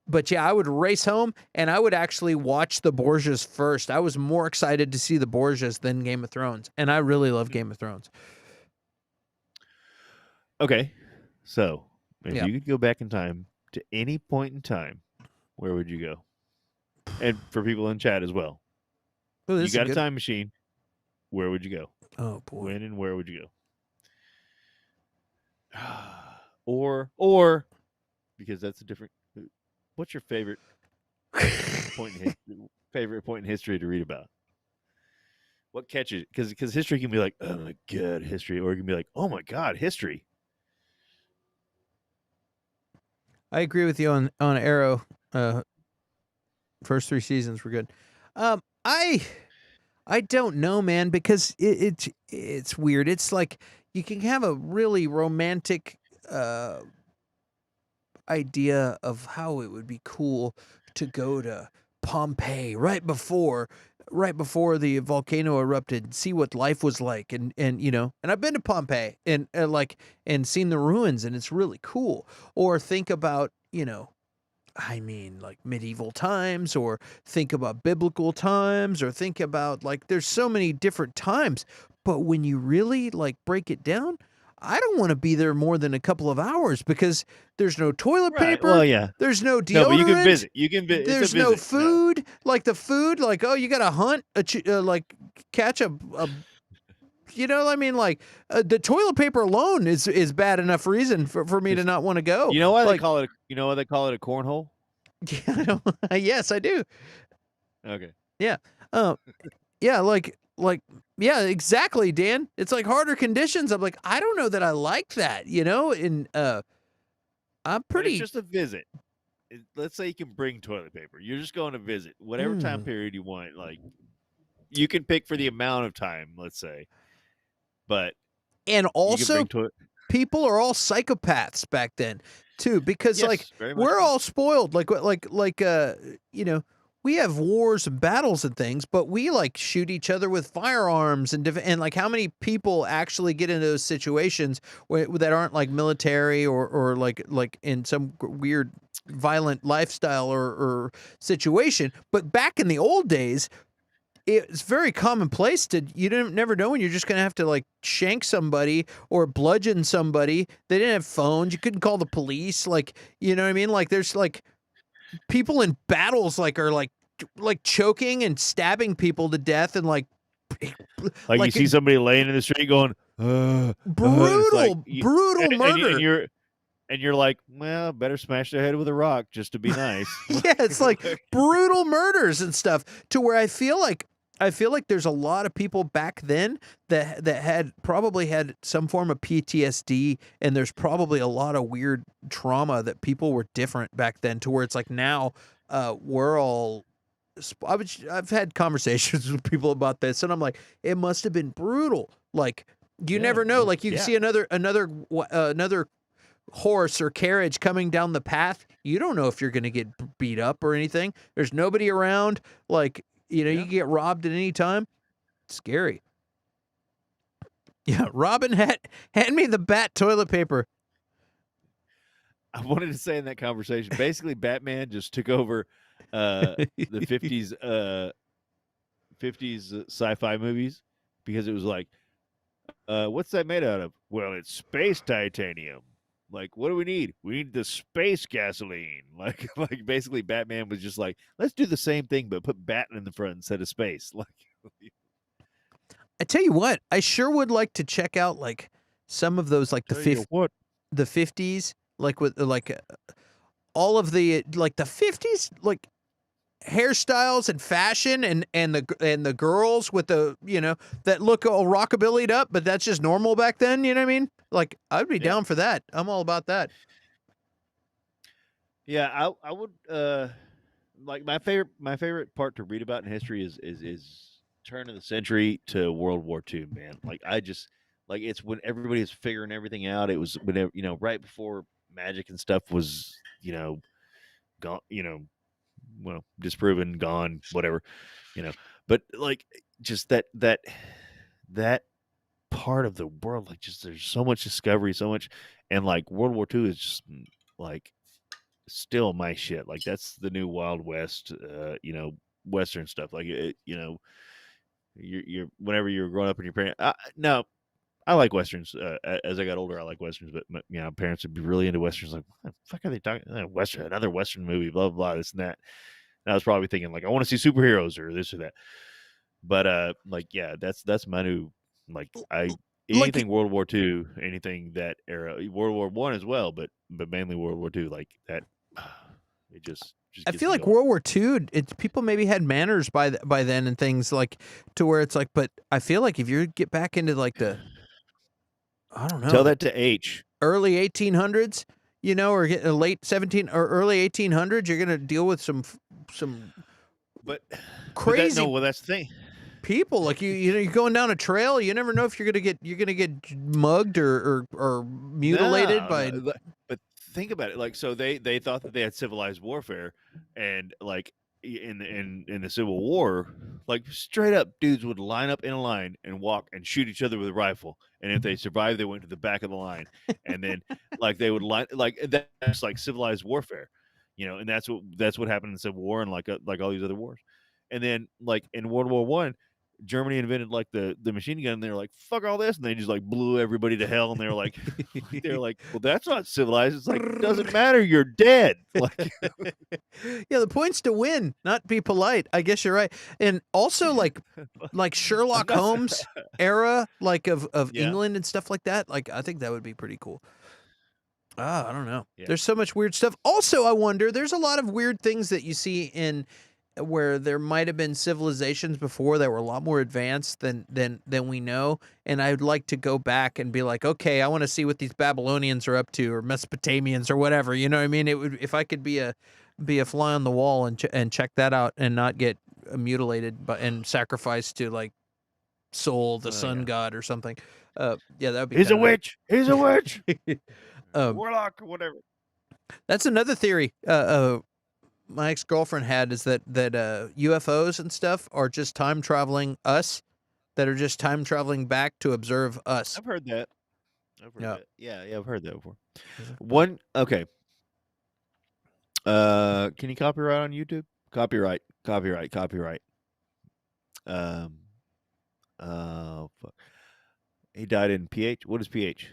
But yeah, I would race home, and I would actually watch the Borgias first. I was more excited to see the Borgias than Game of Thrones, and I really love Game of Thrones. Okay, so if Yeah. you could go back in time to any point in time, where would you go? And for people in chat as well, Oh, you this is got a good. time machine. Where would you go? Oh boy. When and where would you go? Or because that's a different. What's your favorite point in history to read about? What catches? Because history can be like, oh my god, history, or it can be like, oh my god, history. I agree with you on Arrow. First 3 seasons were good. I don't know, man, because it's weird. It's like you can have a really romantic idea of how it would be cool to go to Pompeii right before the volcano erupted, see what life was like, and and I've been to Pompeii and and seen the ruins, and it's really cool. Or think about I mean, like medieval times, or think about biblical times, or think about there's so many different times. But when you really break it down, I don't want to be there more than a couple of hours because there's no toilet Right. paper. Well, yeah. There's no deodorant. No, but you can visit. You can visit. There's no food. Like the food, oh, you got to hunt, catch a I mean, the toilet paper alone is bad enough reason for me to not want to go. You know why they call it? You know why they call it a cornhole? Yeah, I don't, yes, I do. Okay. Yeah. Yeah, yeah, exactly, Dan. It's like harder conditions. I'm like, I don't know that I like that, and I'm But pretty it's just a visit. Let's say you can bring toilet paper. You're just going to visit whatever time period you want. Like you can pick for the amount of time, let's say. But and also people are all psychopaths back then too, because yes, we're all spoiled. We have wars and battles and things, but we shoot each other with firearms and how many people actually get into those situations that aren't military or in some weird violent lifestyle or situation. But back in the old days, it's very commonplace you never know when you're just gonna have to shank somebody or bludgeon somebody. They didn't have phones. You couldn't call the police. You know what I mean? There's people in battles are choking and stabbing people to death and you see somebody laying in the street going brutal murder. And you're like, well, better smash their head with a rock just to be nice. Yeah, it's brutal murders and stuff to where I feel like there's a lot of people back then that had probably had some form of PTSD, and there's probably a lot of weird trauma that people were different back then to where it's now we're all. I've had conversations with people about this, and I'm like, it must have been brutal. You never know. You see another horse or carriage coming down the path. You don't know if you're going to get beat up or anything. There's nobody around. You can get robbed at any time. It's scary. Yeah, Robin, hand me the bat toilet paper. I wanted to say in that conversation, basically Batman just took over the 50s 50s sci-fi movies, because it was what's that made out of? Well, it's space titanium. What do we need? We need the space gasoline. Basically Batman was just let's do the same thing but put Batman in the front instead of space. I tell you what, I sure would like to check out some of those the 50s with all of the the 50s hairstyles and fashion and the girls with the that look all rockabillyed up, but that's just normal back then. You know what I mean? Like I'd be down for that. I'm all about that. Yeah, I would like my favorite part to read about in history is turn of the century to World War II, man. Like I just like it's when everybody was figuring everything out. It was when right before magic and stuff was gone, well, disproven, gone, whatever, you know. But like just that part of the world, like just there's so much discovery, so much, and like World War II is just like still my shit. Like that's the new Wild West, Western stuff. Like you're whenever you're growing up and your parents. No, I like westerns. As I got older, I like westerns, but parents would be really into westerns. Like, what the fuck are they talking? Western, another western movie, blah blah, this and that. And I was probably thinking like, I want to see superheroes or this or that. But like, yeah, that's my new like anything World War II, anything that era, World War One as well, but mainly World War II, like that. It just I gets feel me like going. World War II, people maybe had manners by then and things like to where it's like, but I feel like if you get back into like I don't know, Tell that to H. early 1800s, or late 17 or early 1800s, you're gonna deal with some But crazy well, that's the thing. people. Like you're going down a trail, you never know if you're gonna get mugged or mutilated by. No, but think about it. Like, so they thought that they had civilized warfare, and like in the Civil War, like straight up dudes would line up in a line and walk and shoot each other with a rifle, and if they survived, they went to the back of the line, and then like they would line like that's like civilized warfare, and that's what happened in the Civil War and like all these other wars, and then like in World War One. Germany invented like the machine gun, and they were like, "Fuck all this," and they just like blew everybody to hell. And they're like, "Well, that's not civilized." It's like, doesn't matter, you're dead. Like, yeah, the point's to win, not be polite. I guess you're right, and also like Sherlock Holmes era, like of Yeah. England and stuff like that. Like I think that would be pretty cool. I don't know. Yeah. There's so much weird stuff. Also, I wonder. There's a lot of weird things that you see in where there might have been civilizations before that were a lot more advanced than we know, and I'd like to go back and be like, okay, I want to see what these Babylonians are up to, or Mesopotamians, or whatever. You know what I mean? It would, if I could be a fly on the wall and check that out and not get mutilated and sacrificed to like Sol, the sun god, or something. Yeah, that would be. He's a witch. He's a witch. Warlock or whatever. That's another theory. My ex-girlfriend had is that UFOs and stuff are just time traveling us, that are just time traveling back to observe us. I've heard that. Yeah. That. Yeah, I've heard that before. Okay. Can you copyright on YouTube? Copyright. Fuck. He died in PH. What is PH?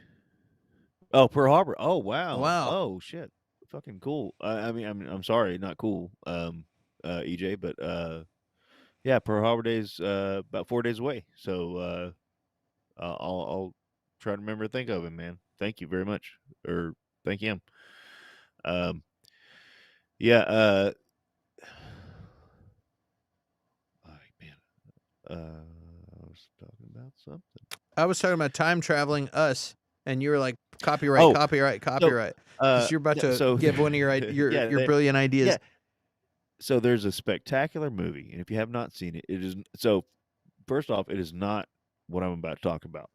Oh, Pearl Harbor. Oh, wow. Wow. Oh, shit. Fucking cool. I mean, I'm sorry, not cool. EJ, but yeah, Pearl Harbor Day's about 4 days away. So I'll try to remember to think of him, man. Thank you very much, or thank him. Yeah. Oh, man. I was talking about something. I was talking about time traveling us, and you were like copyright. Because you're about to give one of your brilliant ideas. Yeah. So there's a spectacular movie, and if you have not seen it, it is so. First off, it is not what I'm about to talk about.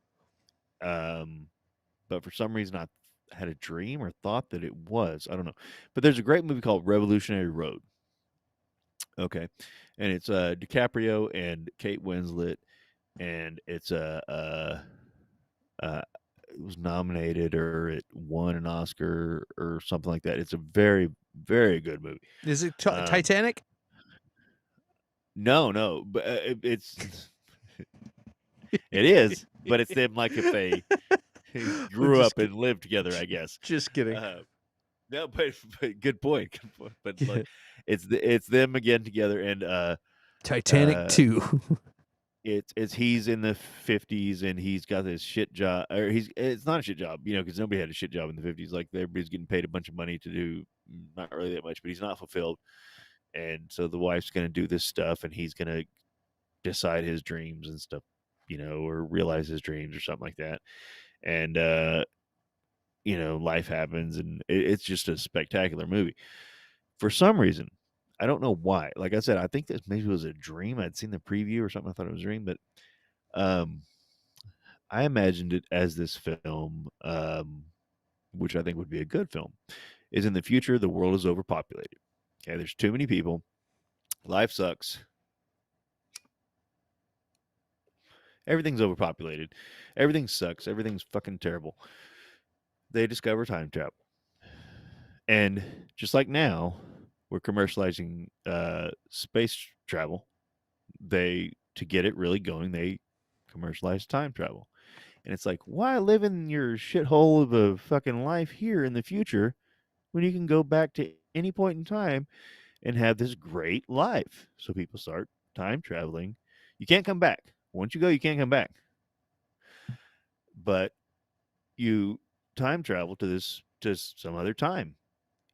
But for some reason, I had a dream or thought that it was. I don't know. But there's a great movie called Revolutionary Road. Okay, and it's DiCaprio and Kate Winslet, and it's it was nominated or it won an Oscar or something like that. It's a very, very good movie. Is it Titanic? No, but it's it is, but it's them like if they grew up and lived together, I guess. Just kidding. No, but good point. But like, it's them again together, and Titanic 2. It's he's in the 50s and he's got this shit job, or it's not a shit job, because nobody had a shit job in the 50s. Like everybody's getting paid a bunch of money to do not really that much, but he's not fulfilled. And so the wife's going to do this stuff, and he's going to decide his dreams and stuff, or realize his dreams or something like that. And life happens, and it's just a spectacular movie. For some reason, I don't know why. Like I said, I think that maybe it was a dream. I'd seen the preview or something. I thought it was a dream, but um, I imagined it as this film, which I think would be a good film. Is in the future, the world is overpopulated. Okay, there's too many people. Life sucks. Everything's overpopulated. Everything sucks. Everything's fucking terrible. They discover time travel. And just like now, we're commercializing space travel. To get it really going, they commercialize time travel. And it's like, why live in your shithole of a fucking life here in the future when you can go back to any point in time and have this great life? So people start time traveling. You can't come back. Once you go, you can't come back. But you time travel to some other time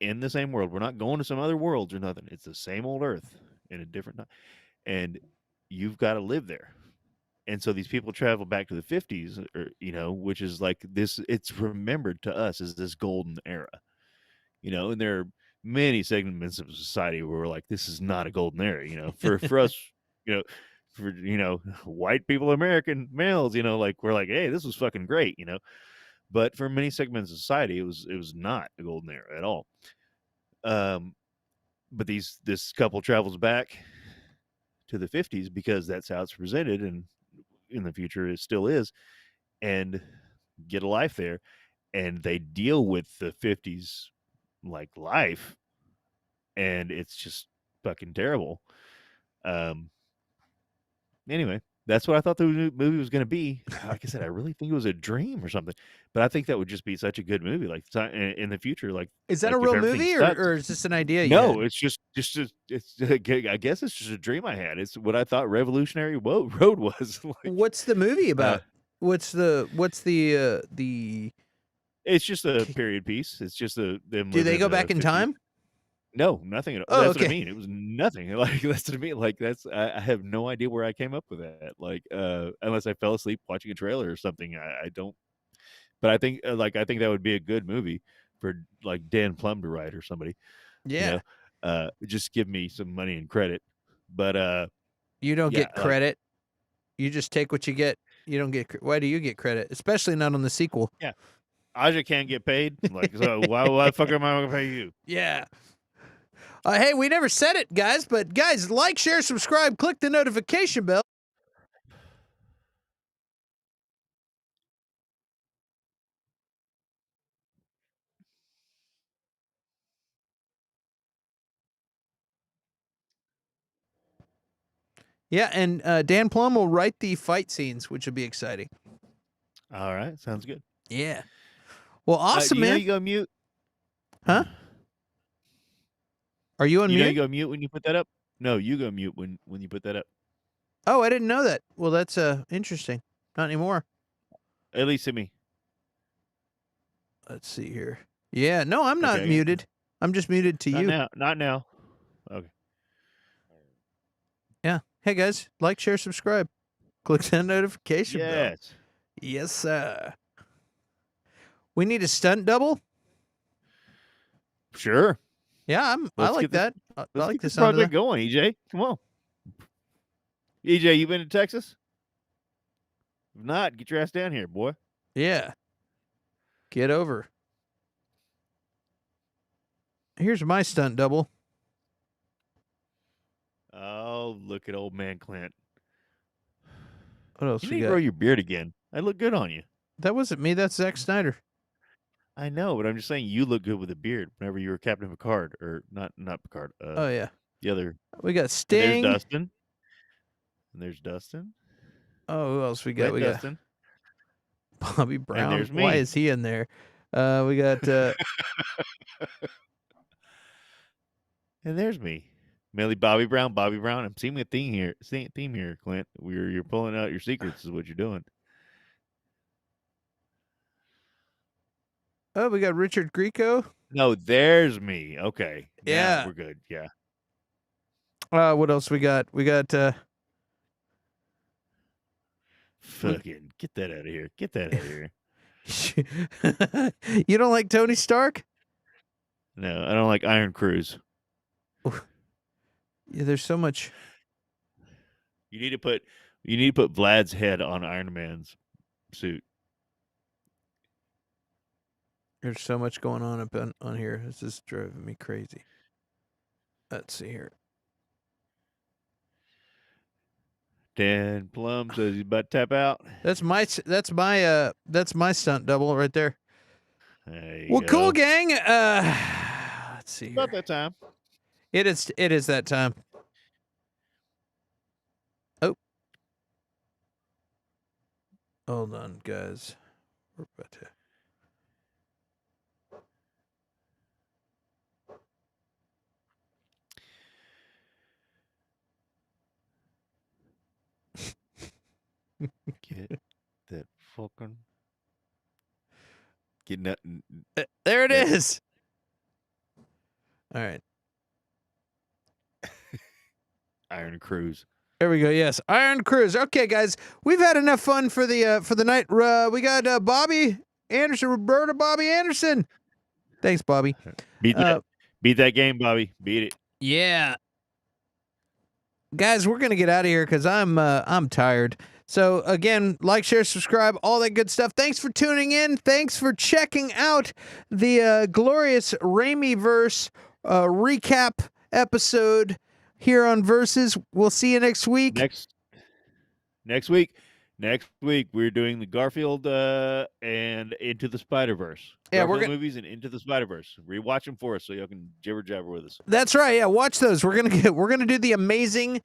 in the same world. We're not going to some other worlds or nothing. It's the same old Earth in a different time. And you've got to live there. And so these people travel back to the 50s, or, which is like this, it's remembered to us as this golden era, and there are many segments of society where we're like, this is not a golden era, for us, for, white people, American males, like we're like, hey, this was fucking great, but for many segments of society, it was not a golden era at all. But this couple travels back to the 50s because that's how it's presented, and in the future it still is, and get a life there, and they deal with the 50s like life, and it's just fucking terrible. Anyway, that's what I thought the movie was going to be. Like I said, I really think it was a dream or something, but I think that would just be such a good movie, like in the future. Like, Is that like a if real everything movie, sucks. or is this an idea you No, had? it's just it's. I guess it's just a dream I had. It's what I thought Revolutionary Road was. Like, What's the movie about? What's the it's just a period piece. It's just them. Do they living go in the back in 50s. time? No, nothing at all. Oh, That's what I okay. mean. It was nothing. Like that's what I mean. Like I have no idea where I came up with that. Like unless I fell asleep watching a trailer or something. I don't. But I think I think that would be a good movie for like Dan Plum to write or somebody. Yeah. Just give me some money and credit. But You don't yeah, get credit. You just take what you get. You don't get. Why do you get credit? Especially not on the sequel. yeah. Aja can't get paid. Like, so why the fuck am I gonna pay you? Yeah. Hey, we never said it, guys, but guys, like, share, subscribe, click the notification bell. Yeah, and Dan Plum will write the fight scenes, which will be exciting. All right, sounds good. Yeah. Well, awesome, you know man. you go mute. Huh? Are you on You mute? know you go mute when you put that up. No, you go mute when you put that up. Oh, I didn't know that. Well, that's interesting. Not anymore. At least to me. Let's see here. Yeah, no, I'm not Okay. muted. I'm just muted to Not you. now. Not now. Okay. Yeah. Hey guys, like, share, subscribe. Click that notification bell. Yes. Yes, sir. We need a stunt double. Sure. Yeah, I like that. I Let's like get the this sound of project that. going, EJ. Come on. EJ, you been to Texas? If not, get your ass down here, boy. Yeah. Get over. Here's my stunt double. Oh, look at old man Clint. What else You we need to got? grow your beard again. I look good on you. That wasn't me. That's Zack Snyder. I know, but I'm just saying you look good with a beard whenever you were Captain Picard, or not Picard. Oh yeah. The other. We got And Sting. there's Dustin. And there's Dustin. Oh, who else we got? Red We Dustin. got Bobby Brown. there's Why me. is he in there? We got And there's me. Millie Bobby Brown. I'm seeing a theme here. Clint. You're pulling out your secrets is what you're doing. oh, we got Richard Grieco. No, there's me. Okay. Yeah. Now we're good. Yeah. What else we got? We got Fucking get that out of here. Get that out of here. you don't like Tony Stark? No, I don't like Iron Cruise. Yeah, there's so much. You need to put Vlad's head on Iron Man's suit. There's so much going on up on here. This is driving me crazy. Let's see here. Dan Plum says he's about to tap out. That's my stunt double right there. There you Well, go. cool, gang. Let's see here. About that time. It is that time. Oh. Hold on, guys. We're about to. Get that fucking. Get that. There it Yeah. is. All right. Iron Cruise. There we go. Yes, Iron Cruise. Okay, guys, we've had enough fun for the night. We got Bobby Anderson, Roberta Bobby Anderson. Thanks, Bobby. Beat that game, Bobby. Beat it. Yeah, guys, we're gonna get out of here because I'm tired. So again, like, share, subscribe, all that good stuff. Thanks for tuning in. Thanks for checking out the glorious Raimi-verse recap episode here on Versus. We'll see you next week. Next week we're doing the Garfield and Into the Spider-Verse. Yeah, we're Garfield gonna movies and Into the Spider-Verse. Rewatch them for us so y'all can jibber jabber with us. That's right. Yeah, watch those. We're gonna do the Amazing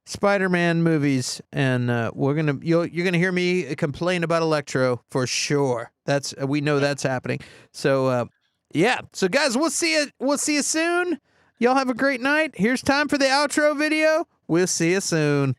Spider-Man movies, and you're gonna hear me complain about Electro for sure. We know that's happening. So yeah. So guys, we'll see you soon. Y'all have a great night. Here's time for the outro video. We'll see you soon.